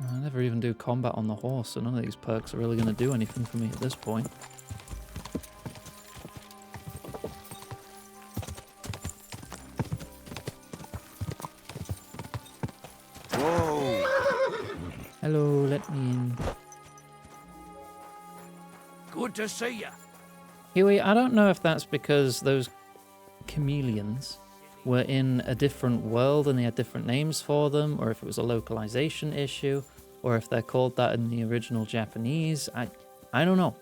A: I never even do combat on the horse, so none of these perks are really going to do anything for me at this point.
K: Whoa!
A: Hello, let me in.
Q: Good to see you.
A: Huey, I don't know if that's because those chameleons were in a different world and they had different names for them, or if it was a localization issue, or if they're called that in the original Japanese. I don't know.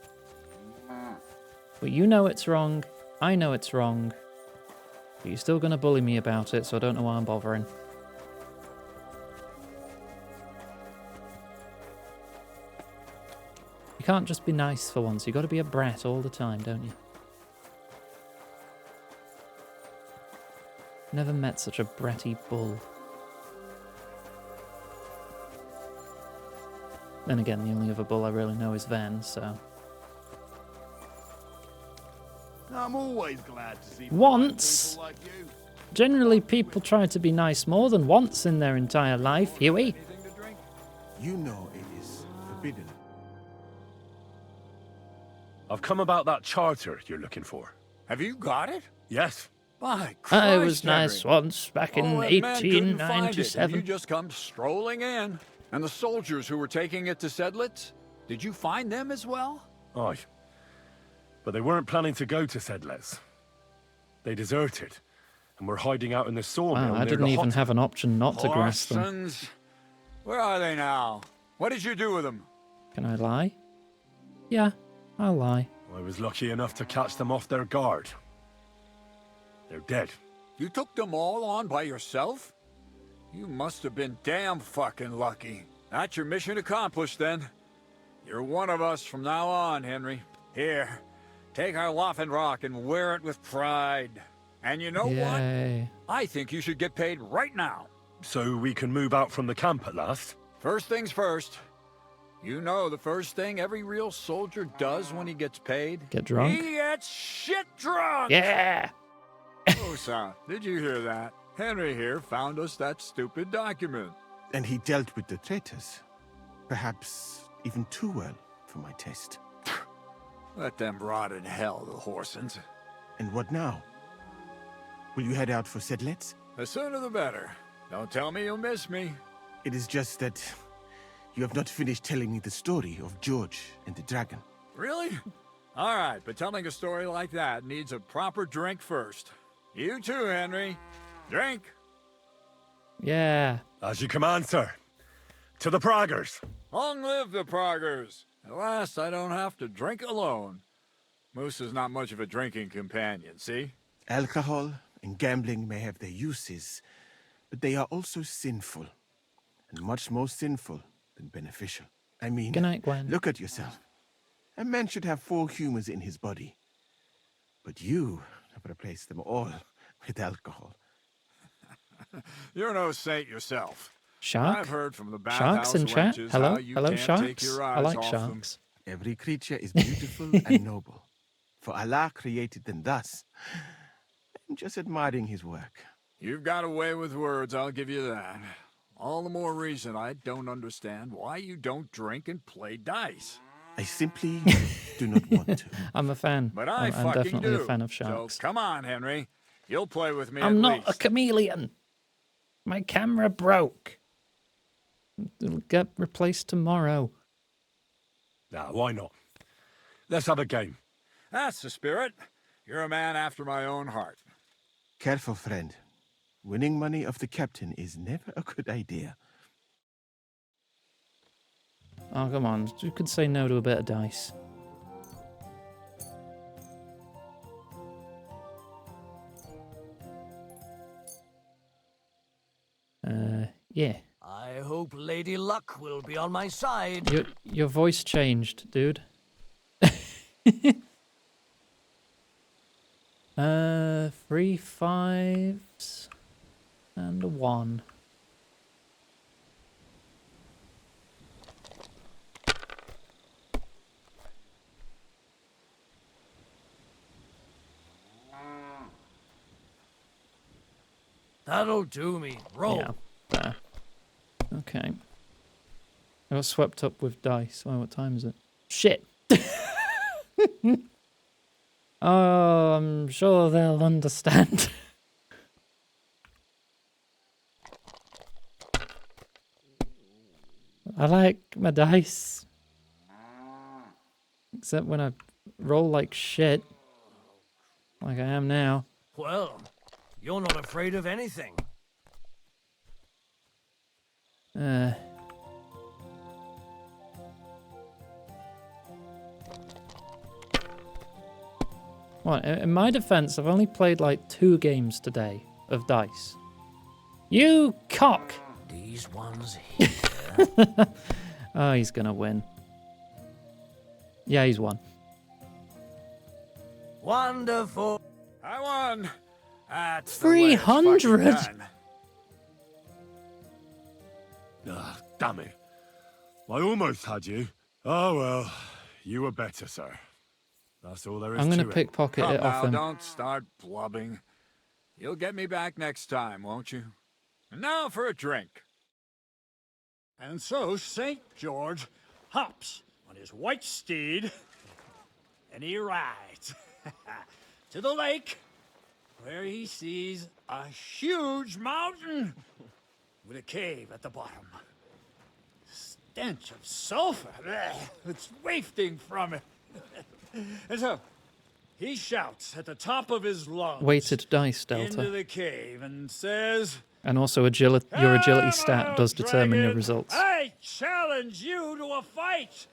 A: But you know it's wrong, I know it's wrong, but you're still going to bully me about it, so I don't know why I'm bothering. You can't just be nice for once, you got to be a brat all the time, don't you? Never met such a bratty bull. Then again, the only other bull I really know is Ven, so...
H: I'm always glad to see
A: Once?
H: people like you.
A: Generally, people try to be nice more than once in their entire life, Huey.
P: You know it is forbidden.
B: I've come about that charter you're looking for.
J: Have you got it?
B: Yes.
J: By Christ,
A: I was nice
J: Henry.
A: once, back in
J: All that man couldn't find it, and
A: 1897.
J: you just come strolling in. And the soldiers who were taking it to Sedlitz, did you find them as well?
B: Aye. But they weren't planning to go to Sedlitz. They deserted, and were hiding out in the sawmill
A: Wow, I
B: near
A: didn't
B: the
A: even
B: hot...
A: have an option not to grasp them.
J: Horsons. Where are they now? What did you do with them?
A: Can I lie? Yeah, I'll lie.
B: I was lucky enough to catch them off their guard. They're dead.
J: You took them all on by yourself? You must have been damn fucking lucky. That's your mission accomplished, then. You're one of us from now on, Henry. Here, take our Laughing Rock and wear it with pride. And you know
A: Yay.
J: what? I think you should get paid right now.
B: So we can move out from the camp at last?
J: First things first. You know the first thing every real soldier does when he gets paid?
A: Get drunk?
J: He gets shit drunk!
A: Yeah!
J: Oh, son, did you hear that? Henry here found us that stupid document.
P: And he dealt with the traitors. Perhaps even too well for my taste.
J: Let them rot in hell, the Horsons.
P: And what now? Will you head out for Sedlitz?
J: The sooner the better. Don't tell me you'll miss me.
P: It is just that you have not finished telling me the story of George and the dragon.
J: Really? All right, but telling a story like that needs a proper drink first. You too, Henry. Drink.
A: Yeah.
B: As you command, sir. To the Praggers.
J: Long live the Praggers. At last, I don't have to drink alone. Moose is not much of a drinking companion, see?
P: Alcohol and gambling may have their uses, but they are also sinful. And much more sinful than beneficial. I mean,
A: Good night, Gwen.
P: Look at yourself. A man should have 4 humors in his body. But you have replaced them all with alcohol.
J: You're no saint yourself.
A: Shark?
J: I've heard from the
A: Sharks
J: bathhouse
A: in chat?
J: wenches
A: Hello?
J: how you
A: Hello,
J: can't
A: sharks?
J: take your
A: I
J: eyes
A: like
J: off
A: sharks.
P: Every creature is beautiful and noble. For Allah created them thus. I'm just admiring his work.
J: You've got a way with words, I'll give you that. All the more reason I don't understand why you don't drink and play dice.
P: I simply do not want to.
A: I'm a fan.
J: But I'm
A: I'm
J: fucking
A: definitely
J: do.
A: a fan of sharks.
J: So come on, Henry. You'll play with me
A: I'm
J: at
A: not
J: least.
A: a chameleon. My camera broke. It'll get replaced tomorrow.
B: Nah, why not? Let's have a game.
J: That's the spirit. You're a man after my own heart.
P: Careful, friend. Winning money off the captain is never a good idea.
A: Oh, come on. You could say no to a bit of dice. Yeah.
R: I hope Lady Luck will be on my side.
A: Your voice changed, dude. 3 5s and a 1.
R: That'll do me. Roll.
A: Yeah, there. Okay. I got swept up with dice. Oh, what time is it? Shit! Oh, I'm sure they'll understand. I like my dice. Except when I roll like shit. Like I am now.
R: Well, you're not afraid of anything.
A: What? In my defense, I've only played like 2 games today of dice. You cock!
R: These ones here.
A: Oh, he's gonna win. Yeah, he's won.
R: Wonderful.
J: I won. That's the way it's
A: 300?
J: fucking done.
B: Ah, damn it.
F: I almost had you. Oh well, you were better, sir. That's all there is
A: I'm going
F: to
A: to
F: it.
A: pickpocket
J: Come
A: it off
J: now,
A: him.
J: don't start blubbing. You'll get me back next time, won't you? And now for a drink.
T: And so St. George hops on his white steed, and he rides to the lake, where he sees a huge mountain with a cave at the bottom. Stench of sulfur, it's wafting from it. And so he shouts at the top of his lungs
A: Weighted dice,
T: into
A: Delta.
T: the cave and says,
A: And also your agility stat does determine your results.
T: I challenge you to a fight.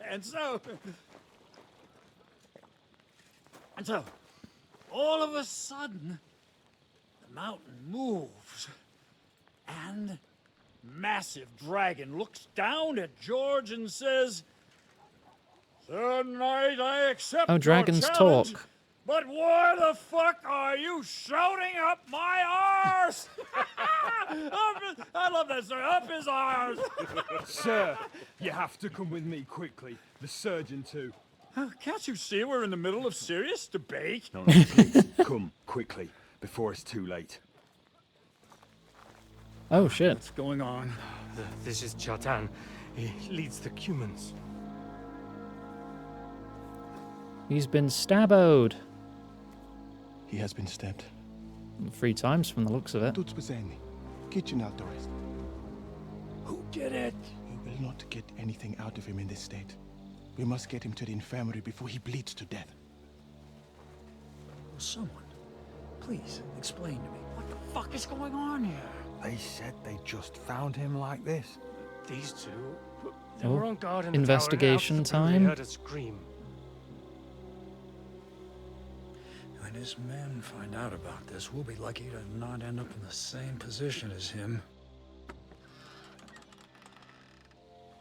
T: And so, all of a sudden, the mountain moves, and massive dragon looks down at George and says, "Sir Knight, I accept
A: Oh, dragons
T: your challenge,
A: talk.
T: but why the fuck are you shouting up my arse?" I love that, sir. Up his arse.
U: Sir, you have to come with me quickly. The surgeon too.
T: Can't you see we're in the middle of serious debate?
U: No, please, come quickly before it's too late.
A: Oh shit.
E: What's going on? This is Chatan. He leads the Cumans.
A: He's been stabboed.
P: He has been stabbed.
A: 3 times from the looks of it.
P: Tuts beseni. Kitchen outdoors.
T: Who did it?
P: We will not get anything out of him in this state. We must get him to the infirmary before he bleeds to death.
T: Someone, please explain to me what the fuck is going on here.
W: They said they just found him like this.
E: These two, they
A: Oh,
E: were on guard in the
A: investigation
E: tower, and out of the blue
A: time.
E: they heard a scream.
T: When his men find out about this, we'll be lucky to not end up in the same position as him.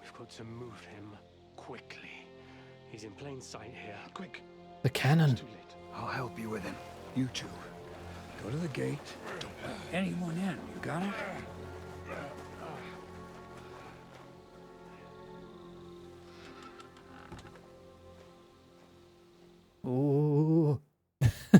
E: We've got to move him quickly. He's in plain sight here. Quick.
A: The cannon.
T: I'll help you with him. You two, go to the gate. Don't let anyone in. You got it?
A: Ooh.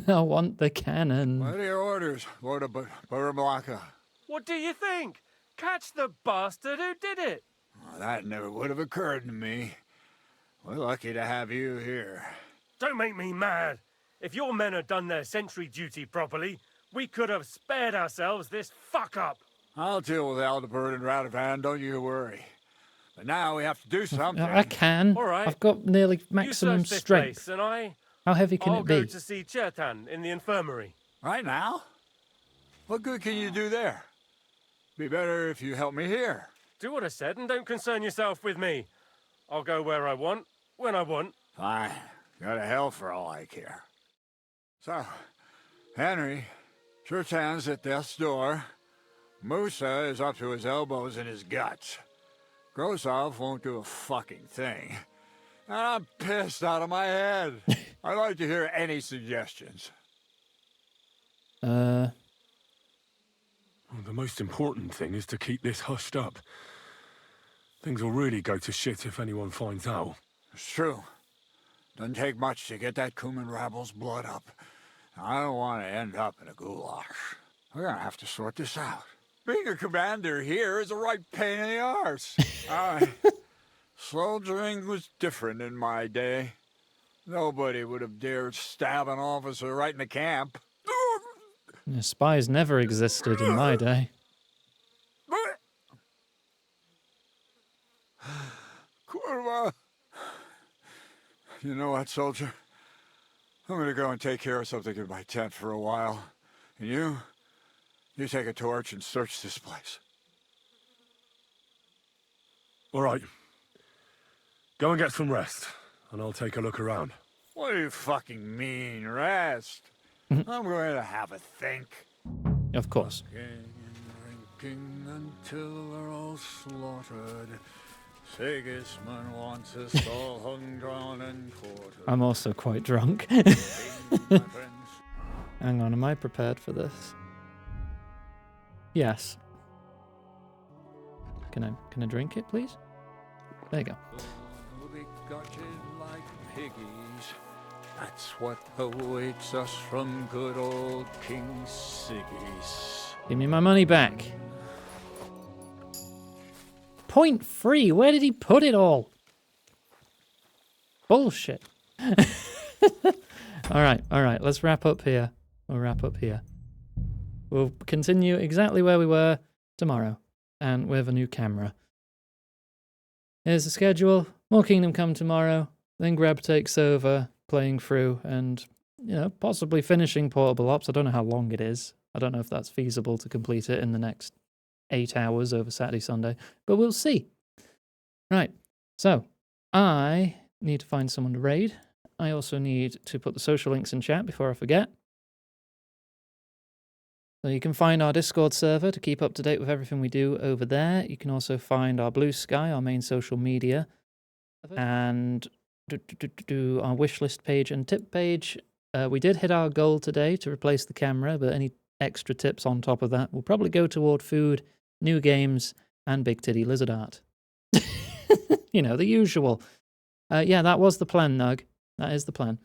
A: I want the cannon.
J: What are your orders, Lord of Buramalaka?
E: What do you think? Catch the bastard who did it!
J: Well, that never would have occurred to me. We're lucky to have you here.
E: Don't make me mad. If your men had done their sentry duty properly, we could have spared ourselves this fuck-up.
J: I'll deal with Aldebert and Radovan, don't you worry. But now we have to do something.
A: I can.
E: All right.
A: I've got nearly maximum
E: you search this
A: strength.
E: place, and
A: How heavy can
E: I'll
A: it
E: go
A: be?
E: to see Chertan in the infirmary.
J: Right now? What good can you do there? Be better if you help me here.
E: Do what I said and don't concern yourself with me. I'll go where I want, when I want.
J: Fine. Go to hell for all I care. So, Henry, Chertan's at death's door. Musa is up to his elbows in his guts. Grosov won't do a fucking thing. And I'm pissed out of my head. I'd like to hear any suggestions.
B: Well, the most important thing is to keep this hushed up. Things will really go to shit if anyone finds out.
J: It's true. Doesn't take much to get that Kuman rabble's blood up. I don't want to end up in a goulash. We're gonna have to sort this out. Being a commander here is a right pain in the arse. Soldiering was different in my day. Nobody would have dared stab an officer right in the camp.
A: Spies never existed in my day.
J: Kurva! You know what, soldier? I'm gonna go and take care of something in my tent for a while. And you take a torch and search this place.
B: All right. Go and get some rest, and I'll take a look around.
J: What do you fucking mean, rest? I'm going to have a think.
A: Of course.
J: Drinking until they're all slaughtered. Sigismund wants us all hung, drawn, and quartered.
A: I'm also quite drunk. Hang on, am I prepared for this? Yes. Can I drink it, please? There you go.
J: Gutted like piggies. That's what awaits us from good old King Siggy's.
A: Give me my money back. Point free. Where did he put it all? Bullshit. All right. Let's wrap up here. We'll wrap up here. We'll continue exactly where we were tomorrow, and with a new camera. Here's the schedule. More Kingdom Come tomorrow. Then Grab takes over, playing through, and possibly finishing Portable Ops. I don't know how long it is. I don't know if that's feasible to complete it in the next 8 hours over Saturday, Sunday, but we'll see. Right. So I need to find someone to raid. I also need to put the social links in chat before I forget. So you can find our Discord server to keep up to date with everything we do over there. You can also find our Blue Sky, our main social media, and our wishlist page and tip page. We did hit our goal today to replace the camera, but any extra tips on top of that will probably go toward food, new games, and big titty lizard art. The usual. Yeah, that was the plan, Nug. That is the plan.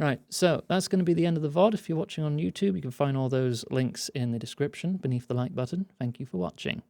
A: Right, so that's going to be the end of the VOD. If you're watching on YouTube, you can find all those links in the description beneath the like button. Thank you for watching.